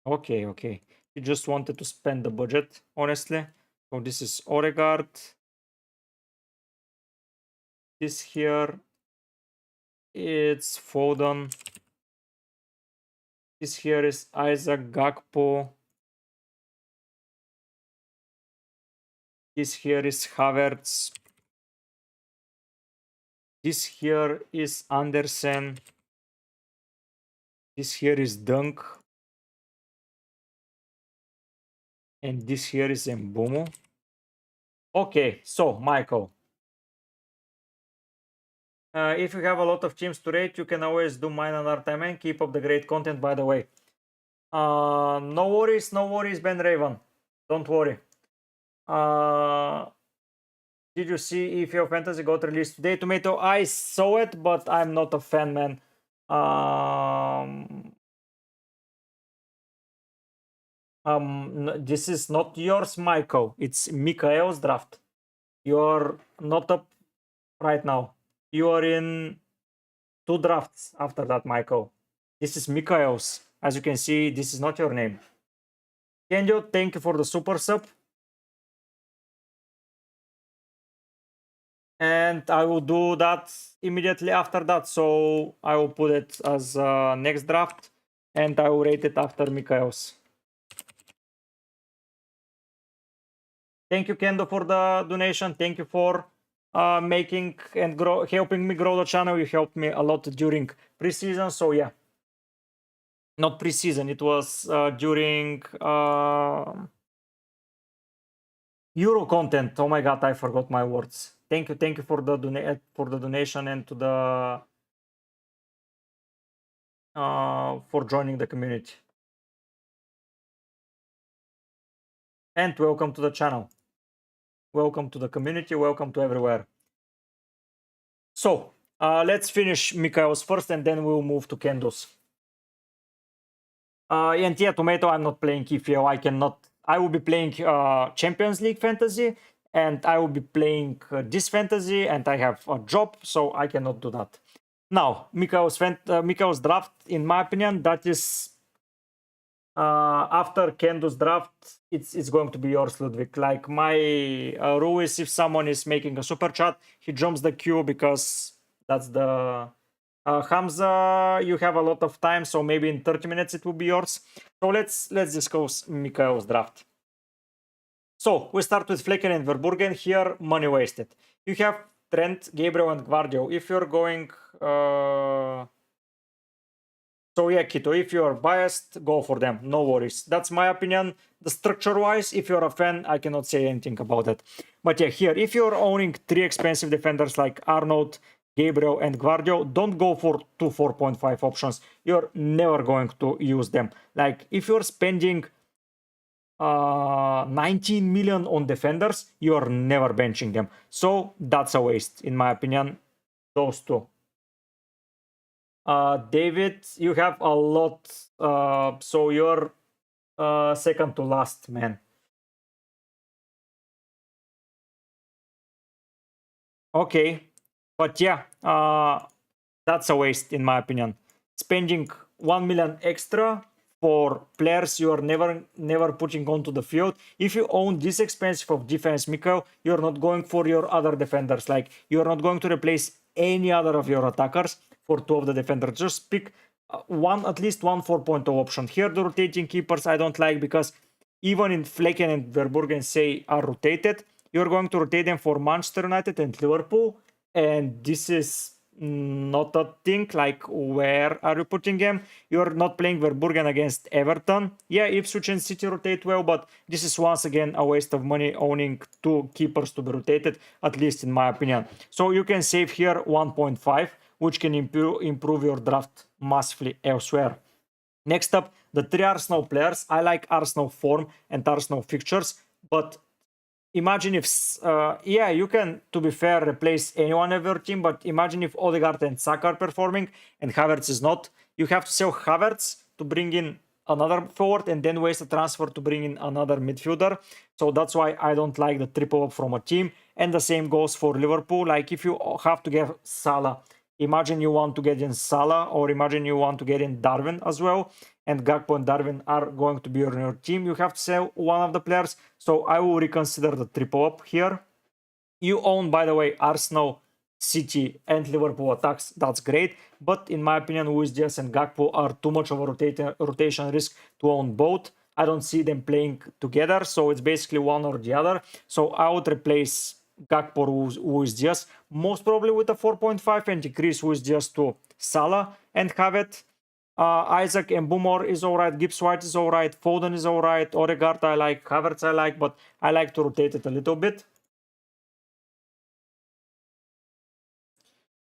You just wanted to spend the budget, honestly. So this is Odegaard. This here, it's Foden. This here is Isaac Gakpo. This here is Havertz. This here is Andersen. This here is Dunk. And this here is Mbumo. Okay, so Mikel. If you have a lot of teams to rate, you can always do mine another time and keep up the great content, by the way. No worries, Ben Raven. Don't worry. Did you see FPL Fantasy got released today? Tomato, I saw it, but I'm not a fan, man. This is not yours, Mikel. It's Mikel's draft. You're not up right now. You are in 2 drafts after that, Mikel. This is Mikel's. As you can see, this is not your name. Kendo, thank you for the super sub. And I will do that immediately after that. So I will put it as next draft and I will rate it after Mikel's. Thank you, Kendo, for the donation. Thank you for making and helping me grow the channel. You helped me a lot during preseason. So yeah, not preseason. It was during Euro content. Oh my God, I forgot my words. Thank you for the donation and to the for joining the community. And welcome to the channel. Welcome to the community. Welcome to everywhere. So let's finish Mikel's first, and then we'll move to Kendo's. And yeah, Tomato, I'm not playing FPL. I cannot. I will be playing Champions League fantasy, and I will be playing this fantasy, and I have a job, so I cannot do that. Now, Mikel's draft, in my opinion, that is after Kendo's draft, it's going to be yours, Ludwig. Like my rule is, if someone is making a super chat, he jumps the queue because that's the Hamza. You have a lot of time, so maybe in 30 minutes it will be yours. So let's discuss Mikel's draft. So we start with Flecken and Verburgen. Here, money wasted. You have Trent, Gabriel, and Guardio. If you're going so yeah, Kito, if you're biased, go for them. No worries. That's my opinion. The structure-wise, if you're a fan, I cannot say anything about it. But yeah, here, if you're owning 3 expensive defenders like Arnold, Gabriel, and Guardio, don't go for 2 4.5 options. You're never going to use them. Like, if you're spending 19 million on defenders, you're never benching them. So that's a waste, in my opinion, those two. David, you have a lot, so you're second to last, man. Okay, but yeah, that's a waste in my opinion. Spending 1 million extra for players you are never putting onto the field. If you own this expensive of defense, Mikel, you're not going for your other defenders. Like, you're not going to replace any other of your attackers for 2 of the defenders. Just pick at least one 4.0 option. Here, the rotating keepers I don't like, because even in Flecken and Verburgen say are rotated, you're going to rotate them for Manchester United and Liverpool, and this is not a thing. Like, where are you putting them? You're not playing Verburgen against Everton. Yeah, Ipswich and City rotate well, but this is once again a waste of money owning 2 keepers to be rotated, at least in my opinion. So you can save here 1.5, which can improve your draft massively elsewhere. Next up, the 3 Arsenal players. I like Arsenal form and Arsenal fixtures, but imagine if, yeah, you can, to be fair, replace anyone of your team, but imagine if Odegaard and Saka are performing and Havertz is not. You have to sell Havertz to bring in another forward and then waste a transfer to bring in another midfielder. So that's why I don't like the triple up from a team. And the same goes for Liverpool. Like, if you have to get Salah, imagine you want to get in Salah, or imagine you want to get in Darwin as well, and Gakpo and Darwin are going to be on your team. You have to sell one of the players, so I will reconsider the triple up here. You own, by the way, Arsenal, City, and Liverpool attacks. That's great, but in my opinion, Luis Diaz and Gakpo are too much of a rotation risk to own both. I don't see them playing together, so it's basically one or the other. So I would replace Gakpo Luis Diaz, most probably with a 4.5, and decrease Luis Diaz to Salah and have it. Isaac and Boomer is alright, Gibbs White is alright, Foden is alright, Odegaard I like, Havertz I like, but I like to rotate it a little bit.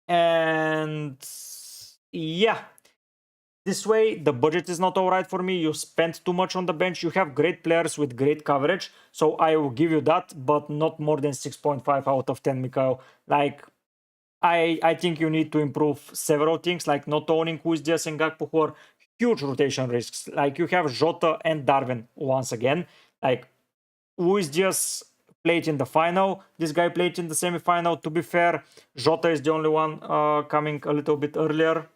And yeah, this way the budget is not alright for me. You spend too much on the bench. You have great players with great coverage, so I will give you that, but not more than 6.5 out of 10, Mikel. Like, I think you need to improve several things, like not owning Luis Diaz and Gakpo, who are huge rotation risks. Like, you have Jota and Darwin once again. Like, Luis Diaz played in the final. This guy played in the semi-final. To be fair, Jota is the only one coming a little bit earlier.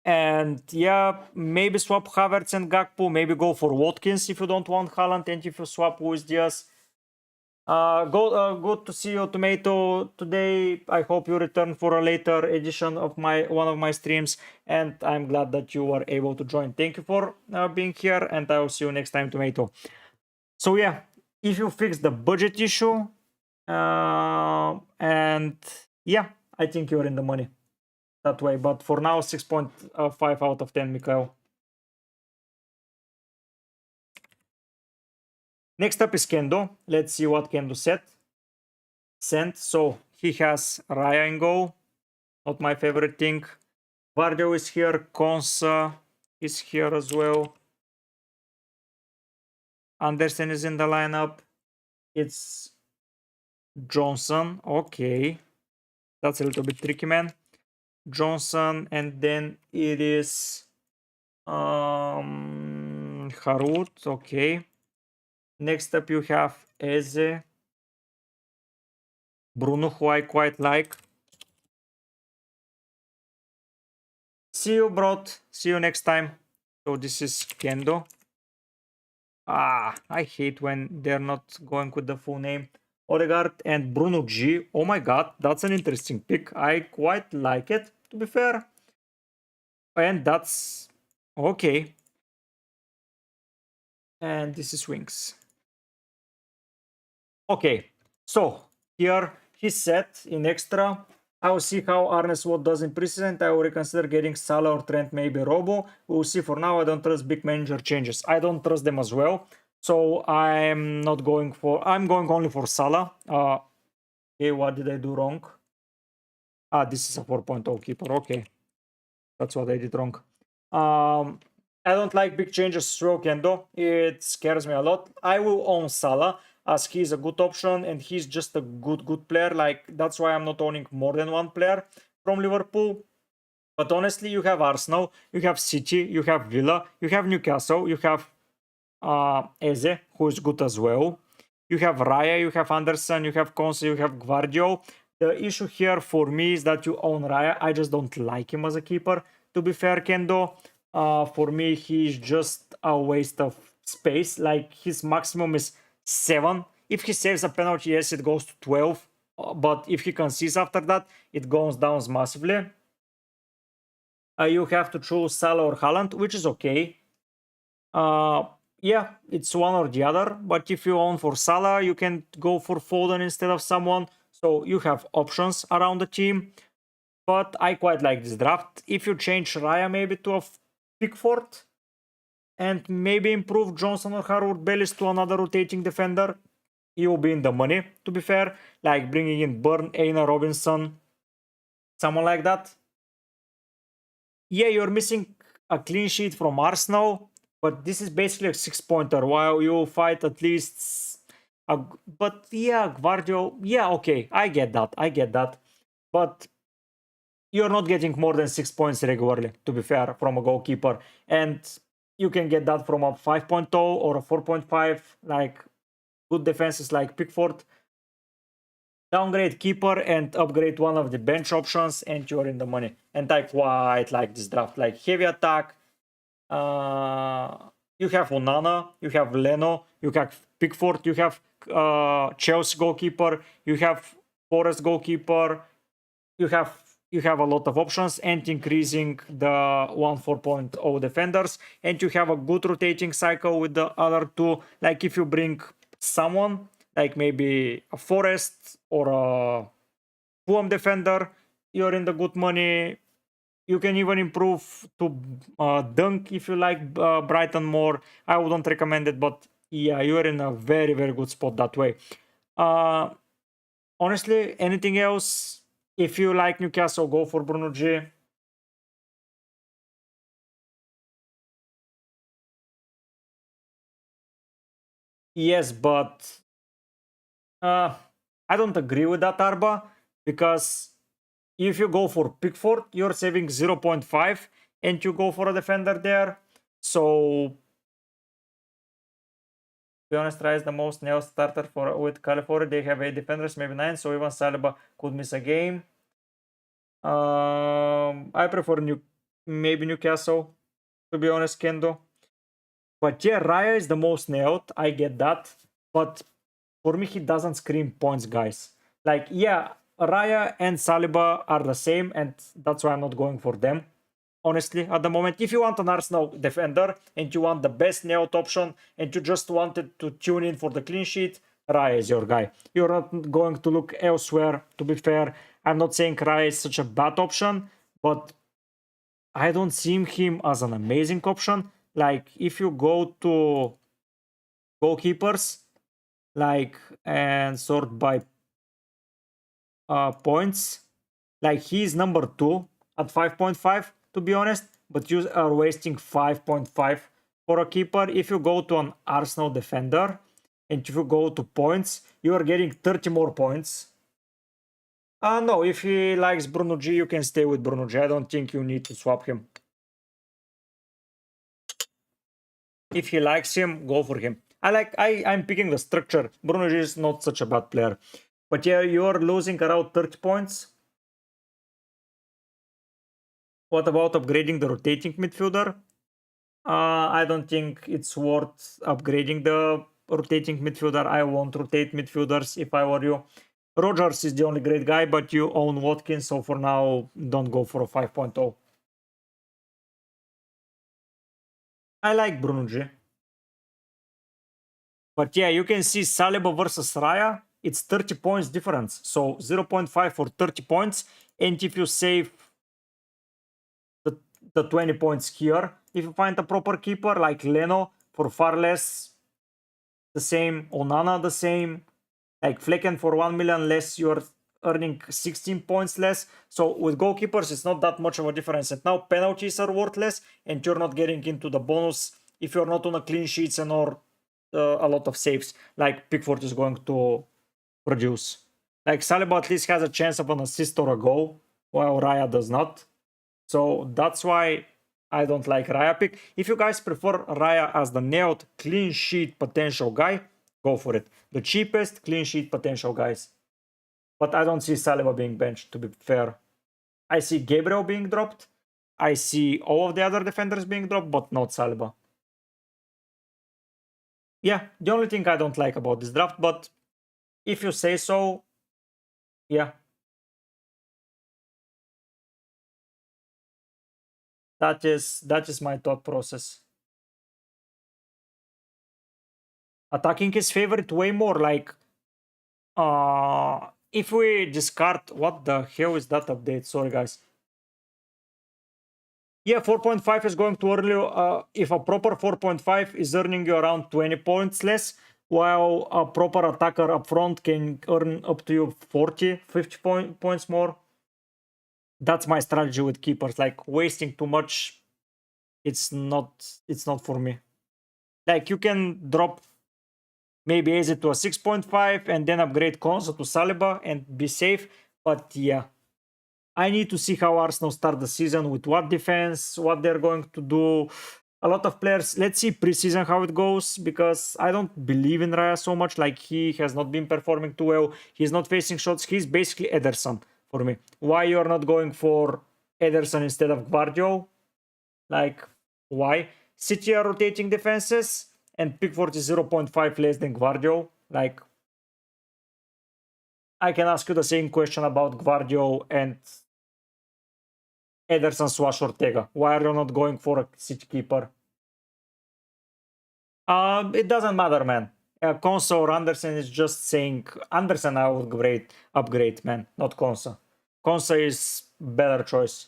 And yeah, maybe swap Havertz and Gakpo. Maybe go for Watkins if you don't want Haaland, and if you swap Luis Diaz. Good to see you, Tomato, today. I hope you return for a later edition of one of my streams, and I'm glad that you were able to join. Thank you for being here, and I will see you next time, Tomato. So yeah, if you fix the budget issue, and yeah, I think you're in the money that way. But for now, 6.5 out of 10, Mikel. Next up is Kendo. Let's see what Kendo sent. So he has Raya in goal. Not my favorite thing. Vardio is here. Konsa is here as well. Andersen is in the lineup. It's Johnson. Okay. That's a little bit tricky, man. Johnson, and then it is Harut. Okay. Next up you have Eze. Bruno, who I quite like. See you, Brot. See you next time. So this is Kendo. I hate when they're not going with the full name. Odegaard and Bruno G. Oh my god, that's an interesting pick. I quite like it, to be fair. And that's okay. And this is Wings. Okay, so here he said in extra, I will see how Arnes what does in preseason. I will reconsider getting Salah or Trent, maybe Robo. We'll see. For now, I don't trust big manager changes. I don't trust them as well. So I'm not going for, I'm going only for Salah. Okay, what did I do wrong? This is a 4.0 keeper. Okay, that's what I did wrong. I don't like big changes through Kendo. It scares me a lot. I will own Salah as he's a good option and he's just a good player. Like, that's why I'm not owning more than one player from Liverpool. But honestly, you have Arsenal, you have City, you have Villa, you have Newcastle, you have Eze, who is good as well. You have Raya, you have Anderson, you have Konsa, you have Gvardio. The issue here for me is that you own Raya. I just don't like him as a keeper, to be fair, Kendo. For me, he's just a waste of space. Like, his maximum is 7. If he saves a penalty, yes, it goes to 12. But if he concedes after that, it goes down massively. You have to choose Salah or Haaland, which is okay. Yeah, it's one or the other. But if you own for Salah, you can go for Foden instead of someone. So you have options around the team. But I quite like this draft. If you change Raya maybe to a Pickford and maybe improve Johnson or Harwood Bellis to another rotating defender, you will be in the money, to be fair. Like bringing in Burn, Aina Robinson, someone like that. Yeah, you're missing a clean sheet from Arsenal, but this is basically a 6-pointer while you fight at least but yeah, Gvardio, yeah, okay, I get that. But you're not getting more than 6 points regularly, to be fair, from a goalkeeper. And you can get that from a 5.0 or a 4.5, like good defenses like Pickford. Downgrade keeper and upgrade one of the bench options and you're in the money. And I quite like this draft. Like heavy attack. You have Onana, you have Leno, you have Pickford, you have Chelsea goalkeeper, you have Forest goalkeeper, you have a lot of options and increasing the 4.0 defenders, and you have a good rotating cycle with the other two. Like if you bring someone like maybe a Forest or a Fulham defender, you're in the good money. You can even improve to Dunk if you like Brighton more. I wouldn't recommend it, but yeah, you're in a very, very good spot that way. Honestly, anything else? If you like Newcastle, go for Bruno G. Yes, but I don't agree with that, Arba, because if you go for Pickford, you're saving 0.5 and you go for a defender there. So, to be honest, Raya is the most nailed starter for with California. They have 8 defenders, maybe 9, so even Saliba could miss a game. I prefer maybe Newcastle, to be honest, Kendo. But yeah, Raya is the most nailed. I get that. But for me, he doesn't scream points, guys. Like, yeah, Raya and Saliba are the same, and that's why I'm not going for them. honestly, at the moment. If you want an Arsenal defender and you want the best Neot option and you just wanted to tune in for the clean sheet, Raya is your guy. You're not going to look elsewhere, to be fair. I'm not saying Raya is such a bad option, but I don't see him as an amazing option. Like, if you go to goalkeepers, like, and sort by points, like, he's number 2 at 5.5, to be honest, but you are wasting 5.5 for a keeper. If you go to an Arsenal defender and if you go to points, you are getting 30 more points. No, if he likes Bruno G, you can stay with Bruno G. I don't think you need to swap him. If he likes him, go for him. I'm picking the structure. Bruno G is not such a bad player. But yeah, you're losing around 30 points. What about upgrading the rotating midfielder? I don't think it's worth upgrading the rotating midfielder. I won't rotate midfielders if I were you. Rogers is the only great guy, but you own Watkins, so for now, don't go for a 5.0. I like Bruno G. But yeah, you can see Saliba versus Raya, it's 30 points difference. So 0.5 for 30 points. And if you save the 20 points here, if you find a proper keeper like Leno for far less, the same, Onana the same, like Flecken for 1 million less, you're earning 16 points less. So with goalkeepers, it's not that much of a difference. And now penalties are worthless and you're not getting into the bonus if you're not on a clean sheets and or a lot of saves like Pickford is going to produce. Like Saliba at least has a chance of an assist or a goal, while Raya does not. So that's why I don't like Raya pick. If you guys prefer Raya as the nailed clean sheet potential guy, go for it. The cheapest clean sheet potential guys. But I don't see Saliba being benched, to be fair. I see Gabriel being dropped. I see all of the other defenders being dropped, but not Saliba. Yeah, the only thing I don't like about this draft, but if you say so, yeah. That is my thought process. Attacking his favorite way more, like if we discard, what the hell is that update? Sorry guys. Yeah, 4.5 is going to earn you, if a proper 4.5 is earning you around 20 points less, while a proper attacker up front can earn up to you 40, 50 points more. That's my strategy with keepers, like wasting too much. It's not for me. Like you can drop maybe Eze to a 6.5 and then upgrade Konsa to Saliba and be safe. But yeah, I need to see how Arsenal start the season with what defense, what they're going to do. A lot of players. Let's see preseason how it goes, because I don't believe in Raya so much. Like, he has not been performing too well. He's not facing shots. He's basically Ederson for me. Why you're not going for Ederson instead of Guardiola? Like, why? City are rotating defenses and Pickford is 0.5 less than Guardiola. Like, I can ask you the same question about Guardiola and Ederson / Ortega. Why are you not going for a City keeper? It doesn't matter, man. Konsa or Anderson is just saying Anderson I would upgrade, man, not Konsa. Konsa is better choice.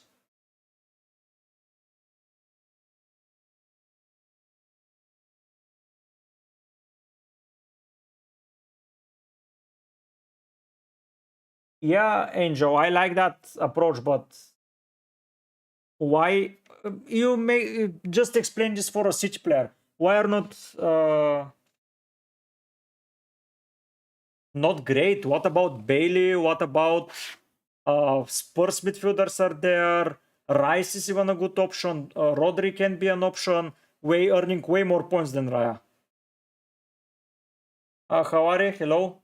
Yeah, Angel, I like that approach, but why? You may just explain this for a City player. Why are not great? What about Bailey? What about Spurs midfielders are there? Rice is even a good option. Rodri can be an option. Earning way more points than Raya. How are you? Hello.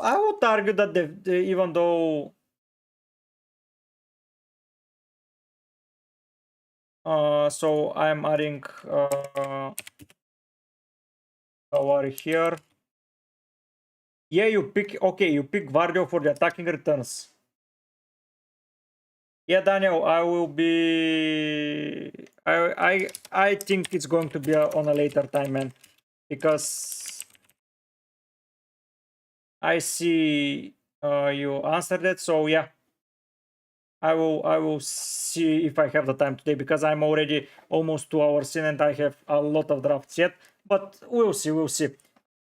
I would argue that even though so I'm adding how are you here? Yeah, you pick. Okay, you pick Guardio for the attacking returns. Yeah, Daniel, I will be. I think it's going to be on a later time, man, because I see you answered it. So yeah, I will see if I have the time today, because I'm already almost 2 hours in and I have a lot of drafts yet. But we'll see. We'll see.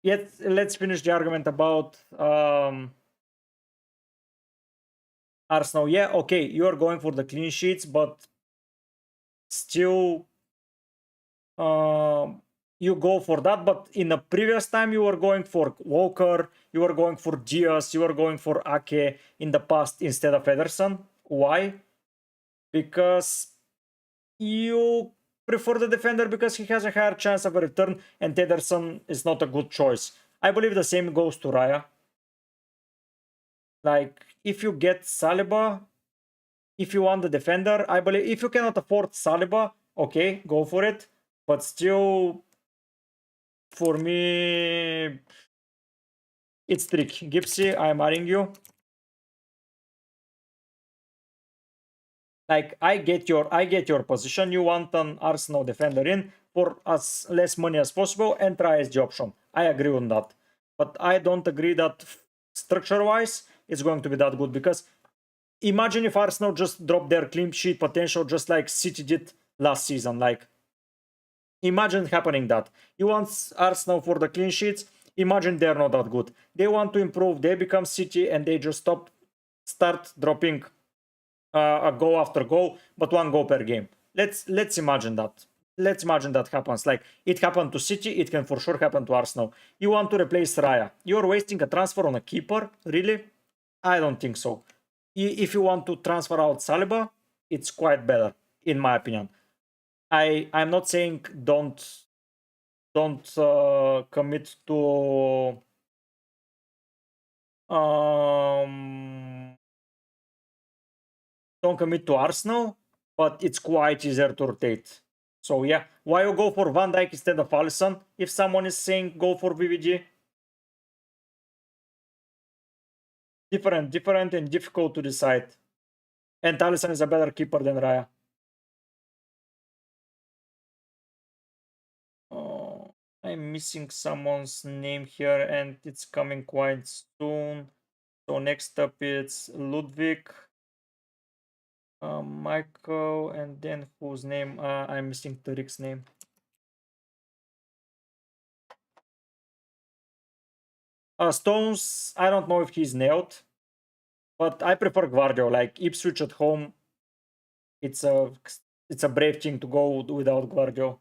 Yet let's finish the argument about Arsenal. Yeah, okay, you're going for the clean sheets, but still, you go for that. But in the previous time, you were going for Walker, you were going for Diaz, you were going for Ake in the past instead of Ederson. Why? Because you prefer the defender because he has a higher chance of a return, and Ederson is not a good choice. I believe the same goes to Raya. Like, if you get Saliba, if you want the defender, I believe if you cannot afford Saliba, okay, go for it. But still, for me, it's tricky. Gipsy, I'm adding you. Like, I get your position. You want an Arsenal defender in for as less money as possible, and try as the option. I agree on that. But I don't agree that structure-wise it's going to be that good, because imagine if Arsenal just dropped their clean sheet potential just like City did last season. Like, imagine happening that. You want Arsenal for the clean sheets, imagine they're not that good. They want to improve, they become City, and they just start dropping a goal after goal, but 1 goal per game. Let's imagine that. Let's imagine that happens. Like, it happened to City, it can for sure happen to Arsenal. You want to replace Raya. You're wasting a transfer on a keeper? Really? I don't think so. If you want to transfer out Saliba, it's quite better, in my opinion. I'm not saying don't commit to don't commit to Arsenal, but it's quite easier to rotate. So yeah, why you go for Van Dijk instead of Alisson if someone is saying go for VVG? Different and difficult to decide. And Alisson is a better keeper than Raya. Oh, I'm missing someone's name here, and it's coming quite soon. So next up it's Ludwig, Michael, and then whose name? I'm missing Tarik's name. Stones, I don't know if he's nailed, but I prefer Guardio. Like, Ipswich at home, it's a brave thing to go without Guardio.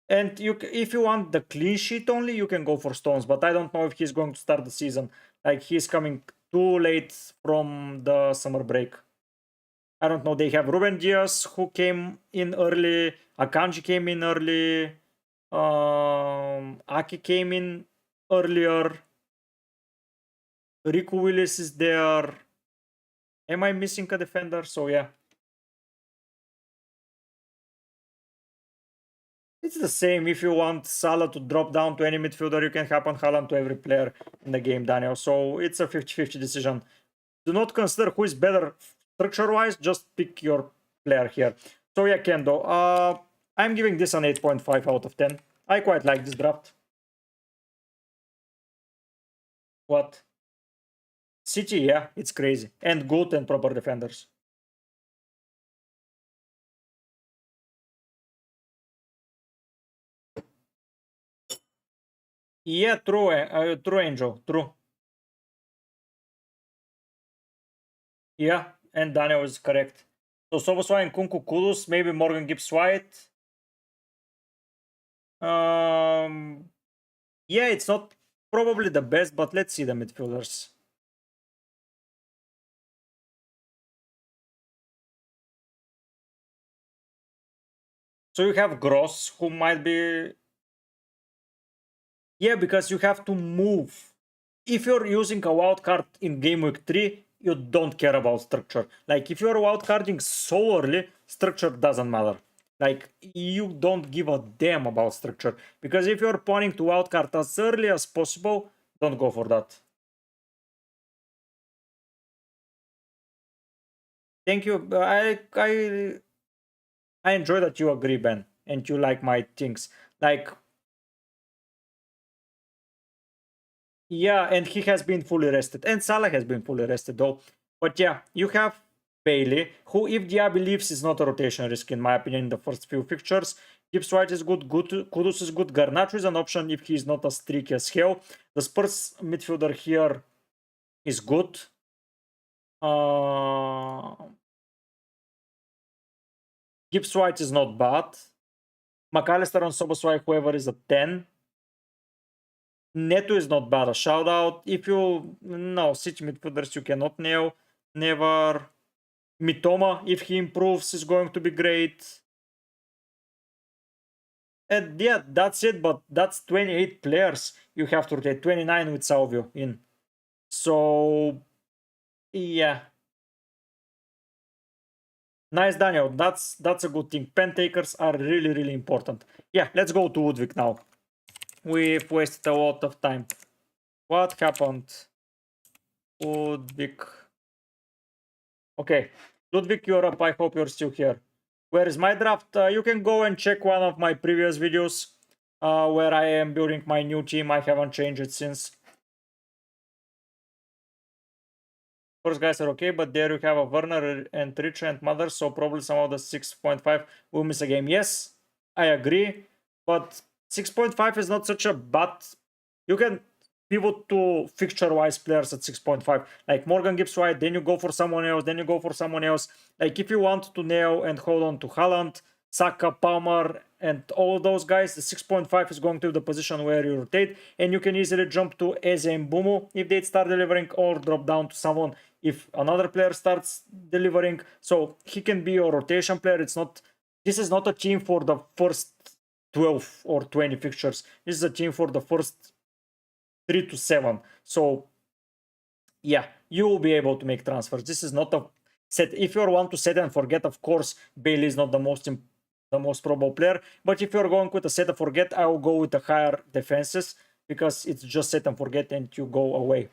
And if you want the clean sheet only, you can go for Stones, but I don't know if he's going to start the season. Like, he's coming too late from the summer break. I don't know. They have Ruben Diaz, who came in early. Akanji came in early. Aki came in earlier. Rico Willis is there. Am I missing a defender? So yeah. It's the same. If you want Salah to drop down to any midfielder, you can happen Haaland to every player in the game, Daniel. So it's a 50-50 decision. Do not consider who is better structure-wise. Just pick your player here. So yeah, Kendo. I'm giving this an 8.5 out of 10. I quite like this draft. What? City, yeah, it's crazy. And good and proper defenders. Yeah, true, Angel, true. Yeah, and Daniel is correct. So Szoboszlai and Kunku Kudus, maybe Morgan Gibbs White. Yeah, it's not probably the best, but let's see the midfielders. So you have Gross, who might be... Yeah, because you have to move. If you're using a wildcard in game week 3, you don't care about structure. Like, if you're wildcarding so early, structure doesn't matter. Like, you don't give a damn about structure. Because if you're planning to wildcard as early as possible, Don't go for that. Thank you. I enjoy that you agree, Ben, and you like my things. Like, yeah, and he has been fully rested, and Salah has been fully rested though. But yeah, you have Bailey, who, if Diaby leaves, is not a rotation risk in my opinion in the first few fixtures. Gibbs White is good, Kudus is good, Garnacho is an option if he is not as streaky as hell. The Spurs midfielder here is good. Gibbs White is not bad. McAllister on Soboswai, whoever is a 10. Neto is not bad. A shout out. If you no City midfielders, you cannot nail. Never. Mitoma, if he improves, is going to be great. And yeah, that's it. But that's 28 players you have to rotate. 29 with Salvio in. So yeah. Nice, Daniel. That's a good thing. Pen takers are really important. Yeah, let's go to Ludwig now. We've wasted a lot of time. What happened? Ludwig. Okay. Ludwig, you're up. I hope you're still here. Where is my draft? You can go and check one of my previous videos where I am building my new team. I haven't changed it since. First guys are okay, but there you have a Werner and Rich and Mother, so probably some of the 6.5 will miss a game. Yes, I agree, but 6.5 is not such a bad. You can pivot to fixture-wise players at 6.5, like Morgan Gibbs White, then you go for someone else, then you go for someone else. Like if you want to nail and hold on to Haaland, Saka, Palmer, and all those guys, the 6.5 is going to be the position where you rotate, and you can easily jump to Eze and Bumo if they start delivering, or drop down to someone if another player starts delivering. So he can be a rotation player. This is not a team for the first 12 or 20 fixtures. This is a team for the first 3 to 7. So yeah, you will be able to make transfers. This is not a set. If you want to set and forget, of course, Bailey is not the most probable player. But if you're going with a set and forget, I will go with the higher defenses because it's just set and forget and you go away.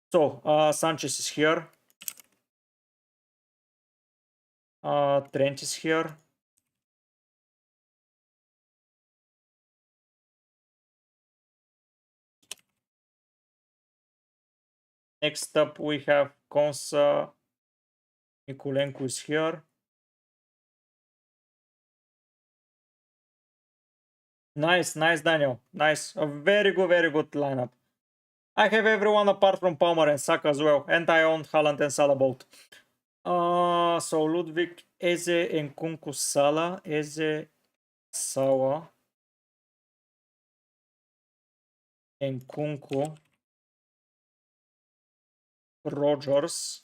So Sanchez is here. Trent is here. Next up, we have Konsa. Mikulenko is here. Nice, Daniel. Nice. A very good lineup. I have everyone apart from Palmer and Saka as well. And I own Haaland and Salah both. So Ludwig, Eze, Nkunku, Salah. Eze, Salah. Nkunku. Rogers.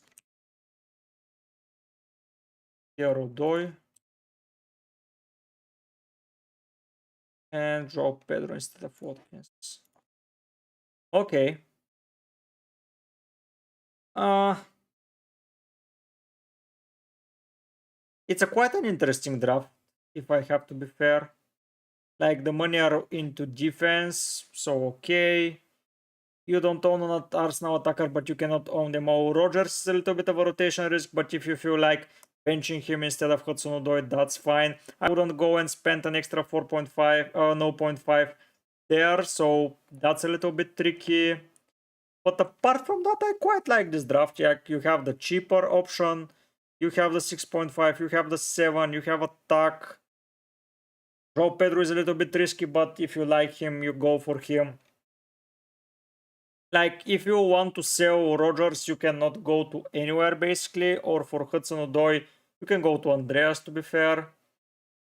Rodoi. And João Pedro instead of Watkins. Okay. It's a quite an interesting draft, if I have to be fair. Like, the money are into defense, so okay. You don't own an Arsenal attacker, but you cannot own them all. Rogers is a little bit of a rotation risk, but if you feel like benching him instead of Hudson-Odoi, that's fine. I wouldn't go and spend an extra 4.5, 0.5 there, so that's a little bit tricky. But apart from that, I quite like this draft. Yeah, you have the cheaper option, you have the 6.5, you have the 7, you have attack. João Pedro is a little bit risky, but if you like him, you go for him. Like, if you want to sell Rogers, you cannot go to anywhere, basically. Or for Hudson-Odoi, you can go to Andreas, to be fair.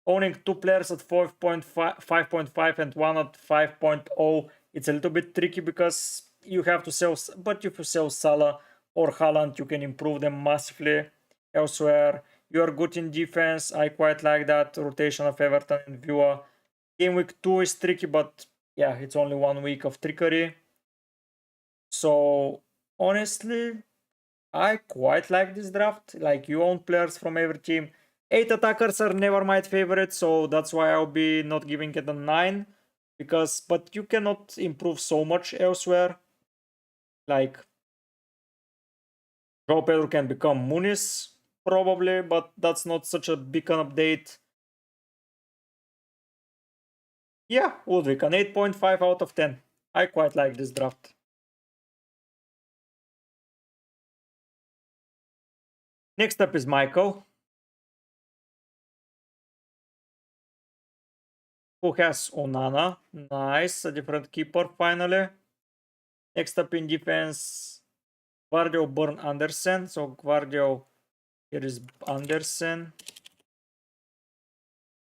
Owning two players at 5.5 and one at 5.0, it's a little bit tricky because you have to sell. But if you sell Salah or Haaland, you can improve them massively elsewhere. You are good in defense. I quite like that rotation of Everton and Villa. Game week 2 is tricky, but yeah, it's only 1 week of trickery. So honestly, I quite like this draft. Like, you own players from every team. 8 attackers are never my favorite, so that's why I'll be not giving it a 9. But you cannot improve so much elsewhere. Like, João Pedro can become Muniz, probably, but that's not such a big an update. Yeah, Ludwig, an 8.5 out of 10. I quite like this draft. Next up is Mikel, who has Onana. Nice, a different keeper finally. Next up in defense, Guardio, Burn, Andersen. So Guardio, here is Andersen.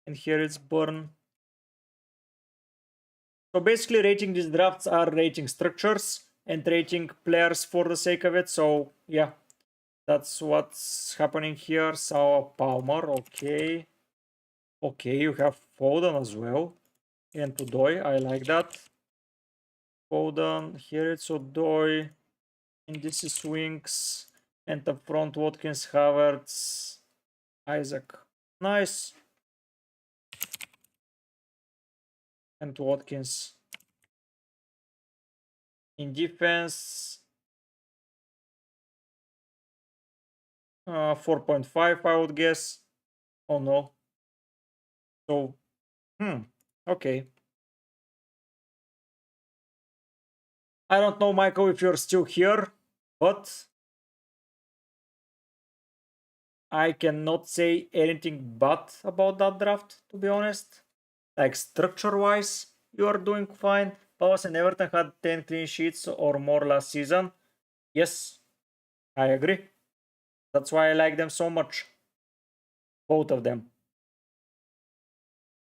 And here is Burn. So basically rating these drafts are rating structures and rating players for the sake of it. So yeah, that's what's happening here. So Palmer, okay. Okay, you have Foden as well. And Odoi, I like that. Foden, here it's Odoi. And this is Winks. And the front Watkins, Havertz, Isaac. Nice. And Watkins. In defense, 4.5, I would guess. Oh no. So, okay. I don't know, Michael, if you're still here, but I cannot say anything bad about that draft, to be honest. Like, structure-wise, you are doing fine. Palace and Everton had 10 clean sheets or more last season. Yes, I agree. That's why I like them so much. Both of them.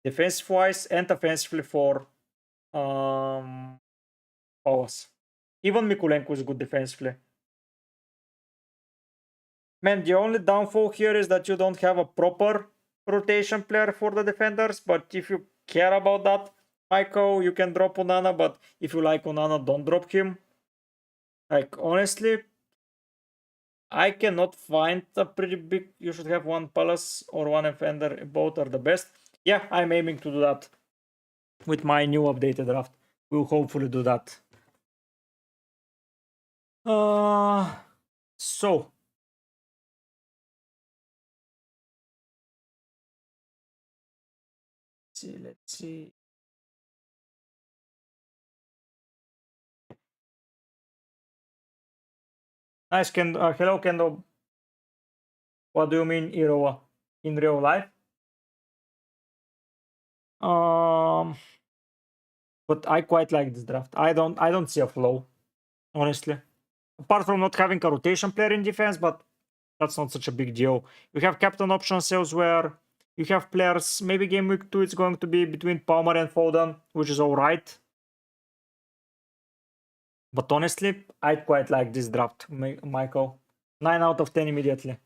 Defensive-wise and offensively for Palace. Even Mikulenko is good defensively. Man, the only downfall here is that you don't have a proper rotation player for the defenders. But if you care about that, Michael, you can drop Onana. But if you like Onana, don't drop him. Like, honestly, I cannot find a pretty big... You should have one Palace or one defender. Both are the best. Yeah, I'm aiming to do that with my new updated draft. We'll hopefully do that. So let's see. Nice, Kendo. Hello, Kendo. What do you mean, Iroha? In real life? But I quite like this draft. I don't see a flaw, honestly. Apart from not having a rotation player in defense, but that's not such a big deal. You have captain options elsewhere. You have players. Maybe game week 2 it's going to be between Palmer and Foden, which is alright. But honestly, I quite like this draft, Michael. 9 out of 10 immediately.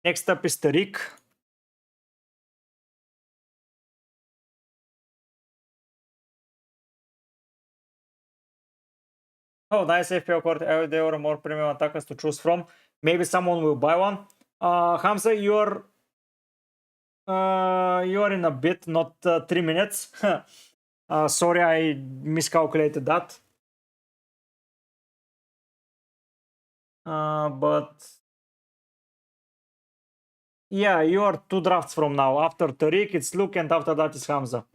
Next up is Tariq. Oh, nice FPL Cortex. There are more premium attackers to choose from. Maybe someone will buy one. Hamza, you're in a bit, not 3 minutes. Sorry, I miscalculated that. But yeah, you are 2 drafts from now. After Tariq, it's Luke, and after that is Hamza.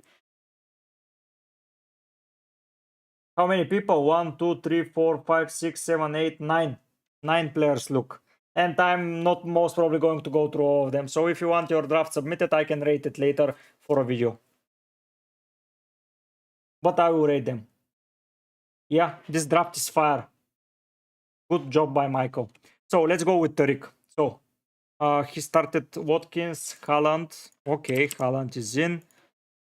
How many people? 1, 2, 3, 4, 5, 6, 7, 8, 9. 9 players, Luke. And I'm not most probably going to go through all of them. So if you want your draft submitted, I can rate it later for a video. But I will rate them. Yeah, this draft is fire. Good job by Michael. So let's go with Tariq. So he started Watkins, Haaland. Okay, Haaland is in.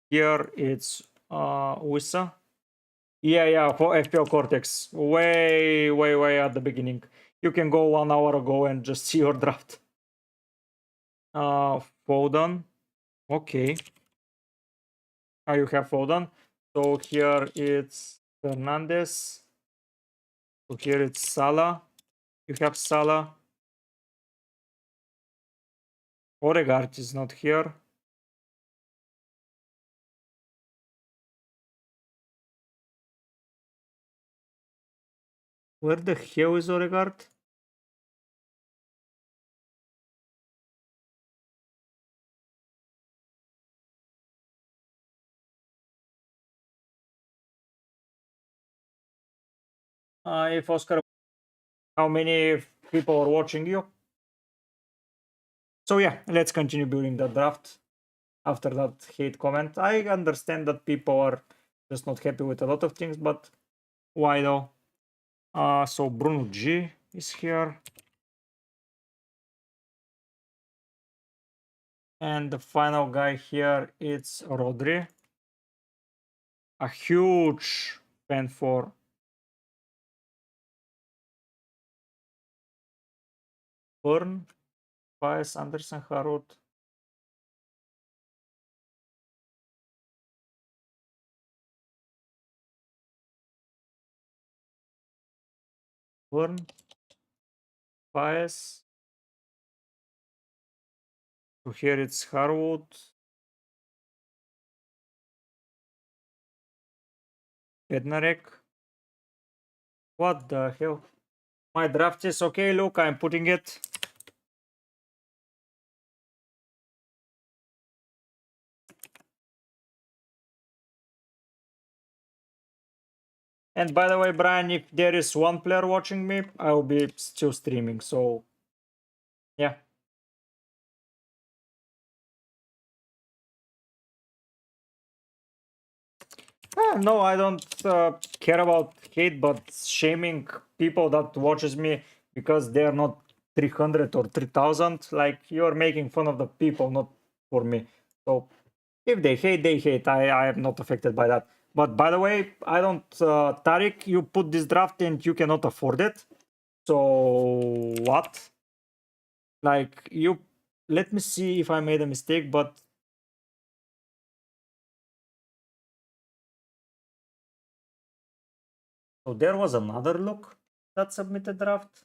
Here it's Wissa. Yeah, for FPL Cortex. Way at the beginning. You can go 1 hour ago and just see your draft. Foden. Okay. You have Foden. So here it's Fernandez. So here it's Salah. You have Salah. Odegaard is not here. Where the hell is Odegaard? If Oscar, how many people are watching you? So yeah, let's continue building the draft. After that hate comment, I understand that people are just not happy with a lot of things, but why though? So Bruno G is here. And the final guy here, it's Rodri. A huge fan for Burn, Pies, Anderson, Harut. Burn, Pies. So here it's Harwood. Bednarek. What the hell? My draft is okay, look, I'm putting it. And by the way, Brian, if there is one player watching me, I will be still streaming, so yeah. No, I don't care about hate, but shaming people that watches me because they're not 300 or 3000, like you're making fun of the people, not for me. So if they hate, they hate. I am not affected by that. But by the way, I don't, Tariq, you put this draft and you cannot afford it. So what? Like you, let me see if I made a mistake, but so there was another look that submitted draft.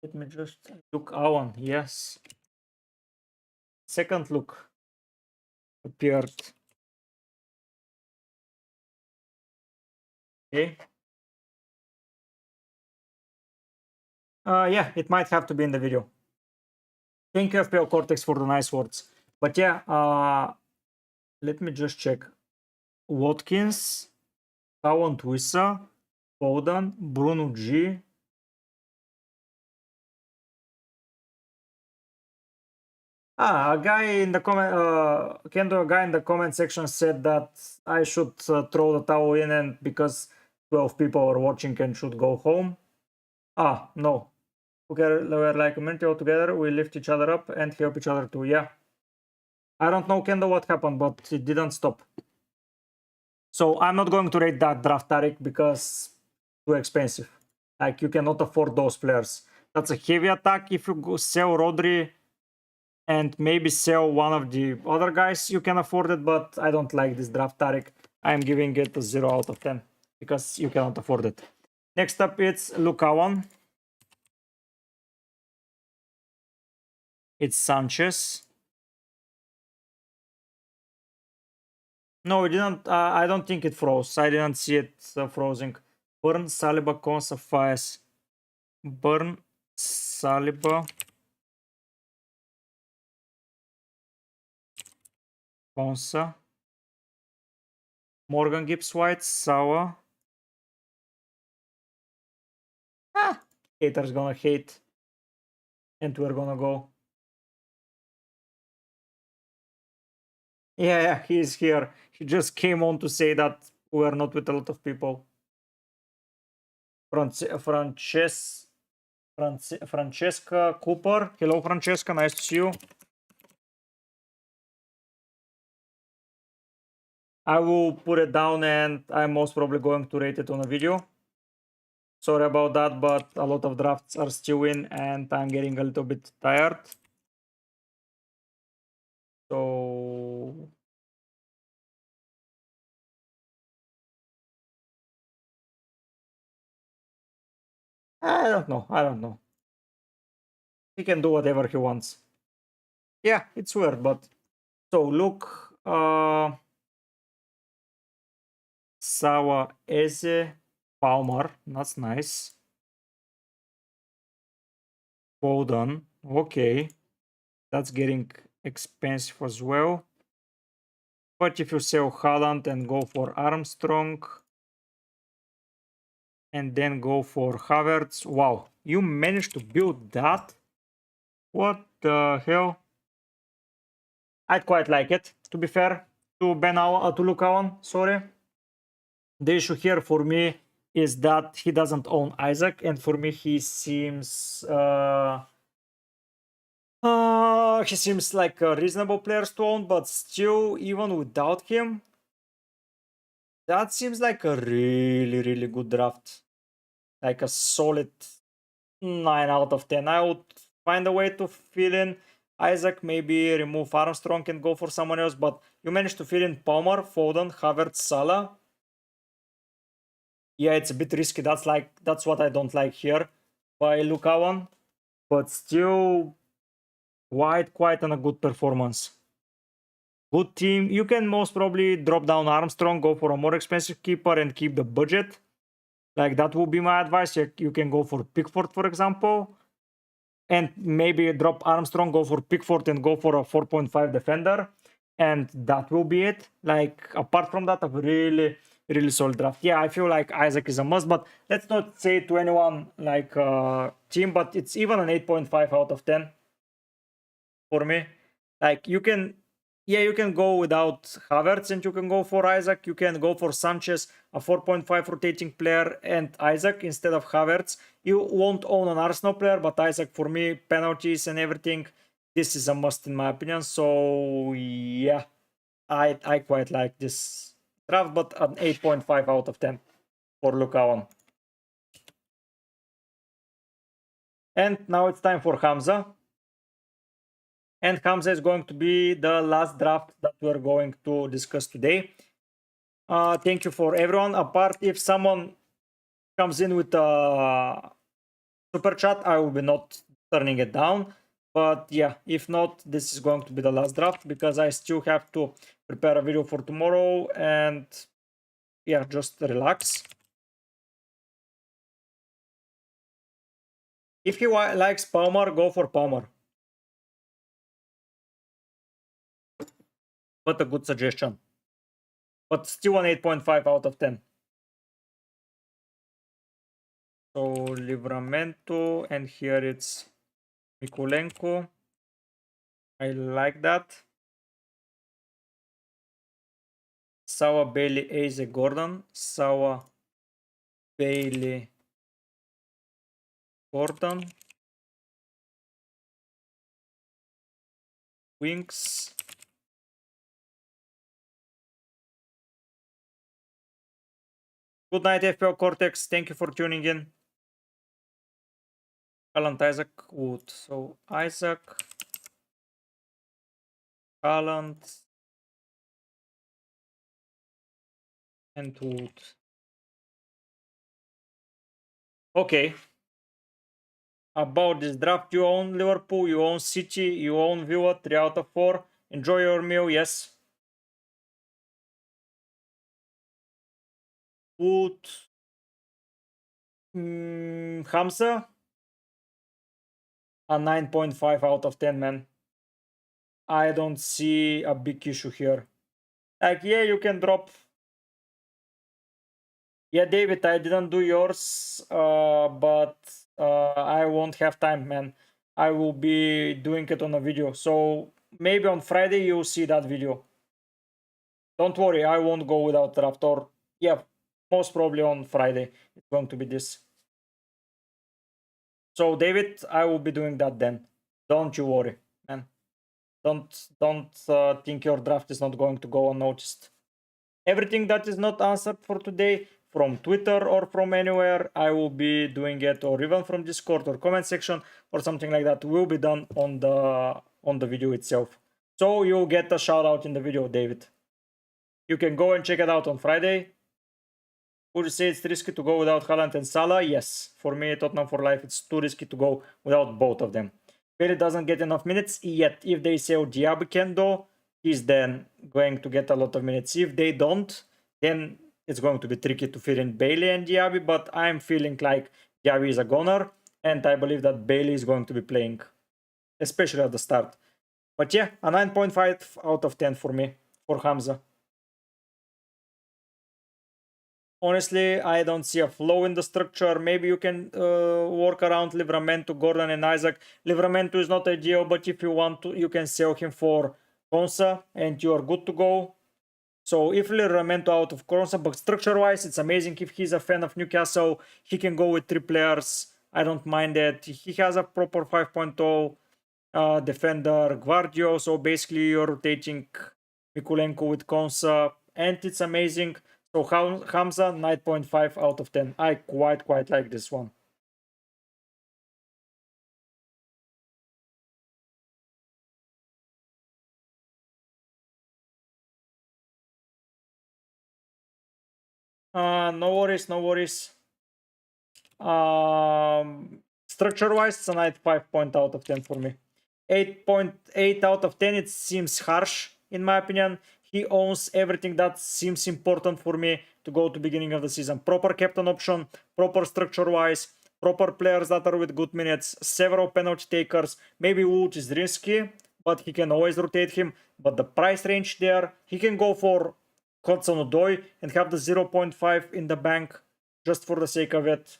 Let me just look. Awan, yes. Second look appeared. Okay. Yeah, it might have to be in the video. Thank you, FPL Cortex, for the nice words. But yeah, let me just check. Watkins, Tawan Twissa, Foden, Bruno G. A guy in the comment, Kendo, a guy in the comment section said that I should throw the towel in, and because 12 people are watching and should go home. No. We're like a community all together. We lift each other up and help each other too. Yeah. I don't know, Kendo, what happened, but it didn't stop. So I'm not going to rate that draft, Tariq, because too expensive. Like you cannot afford those players. That's a heavy attack. If you go sell Rodri and maybe sell one of the other guys, you can afford it. But I don't like this draft, Tariq. I'm giving it a 0 out of 10 because you cannot afford it. Next up, it's Lukan. It's Sanchez. No, it didn't. I don't think it froze. I didn't see it frozen. Burn, Saliba, Konsa, Fires. Burn, Saliba, Konsa. Morgan Gibbs White, Sawa. Haters gonna hate. And we're gonna go. Yeah, he's here. He just came on to say that we're not with a lot of people. Francesca Cooper. Hello, Francesca. Nice to see you. I will put it down and I'm most probably going to rate it on a video. Sorry about that, but a lot of drafts are still in and I'm getting a little bit tired. So I don't know. I don't know. He can do whatever he wants. Yeah, it's weird, but so look, Sawa, Eze, Palmer. That's nice. Foden. Okay. That's getting expensive as well. But if you sell Haaland and go for Armstrong and then go for Havertz, wow, you managed to build that? What the hell? I quite like it, to be fair, to Lukawan, sorry. The issue here for me is that he doesn't own Isaac, and for me he seems like a reasonable player to own, but still, even without him, that seems like a really good draft. Like a solid 9 out of 10. I would find a way to fill in Isaac, maybe remove Armstrong and go for someone else, but you managed to fill in Palmer, Foden, Havertz, Salah. Yeah, it's a bit risky. That's what I don't like here by Lukawan, but still quite a good performance. Good team. You can most probably drop down Armstrong, go for a more expensive keeper and keep the budget. Like, that will be my advice. You can go for Pickford, for example, and maybe drop Armstrong, go for Pickford and go for a 4.5 defender, and that will be it. Like, apart from that, a really solid draft. Yeah, I feel like Isaac is a must, but let's not say to anyone like team, but it's even an 8.5 out of 10 for me. Like, you can go without Havertz and you can go for Isaac. You can go for Sanchez, a 4.5 rotating player, and Isaac instead of Havertz. You won't own an Arsenal player, but Isaac, for me, penalties and everything, this is a must in my opinion. So yeah, I quite like this draft, but an 8.5 out of 10 for Lukawan. And now it's time for Hamza. And Hamza is going to be the last draft that we're going to discuss today. Thank you for everyone. Apart, if someone comes in with a super chat, I will be not turning it down. But yeah, if not, this is going to be the last draft because I still have to prepare a video for tomorrow and yeah, just relax. If he likes Palmer, go for Palmer. What a good suggestion. But still an 8.5 out of 10. So Livramento, and here it's Mikulenko. I like that. Sawa, Bailey, Eze, Gordon. Sawa, Bailey, Gordon. Wings. Good night, FPL Cortex. Thank you for tuning in. Haaland, Isaac, Wood. So Isaac, Haaland, and Wood. Okay. About this draft, you own Liverpool, you own City, you own Villa, 3 out of 4. Enjoy your meal, yes. Wood. Hamza. A 9.5 out of 10, man. I don't see a big issue here. Like, yeah, you can drop. Yeah, David, I didn't do yours, but I won't have time, man. I will be doing it on a video. So maybe on Friday you'll see that video. Don't worry, I won't go without draft, or yeah, most probably on Friday it's going to be this. So David, I will be doing that then. Don't you worry, man. Don't think your draft is not going to go unnoticed. Everything that is not answered for today from Twitter or from anywhere, I will be doing it, or even from Discord or comment section or something like that, will be done on the video itself. So you'll get a shout out in the video, David. You can go and check it out on Friday. Would you say it's risky to go without Haaland and Salah? Yes. For me, Tottenham for life, it's too risky to go without both of them. Bailey doesn't get enough minutes yet. If they sell Kendo, he's then going to get a lot of minutes. If they don't, then it's going to be tricky to fit in Bailey and Diaby, but I'm feeling like Diaby is a goner, and I believe that Bailey is going to be playing, especially at the start. But yeah, a 9.5 out of 10 for me, for Hamza. Honestly, I don't see a flow in the structure. Maybe you can work around Livramento, Gordon, and Isaac. Livramento is not ideal, but if you want to, you can sell him for Konsa, and you are good to go. So if Livramento out of Konsa, but structure-wise, it's amazing. If he's a fan of Newcastle, he can go with 3 players. I don't mind that. He has a proper 5.0 defender, Guardio. So basically, you're rotating Mikulenko with Konsa, and it's amazing. So Hamza, 9.5 out of 10. I quite like this one. No worries, no worries. Structure-wise, it's a 9.5 point out of 10 for me. 8.8 out of 10, it seems harsh, in my opinion. He owns everything that seems important for me to go to beginning of the season. Proper captain option, proper structure-wise, proper players that are with good minutes, several penalty takers. Maybe Wood is risky, but he can always rotate him. But the price range there, he can go for Hudson-Odoi and have the 0.5 in the bank just for the sake of it.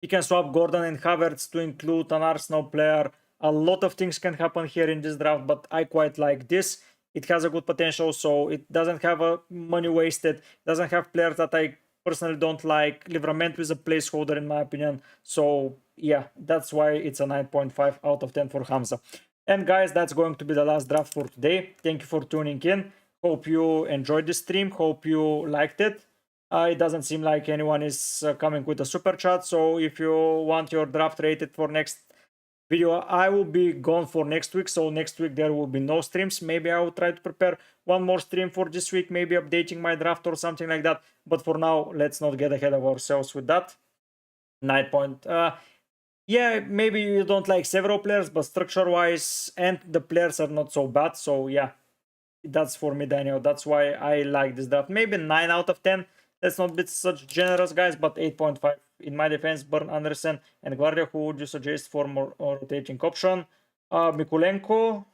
He can swap Gordon and Havertz to include an Arsenal player. A lot of things can happen here in this draft, but I quite like this. It has a good potential, so it doesn't have a money wasted. It doesn't have players that I personally don't like. Livramento is a placeholder in my opinion. So yeah, that's why it's a 9.5 out of 10 for Hamza. And guys, that's going to be the last draft for today. Thank you for tuning in. Hope you enjoyed this stream. Hope you liked it. It doesn't seem like anyone is coming with a super chat. So if you want your draft rated for next video, I will be gone for next week. So next week there will be no streams. Maybe I will try to prepare one more stream for this week, maybe updating my draft or something like that. But for now, let's not get ahead of ourselves with that. 9 point. Yeah, maybe you don't like several players, but structure-wise and the players are not so bad. So yeah, that's for me, Daniel. That's why I like this draft. Maybe 9 out of 10. Let's not be such generous, guys, but 8.5 in my defense. Bernd Andersen and Guardia, who would you suggest for more rotating option? Mikulenko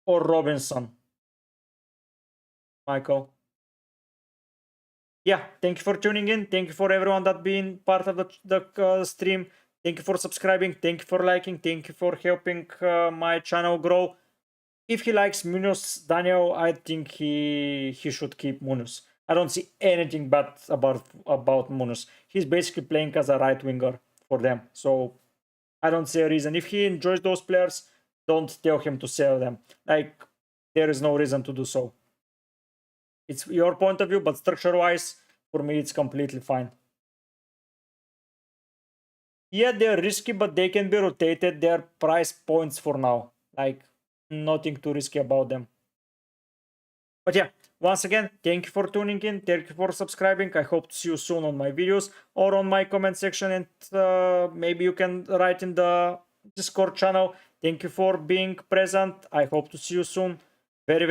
or Robinson? Michael. Yeah, thank you for tuning in. Thank you for everyone that been part of the stream. Thank you for subscribing. Thank you for liking. Thank you for helping my channel grow. If he likes Munoz, Daniel, I think he should keep Munoz. I don't see anything bad about Munoz. He's basically playing as a right winger for them. So I don't see a reason. If he enjoys those players, don't tell him to sell them. Like, there is no reason to do so. It's your point of view, but structure-wise, for me, it's completely fine. Yeah, they're risky, but they can be rotated. They're price points for now. Like, nothing too risky about them. But yeah, once again, thank you for tuning in. Thank you for subscribing. I hope to see you soon on my videos or on my comment section. And maybe you can write in the Discord channel. Thank you for being present. I hope to see you soon. Very, very